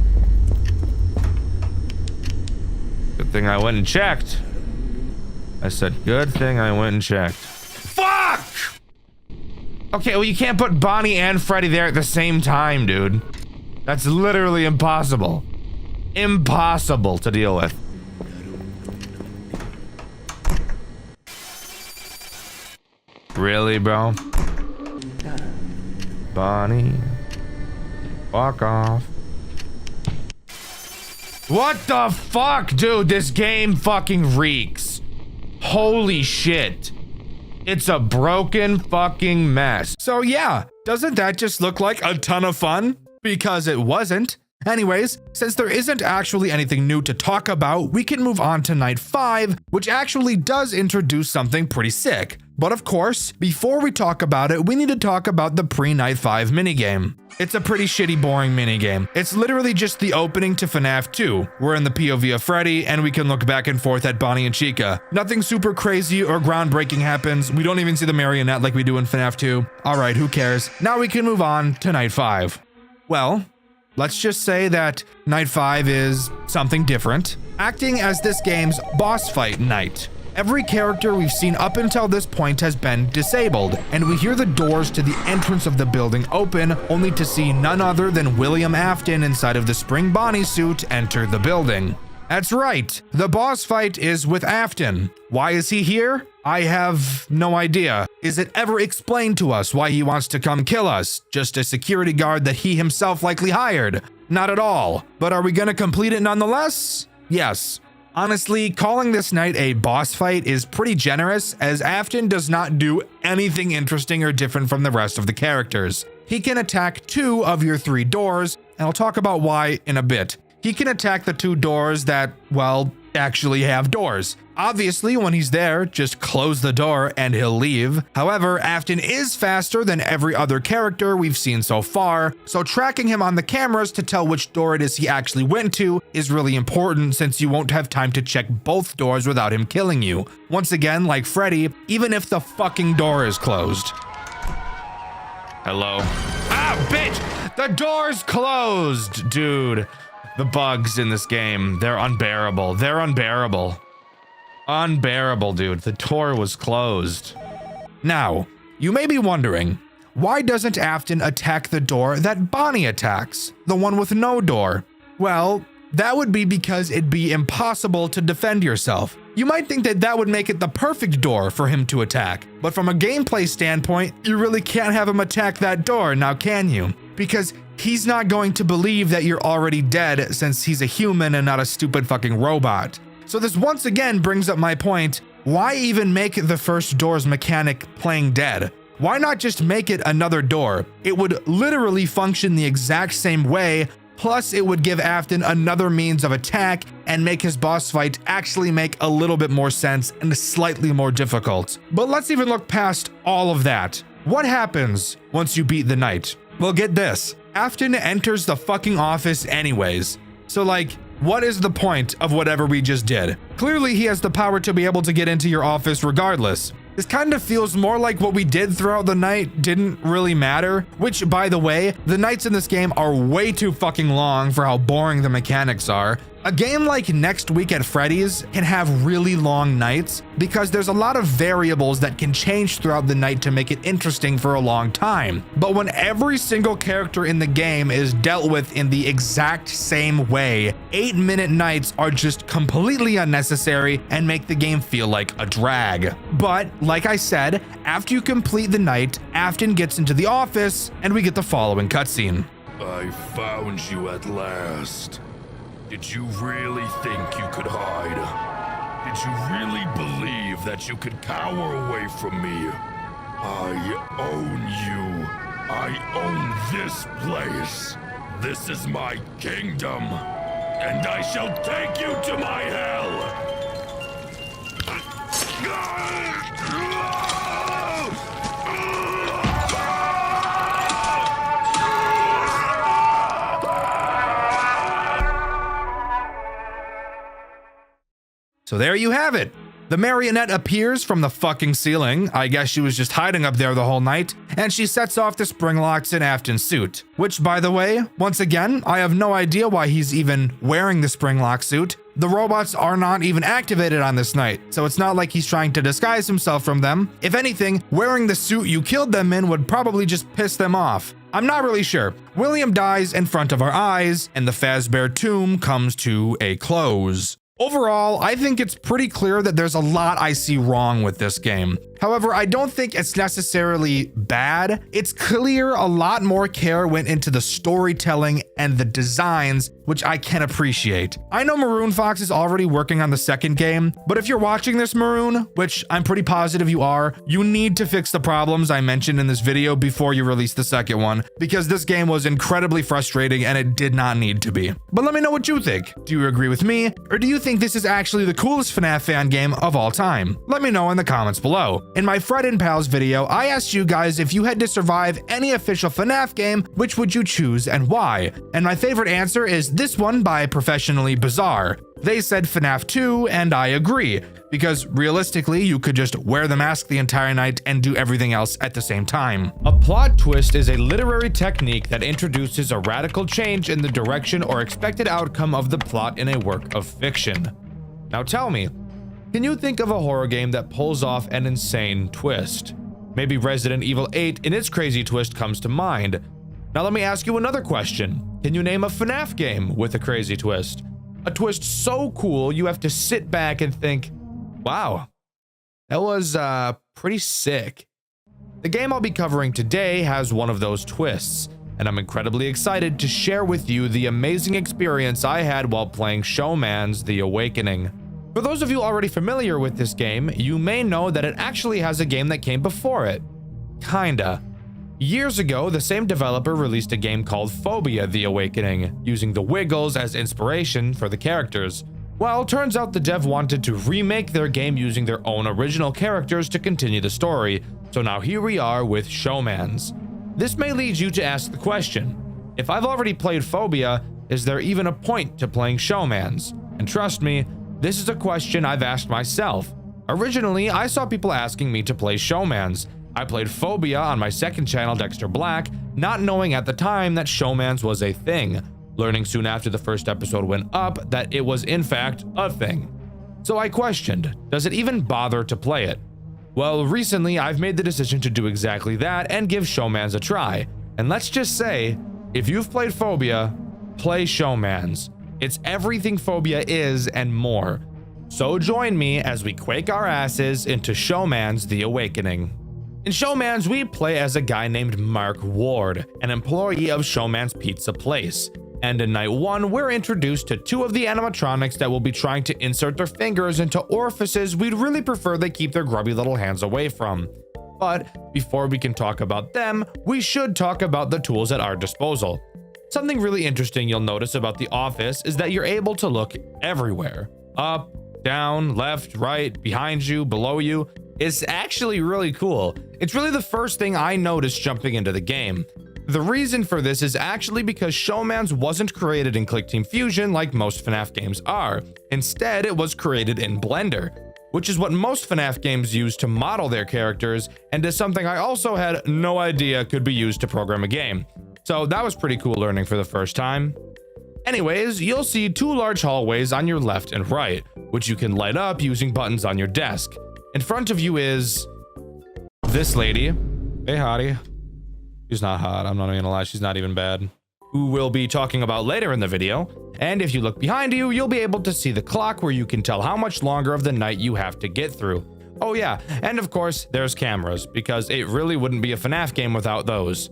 Good thing I went and checked. I said, good thing I went and checked. Fuck! Okay, well, you can't put Bonnie and Freddy there at the same time, dude. That's literally impossible. Impossible to deal with. Really, bro? Bonnie. Fuck off. What the fuck, dude? This game fucking reeks. Holy shit. It's a broken fucking mess. So yeah, doesn't that just look like a ton of fun? Because it wasn't. Anyways, since there isn't actually anything new to talk about, we can move on to night 5, which actually does introduce something pretty sick. But of course, before we talk about it, we need to talk about the pre-night 5 minigame. It's a pretty shitty, boring minigame. It's literally just the opening to FNAF 2. We're in the POV of Freddy, and we can look back and forth at Bonnie and Chica. Nothing super crazy or groundbreaking happens. We don't even see the marionette like we do in FNAF 2. Alright, who cares? Now we can move on to night 5. Well, let's just say that night 5 is something different, acting as this game's boss fight night. Every character we've seen up until this point has been disabled, and we hear the doors to the entrance of the building open, only to see none other than William Afton inside of the Spring Bonnie suit enter the building. That's right, the boss fight is with Afton. Why is he here? I have no idea. Is it ever explained to us why he wants to come kill us? Just a security guard that he himself likely hired? Not at all. But are we gonna complete it nonetheless? Yes. Honestly, calling this night a boss fight is pretty generous, as Afton does not do anything interesting or different from the rest of the characters. He can attack 2 of your 3 doors, and I'll talk about why in a bit. He can attack the 2 doors that, well, actually have doors. Obviously, when he's there, just close the door and he'll leave. However, Afton is faster than every other character we've seen so far, so tracking him on the cameras to tell which door it is he actually went to is really important, since you won't have time to check both doors without him killing you. Once again, like Freddy, even if the fucking door is closed. Hello? Ah, bitch! The door's closed, dude. The bugs in this game, they're unbearable. They're unbearable. Unbearable, dude. The door was closed. Now, you may be wondering, why doesn't Afton attack the door that Bonnie attacks? The one with no door? Well, that would be because it'd be impossible to defend yourself. You might think that that would make it the perfect door for him to attack, but from a gameplay standpoint, you really can't have him attack that door, now can you? Because he's not going to believe that you're already dead, since he's a human and not a stupid fucking robot. So this once again brings up my point, why even make the first door's mechanic playing dead? Why not just make it another door? It would literally function the exact same way, plus it would give Afton another means of attack and make his boss fight actually make a little bit more sense and slightly more difficult. But let's even look past all of that. What happens once you beat the night? Well, get this. Afton enters the fucking office anyways. So like, what is the point of whatever we just did? Clearly he has the power to be able to get into your office regardless. This kind of feels more like what we did throughout the night didn't really matter, which, by the way, the nights in this game are way too fucking long for how boring the mechanics are. A game like Next Week at Freddy's can have really long nights because there's a lot of variables that can change throughout the night to make it interesting for a long time. But when every single character in the game is dealt with in the exact same way, 8-minute nights are just completely unnecessary and make the game feel like a drag. But like I said, after you complete the night, Afton gets into the office and we get the following cutscene. I found you at last. Did you really think you could hide? Did you really believe that you could cower away from me? I own you. I own this place. This is my kingdom, and I shall take you to my hell. So there you have it. The marionette appears from the fucking ceiling. I guess she was just hiding up there the whole night, and she sets off the spring locks in Afton's suit. Which, by the way, once again, I have no idea why he's even wearing the spring lock suit. The robots are not even activated on this night, so it's not like he's trying to disguise himself from them. If anything, wearing the suit you killed them in would probably just piss them off. I'm not really sure. William dies in front of our eyes, and the Fazbear tomb comes to a close. Overall, I think it's pretty clear that there's a lot I see wrong with this game. However, I don't think it's necessarily bad. It's clear a lot more care went into the storytelling and the designs, which I can appreciate. I know Maroon Fox is already working on the second game, but if you're watching this, Maroon, which I'm pretty positive you are, you need to fix the problems I mentioned in this video before you release the second one, because this game was incredibly frustrating and it did not need to be. But let me know what you think. Do you agree with me, or do you think this is actually the coolest FNAF fan game of all time? Let me know in the comments below. In my Fred and Pals video, I asked you guys if you had to survive any official FNAF game, which would you choose and why? And my favorite answer is this one by Professionally Bizarre. They said FNAF 2, and I agree, because realistically, you could just wear the mask the entire night and do everything else at the same time. A plot twist is a literary technique that introduces a radical change in the direction or expected outcome of the plot in a work of fiction. Now tell me, can you think of a horror game that pulls off an insane twist? Maybe Resident Evil 8 in its crazy twist comes to mind. Now let me ask you another question. Can you name a FNAF game with a crazy twist? A twist so cool you have to sit back and think, wow, that was pretty sick. The game I'll be covering today has one of those twists, and I'm incredibly excited to share with you the amazing experience I had while playing Showman's The Awakening. For those of you already familiar with this game, you may know that it actually has a game that came before it. Kinda. Years ago, the same developer released a game called Phobia: The Awakening, using the Wiggles as inspiration for the characters. Well, turns out the dev wanted to remake their game using their own original characters to continue the story, so now here we are with Showman's. This may lead you to ask the question, if I've already played Phobia, is there even a point to playing Showman's? And trust me, this is a question I've asked myself. Originally, I saw people asking me to play Showman's. I played Phobia on my second channel, Dxtr Black, not knowing at the time that Showman's was a thing, learning soon after the first episode went up that it was in fact a thing. So I questioned, does it even bother to play it? Well, recently I've made the decision to do exactly that and give Showman's a try. And let's just say, if you've played Phobia, play Showman's. It's everything Phobia is and more. So join me as we quake our asses into Showman's The Awakening. In Showman's, we play as a guy named Mark Ward, an employee of Showman's Pizza Place. And in night one, we're introduced to two of the animatronics that will be trying to insert their fingers into orifices we'd really prefer they keep their grubby little hands away from. But before we can talk about them, we should talk about the tools at our disposal. Something really interesting you'll notice about the office is that you're able to look everywhere. Up, down, left, right, behind you, below you. It's actually really cool. It's really the first thing I noticed jumping into the game. The reason for this is actually because Showman's wasn't created in ClickTeam Fusion like most FNAF games are. Instead, it was created in Blender, which is what most FNAF games use to model their characters, and is something I also had no idea could be used to program a game. So that was pretty cool learning for the first time. Anyways, you'll see two large hallways on your left and right, which you can light up using buttons on your desk. In front of you is this lady. Hey, hottie. She's not hot, I'm not even gonna lie, she's not even bad. Who we'll be talking about later in the video. And if you look behind you, you'll be able to see the clock where you can tell how much longer of the night you have to get through. Oh yeah, and of course, there's cameras, because it really wouldn't be a FNAF game without those.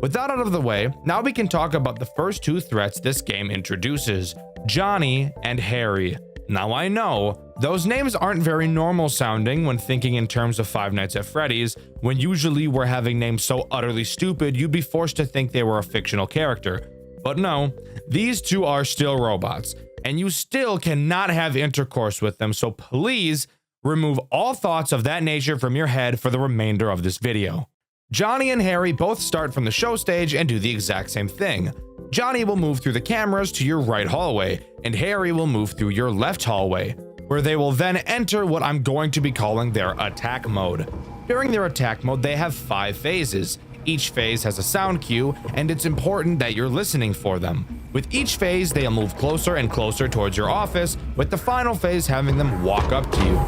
With that out of the way, now we can talk about the first two threats this game introduces, Johnny and Harry. Now I know, those names aren't very normal sounding when thinking in terms of Five Nights at Freddy's, when usually we're having names so utterly stupid you'd be forced to think they were a fictional character. But no, these two are still robots, and you still cannot have intercourse with them, so please remove all thoughts of that nature from your head for the remainder of this video. Johnny and Harry both start from the show stage and do the exact same thing. Johnny will move through the cameras to your right hallway, and Harry will move through your left hallway. where they will then enter what I'm going to be calling their attack mode. During their attack mode, they have 5 phases. Each phase has a sound cue, and it's important that you're listening for them. With each phase, they'll move closer and closer towards your office, with the final phase having them walk up to you.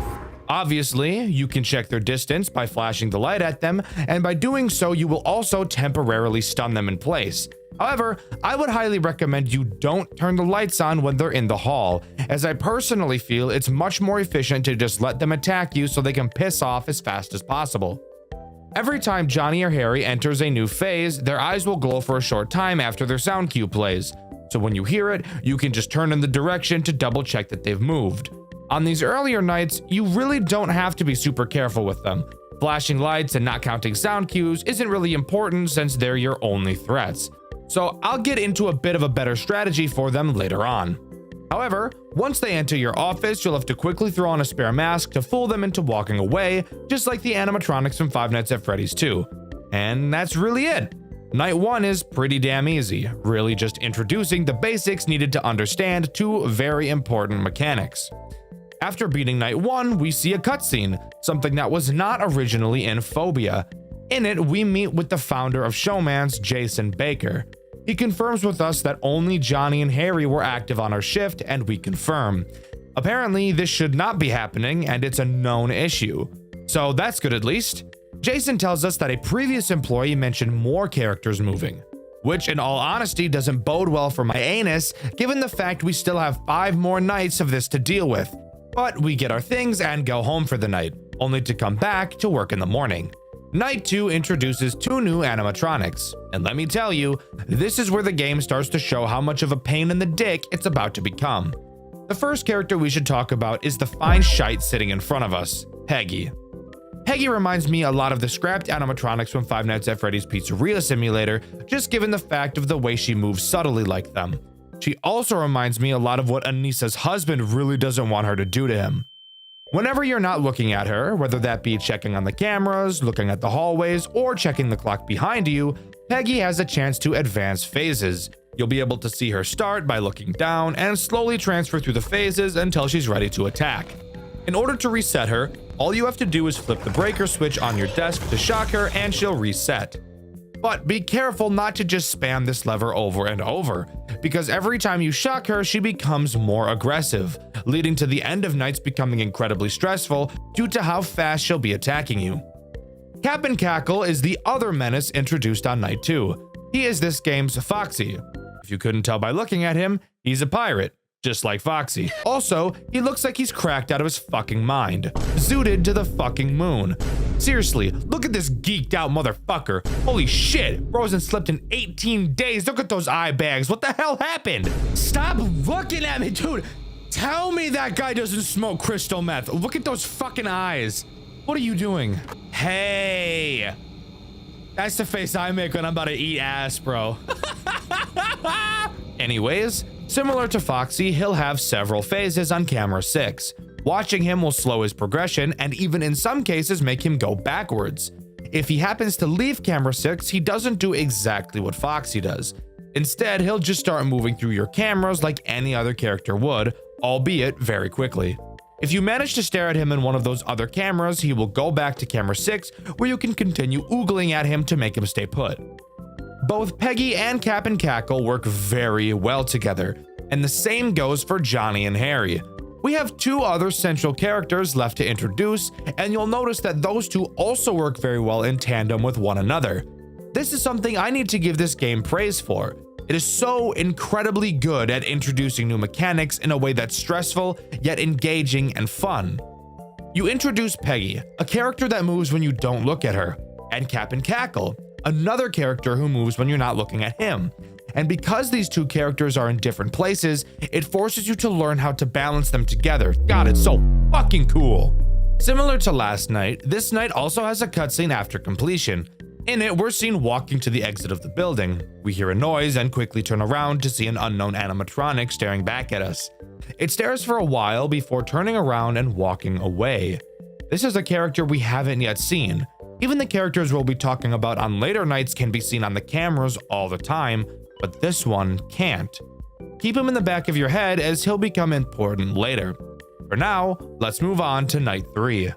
Obviously, you can check their distance by flashing the light at them, and by doing so, you will also temporarily stun them in place. However, I would highly recommend you don't turn the lights on when they're in the hall, as I personally feel it's much more efficient to just let them attack you so they can piss off as fast as possible. Every time Johnny or Harry enters a new phase, their eyes will glow for a short time after their sound cue plays. So when you hear it, you can just turn in the direction to double check that they've moved. On these earlier nights, you really don't have to be super careful with them. Flashing lights and not counting sound cues isn't really important since they're your only threats. So I'll get into a bit of a better strategy for them later on. However, once they enter your office, you'll have to quickly throw on a spare mask to fool them into walking away, just like the animatronics from Five Nights at Freddy's 2. And that's really it. Night 1 is pretty damn easy, really just introducing the basics needed to understand 2 very important mechanics. After beating Night 1, we see a cutscene, something that was not originally in Phobia. In it, we meet with the founder of Showman's, Jason Baker. He confirms with us that only Johnny and Harry were active on our shift, and we confirm. Apparently, this should not be happening, and it's a known issue. So that's good at least. Jason tells us that a previous employee mentioned more characters moving, which in all honesty doesn't bode well for my anus, given the fact we still have 5 more nights of this to deal with. But we get our things and go home for the night, only to come back to work in the morning. Night 2 introduces 2 new animatronics, and let me tell you, this is where the game starts to show how much of a pain in the dick it's about to become. The first character we should talk about is the fine shite sitting in front of us, Peggy. Peggy reminds me a lot of the scrapped animatronics from Five Nights at Freddy's Pizzeria Simulator, just given the fact of the way she moves subtly like them. She also reminds me a lot of what Anissa's husband really doesn't want her to do to him. Whenever you're not looking at her, whether that be checking on the cameras, looking at the hallways, or checking the clock behind you, Peggy has a chance to advance phases. You'll be able to see her start by looking down and slowly transfer through the phases until she's ready to attack. In order to reset her, all you have to do is flip the breaker switch on your desk to shock her and she'll reset. But be careful not to just spam this lever over and over, because every time you shock her, she becomes more aggressive, leading to the end of nights becoming incredibly stressful due to how fast she'll be attacking you. Cap'n Cackle is the other menace introduced on Night 2. He is this game's Foxy. If you couldn't tell by looking at him, he's a pirate, just like Foxy. Also, he looks like he's cracked out of his fucking mind, zooted to the fucking moon. Seriously, look at this geeked out motherfucker. Holy shit, bro hasn't slept in 18 days. Look at those eye bags. What the hell happened? Stop looking at me, dude. Tell me that guy doesn't smoke crystal meth. Look at those fucking eyes. What are you doing? Hey. That's the face I make when I'm about to eat ass, bro. Anyways, similar to Foxy, he'll have several phases on camera 6. Watching him will slow his progression and even in some cases make him go backwards. If he happens to leave camera 6, he doesn't do exactly what Foxy does. Instead, he'll just start moving through your cameras like any other character would, albeit very quickly. If you manage to stare at him in one of those other cameras, he will go back to camera 6, where you can continue oogling at him to make him stay put. Both Peggy and Cap'n Cackle work very well together, and the same goes for Johnny and Harry. We have 2 other central characters left to introduce, and you'll notice that those 2 also work very well in tandem with one another. This is something I need to give this game praise for. It is so incredibly good at introducing new mechanics in a way that's stressful, yet engaging and fun. You introduce Peggy, a character that moves when you don't look at her, and Cap'n Cackle, another character who moves when you're not looking at him. And because these 2 characters are in different places, it forces you to learn how to balance them together. God, it's so fucking cool. Similar to last night, this night also has a cutscene after completion. In it, we're seen walking to the exit of the building. We hear a noise and quickly turn around to see an unknown animatronic staring back at us. It stares for a while before turning around and walking away. This is a character we haven't yet seen. Even the characters we'll be talking about on later nights can be seen on the cameras all the time, but this one can't. Keep him in the back of your head as he'll become important later. For now, let's move on to Night 3.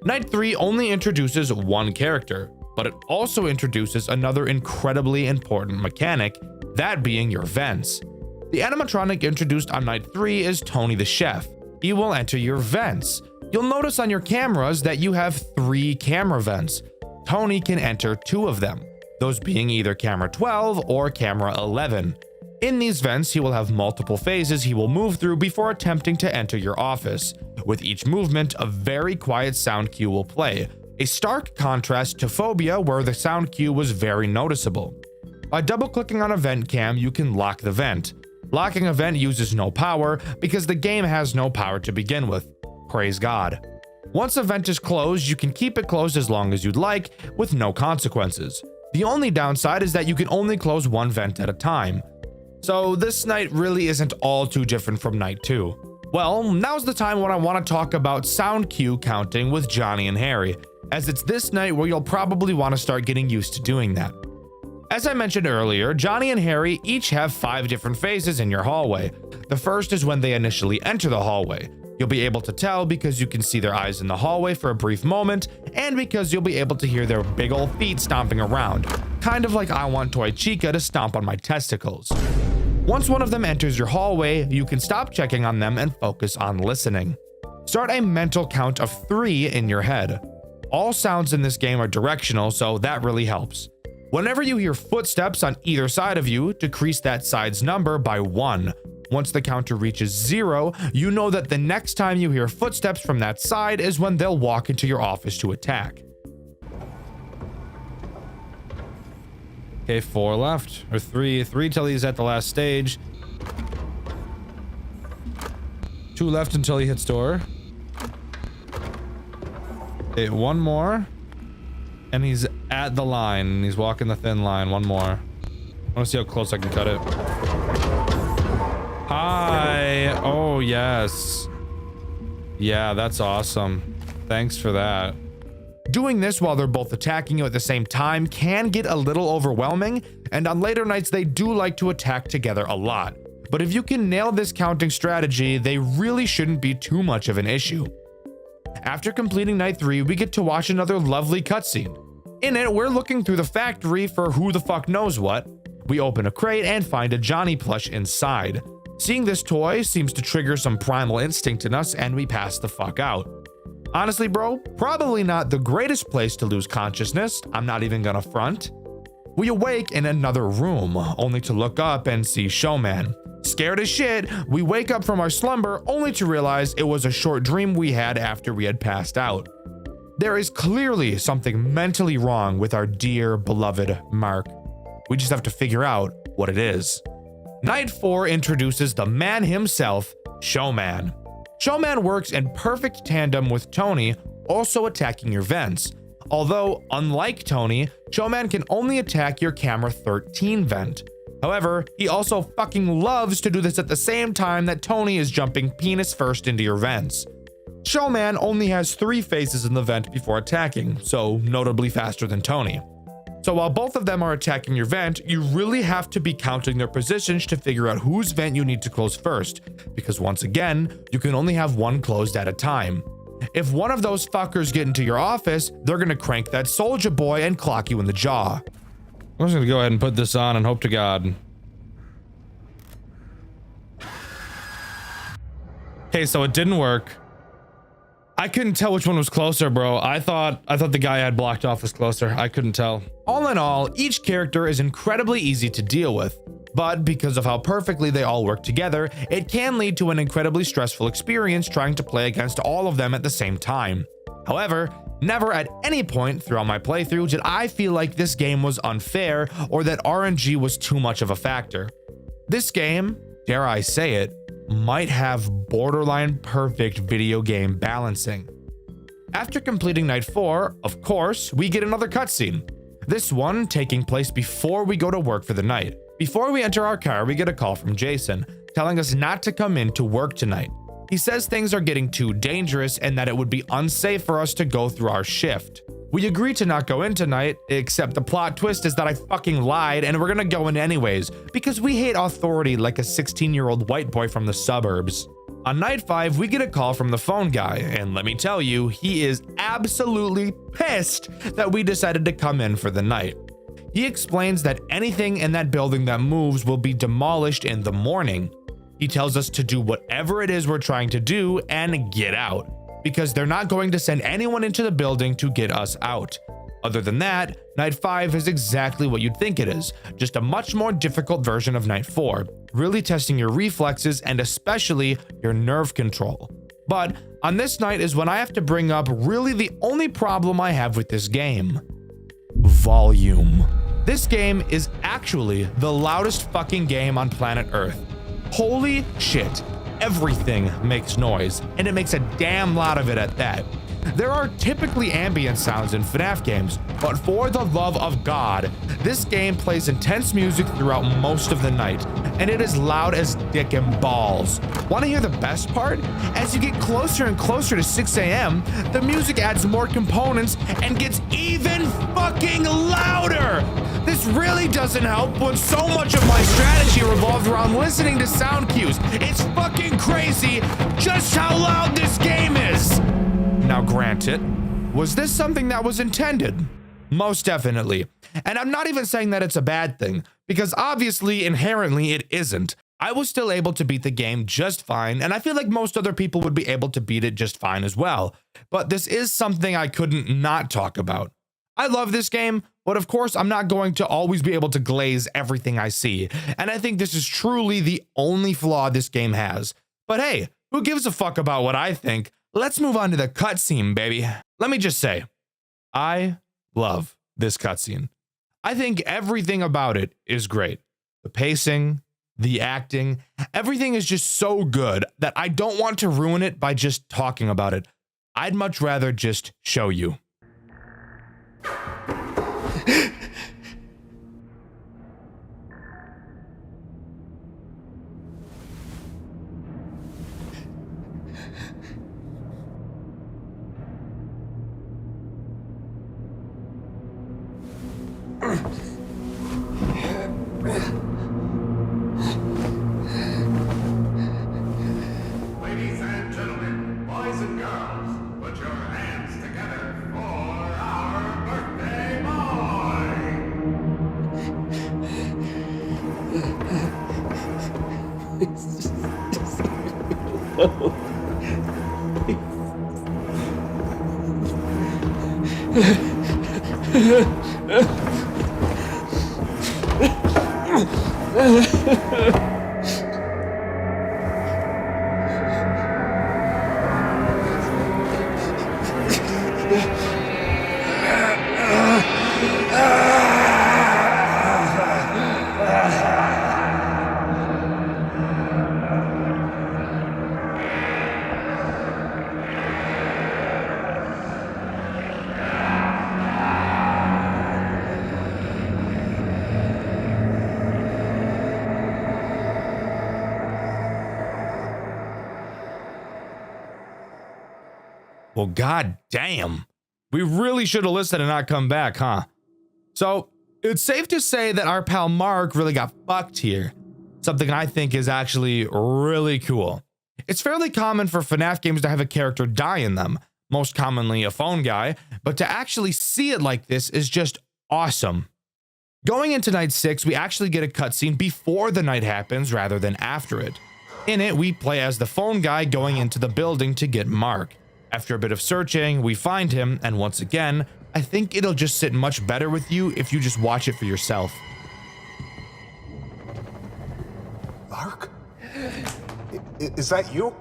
Night 3 only introduces one character, but it also introduces another incredibly important mechanic, that being your vents. The animatronic introduced on Night 3 is Tony the Chef. He will enter your vents. You'll notice on your cameras that you have 3 camera vents. Tony can enter 2 of them, those being either camera 12 or camera 11. In these vents, he will have multiple phases he will move through before attempting to enter your office. With each movement, a very quiet sound cue will play, a stark contrast to Phobia where the sound cue was very noticeable. By double-clicking on a vent cam, you can lock the vent. Locking a vent uses no power because the game has no power to begin with. Praise God. Once a vent is closed, you can keep it closed as long as you'd like, with no consequences. The only downside is that you can only close one vent at a time. So this night really isn't all too different from Night 2. Well, now's the time when I want to talk about sound cue counting with Johnny and Harry, as it's this night where you'll probably want to start getting used to doing that. As I mentioned earlier, Johnny and Harry each have 5 different phases in your hallway. The first is when they initially enter the hallway. You'll be able to tell because you can see their eyes in the hallway for a brief moment, and because you'll be able to hear their big ol' feet stomping around, kind of like I want Toy Chica to stomp on my testicles. Once one of them enters your hallway, you can stop checking on them and focus on listening. Start a mental count of 3 in your head. All sounds in this game are directional, so that really helps. Whenever you hear footsteps on either side of you, decrease that side's number by 1. Once the counter reaches 0, you know that the next time you hear footsteps from that side is when they'll walk into your office to attack. Okay, 4 left, or 3 till he's at the last stage. 2 left until he hits door. Okay, 1 more. And he's at the line. He's walking the thin line. 1 more. I want to see how close I can cut it. Hi. Oh, yes. Yeah, that's awesome. Thanks for that. Doing this while they're both attacking you at the same time can get a little overwhelming, and on later nights they do like to attack together a lot. But if you can nail this counting strategy, they really shouldn't be too much of an issue. After completing Night 3, we get to watch another lovely cutscene. In it, we're looking through the factory for who the fuck knows what. We open a crate and find a Johnny plush inside. Seeing this toy seems to trigger some primal instinct in us, and we pass the fuck out. Honestly, bro, probably not the greatest place to lose consciousness. I'm not even gonna front. We awake in another room, only to look up and see Showman. Scared as shit, we wake up from our slumber only to realize it was a short dream we had after we had passed out. There is clearly something mentally wrong with our dear, beloved Mark. We just have to figure out what it is. Night 4 introduces the man himself, Showman. Showman works in perfect tandem with Tony, also attacking your vents. Although, unlike Tony, Showman can only attack your camera 13 vent. However, he also fucking loves to do this at the same time that Tony is jumping penis first into your vents. Showman only has 3 phases in the vent before attacking, so notably faster than Tony. So while both of them are attacking your vent, you really have to be counting their positions to figure out whose vent you need to close first, because once again, you can only have 1 closed at a time. If one of those fuckers get into your office, they're gonna crank that soldier boy and clock you in the jaw. I'm just gonna go ahead and put this on and hope to God. Okay, so it didn't work. I couldn't tell which one was closer, bro. I thought the guy I had blocked off was closer. I couldn't tell. All in all, each character is incredibly easy to deal with, but because of how perfectly they all work together, it can lead to an incredibly stressful experience trying to play against all of them at the same time. However, never at any point throughout my playthrough did I feel like this game was unfair or that RNG was too much of a factor. This game, dare I say it, might have borderline perfect video game balancing. After completing Night 4, of course, we get another cutscene. This one taking place before we go to work for the night. Before we enter our car, we get a call from Jason, telling us not to come in to work tonight. He says things are getting too dangerous and that it would be unsafe for us to go through our shift. We agree to not go in tonight, except the plot twist is that I fucking lied and we're gonna go in anyways, because we hate authority like a 16-year-old white boy from the suburbs. On night 5, we get a call from the phone guy, and let me tell you, he is absolutely pissed that we decided to come in for the night. He explains that anything in that building that moves will be demolished in the morning. He tells us to do whatever it is we're trying to do and get out, because they're not going to send anyone into the building to get us out. Other than that, Night 5 is exactly what you'd think it is, just a much more difficult version of Night 4, really testing your reflexes and especially your nerve control. But on this night is when I have to bring up really the only problem I have with this game. Volume. This game is actually the loudest fucking game on planet Earth. Holy shit, everything makes noise, and it makes a damn lot of it at that. There are typically ambient sounds in FNAF games, but for the love of God, this game plays intense music throughout most of the night, and it is loud as dick and balls. Want to hear the best part? As you get closer and closer to 6 a.m., the music adds more components and gets even fucking louder! This really doesn't help when so much of my strategy revolves around listening to sound cues. It's fucking crazy just how loud this game is! Now granted, was this something that was intended? Most definitely. And I'm not even saying that it's a bad thing, because obviously, inherently, it isn't. I was still able to beat the game just fine, and I feel like most other people would be able to beat it just fine as well. But this is something I couldn't not talk about. I love this game, but of course I'm not going to always be able to glaze everything I see, and I think this is truly the only flaw this game has. But hey, who gives a fuck about what I think? Let's move on to the cutscene, baby. Let me just say, I love this cutscene. I think everything about it is great. The pacing, the acting, everything is just so good that I don't want to ruin it by just talking about it. I'd much rather just show you. Ladies and gentlemen, boys and girls, put your hands together for our birthday Well, god damn. We really should have listened and not come back, huh? So, it's safe to say that our pal Mark really got fucked here. Something I think is actually really cool. It's fairly common for FNAF games to have a character die in them, most commonly a phone guy, but to actually see it like this is just awesome. Going into night 6, we actually get a cutscene before the night happens rather than after it. In it, we play as the phone guy going into the building to get Mark. After a bit of searching, we find him, and once again, I think it'll just sit much better with you if you just watch it for yourself. Mark? Is that you?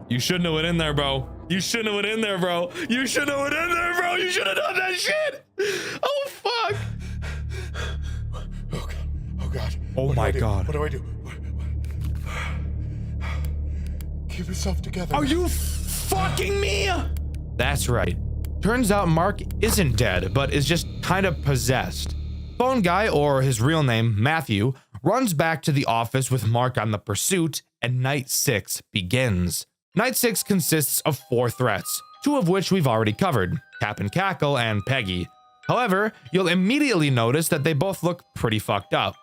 You shouldn't have went in there, bro. You shouldn't have went in there, bro. You shouldn't have went in there, bro. You should have done that shit. Oh, fuck. Oh, God. Oh, God. Oh, my God. What do I do? Keep yourself together. Are you fucking me? That's right. Turns out Mark isn't dead, but is just kind of possessed. Phone guy, or his real name, Matthew, runs back to the office with Mark on the pursuit, and Night 6 begins. Night 6 consists of 4 threats, 2 of which we've already covered, Cap and Cackle and Peggy. However, you'll immediately notice that they both look pretty fucked up.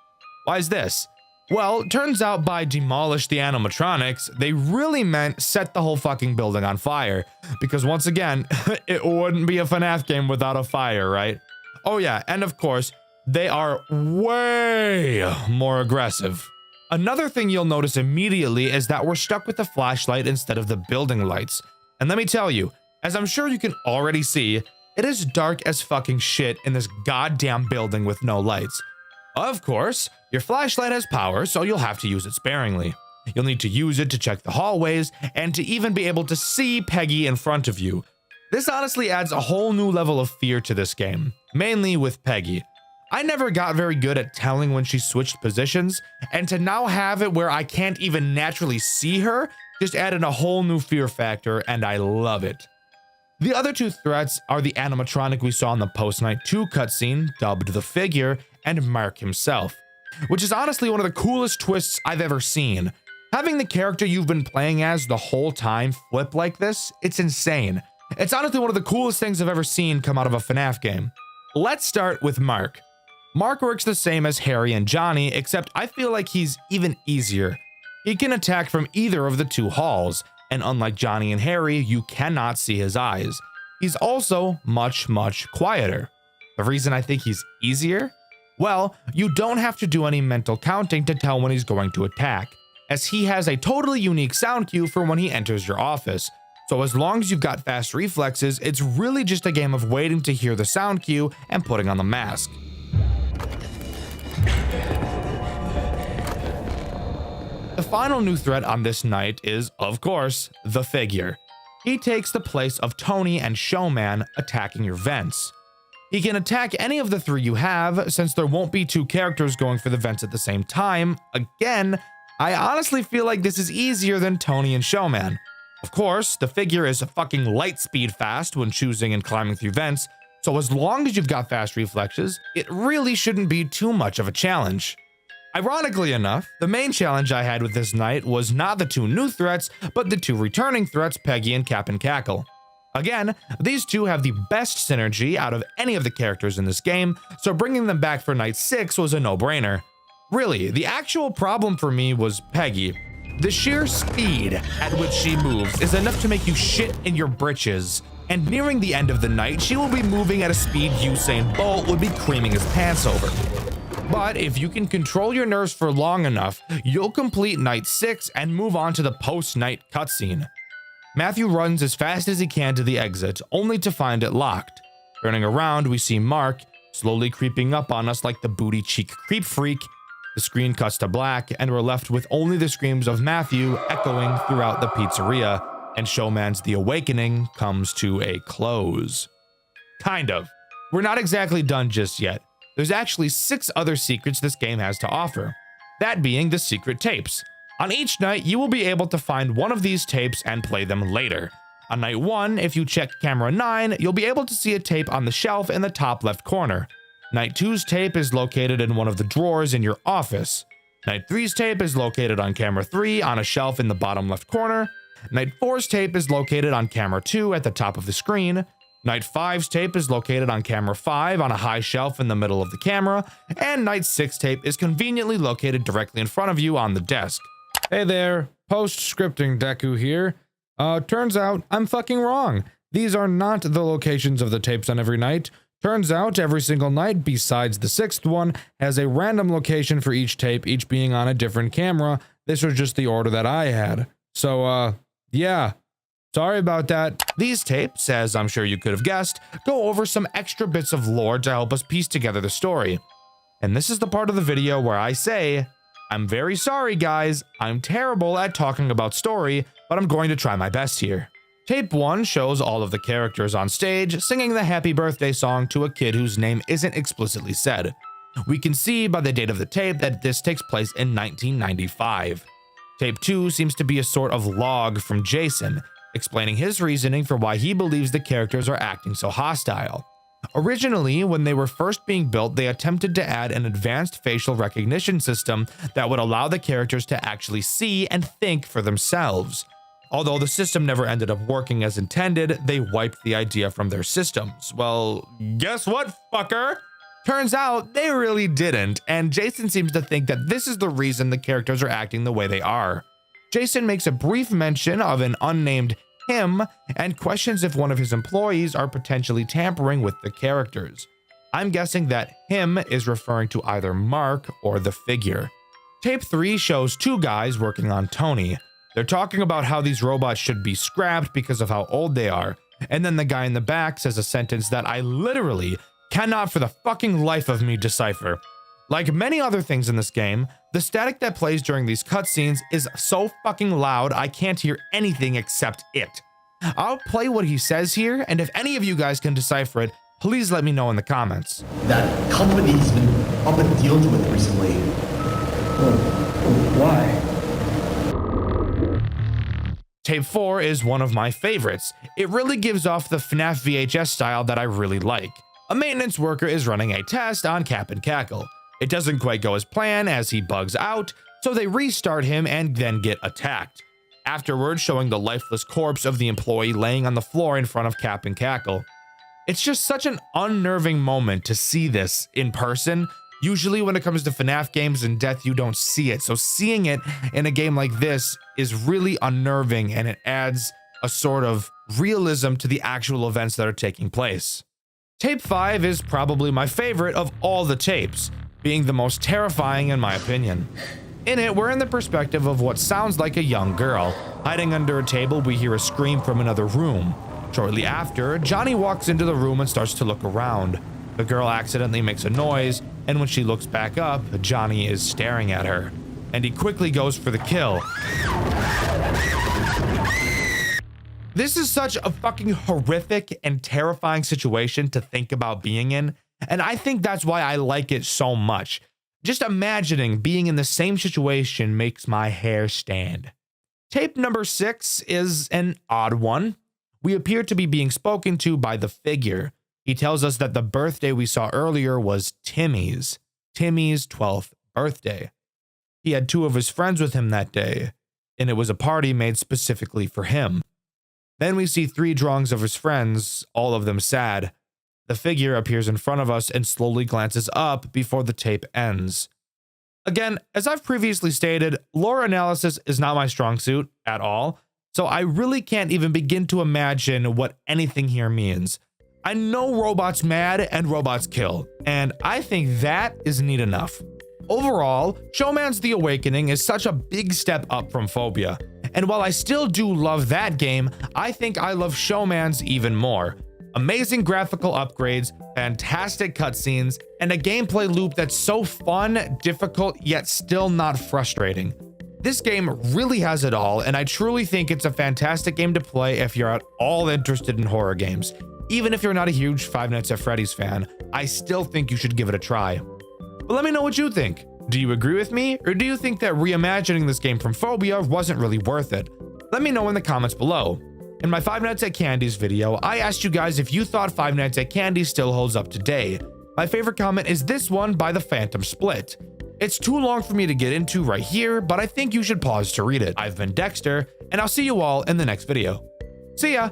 Why is this? Well, turns out by demolish the animatronics, they really meant set the whole fucking building on fire. Because once again, it wouldn't be a FNAF game without a fire, right? Oh yeah, and of course, they are way more aggressive. Another thing you'll notice immediately is that we're stuck with the flashlight instead of the building lights. And let me tell you, as I'm sure you can already see, it is dark as fucking shit in this goddamn building with no lights. Of course, your flashlight has power, so you'll have to use it sparingly. You'll need to use it to check the hallways and to even be able to see Peggy in front of you. This honestly adds a whole new level of fear to this game, mainly with Peggy. I never got very good at telling when she switched positions, and to now have it where I can't even naturally see her just added a whole new fear factor, and I love it. The other 2 threats are the animatronic we saw in the post-Night 2 cutscene, dubbed the Figure, and Mark himself, which is honestly one of the coolest twists I've ever seen. Having the character you've been playing as the whole time flip like this, it's insane. It's honestly one of the coolest things I've ever seen come out of a FNAF game. Let's start with Mark. Mark works the same as Harry and Johnny, except I feel like he's even easier. He can attack from either of the 2 halls, and unlike Johnny and Harry, you cannot see his eyes. He's also much quieter. The reason I think he's easier? Well, you don't have to do any mental counting to tell when he's going to attack, as he has a totally unique sound cue for when he enters your office. So as long as you've got fast reflexes, it's really just a game of waiting to hear the sound cue and putting on the mask. The final new threat on this night is, of course, the Figure. He takes the place of Tony and Showman attacking your vents. He can attack any of the 3 you have, since there won't be 2 characters going for the vents at the same time. Again, I honestly feel like this is easier than Tony and Showman. Of course, the Figure is fucking light speed fast when choosing and climbing through vents, so as long as you've got fast reflexes, it really shouldn't be too much of a challenge. Ironically enough, the main challenge I had with this night was not the 2 new threats, but the 2 returning threats, Peggy and Cap and Cackle. Again, these 2 have the best synergy out of any of the characters in this game, so bringing them back for Night 6 was a no-brainer. Really, the actual problem for me was Peggy. The sheer speed at which she moves is enough to make you shit in your britches, and nearing the end of the night, she will be moving at a speed Usain Bolt would be creaming his pants over. But if you can control your nerves for long enough, you'll complete Night 6 and move on to the post-night cutscene. Matthew runs as fast as he can to the exit, only to find it locked. Turning around, we see Mark slowly creeping up on us like the booty cheek creep freak. The screen cuts to black, and we're left with only the screams of Matthew echoing throughout the pizzeria, and Showman's The Awakening comes to a close. Kind of. We're not exactly done just yet. There's actually 6 other secrets this game has to offer, that being the secret tapes. On each night, you will be able to find one of these tapes and play them later. On night 1, if you check camera 9, you'll be able to see a tape on the shelf in the top left corner. Night 2's tape is located in one of the drawers in your office. Night 3's tape is located on camera 3 on a shelf in the bottom left corner. Night 4's tape is located on camera 2 at the top of the screen. Night 5's tape is located on camera 5 on a high shelf in the middle of the camera, and Night 6 tape is conveniently located directly in front of you on the desk. Hey there, post-scripting Deku here. Turns out I'm fucking wrong. These are not the locations of the tapes on every night. Turns out every single night, besides the 6th one, has a random location for each tape, each being on a different camera. This was just the order that I had. So, yeah. Sorry about that. These tapes, as I'm sure you could have guessed, go over some extra bits of lore to help us piece together the story. And this is the part of the video where I say, I'm very sorry guys, I'm terrible at talking about story, but I'm going to try my best here. Tape 1 shows all of the characters on stage singing the happy birthday song to a kid whose name isn't explicitly said. We can see by the date of the tape that this takes place in 1995. Tape 2 seems to be a sort of log from Jason, explaining his reasoning for why he believes the characters are acting so hostile. Originally, when they were first being built, they attempted to add an advanced facial recognition system that would allow the characters to actually see and think for themselves. Although the system never ended up working as intended, they wiped the idea from their systems. Well, guess what, fucker? Turns out they really didn't, and Jason seems to think that this is the reason the characters are acting the way they are. Jason makes a brief mention of an unnamed him and questions if one of his employees are potentially tampering with the characters. I'm guessing that him is referring to either Mark or the figure. Tape 3 shows two guys working on Tony. They're talking about how these robots should be scrapped because of how old they are, and then the guy in the back says a sentence that I literally cannot for the fucking life of me decipher. Like many other things in this game, the static that plays during these cutscenes is so fucking loud I can't hear anything except it. I'll play what he says here, and if any of you guys can decipher it, please let me know in the comments. That company's been up and dealt with recently. Why? Tape 4 is one of my favorites. It really gives off the FNAF VHS style that I really like. A maintenance worker is running a test on Cap'n Cackle. It doesn't quite go as planned as he bugs out, so they restart him and then get attacked. Afterwards, showing the lifeless corpse of the employee laying on the floor in front of Cap'n Cackle. It's just such an unnerving moment to see this in person. Usually when it comes to FNAF games and death, you don't see it. So seeing it in a game like this is really unnerving, and it adds a sort of realism to the actual events that are taking place. Tape 5 is probably my favorite of all the tapes, being the most terrifying in my opinion. In it, we're in the perspective of what sounds like a young girl. Hiding under a table, we hear a scream from another room. Shortly after, Johnny walks into the room and starts to look around. The girl accidentally makes a noise, and when she looks back up, Johnny is staring at her, and he quickly goes for the kill. This is such a fucking horrific and terrifying situation to think about being in, and I think that's why I like it so much. Just imagining being in the same situation makes my hair stand. Tape number 6 is an odd one. We appear to be being spoken to by the figure. He tells us that the birthday we saw earlier was Timmy's 12th birthday. He had 2 of his friends with him that day, and it was a party made specifically for him. Then we see 3 drawings of his friends, all of them sad. The figure appears in front of us and slowly glances up before the tape ends. Again, as I've previously stated, lore analysis is not my strong suit at all, so I really can't even begin to imagine what anything here means. I know robots mad and robots kill, and I think that is neat enough. Overall, Showman's The Awakening is such a big step up from Phobia, and while I still do love that game, I think I love Showman's even more. Amazing graphical upgrades, fantastic cutscenes, and a gameplay loop that's so fun, difficult, yet still not frustrating. This game really has it all, and I truly think it's a fantastic game to play if you're at all interested in horror games. Even if you're not a huge Five Nights at Freddy's fan, I still think you should give it a try. But let me know what you think. Do you agree with me, or do you think that reimagining this game from Phobia wasn't really worth it? Let me know in the comments below. In my Five Nights at Candy's video, I asked you guys if you thought Five Nights at Candy still holds up today. My favorite comment is this one by the Phantom Split. It's too long for me to get into right here, but I think you should pause to read it. I've been Dexter, and I'll see you all in the next video. See ya!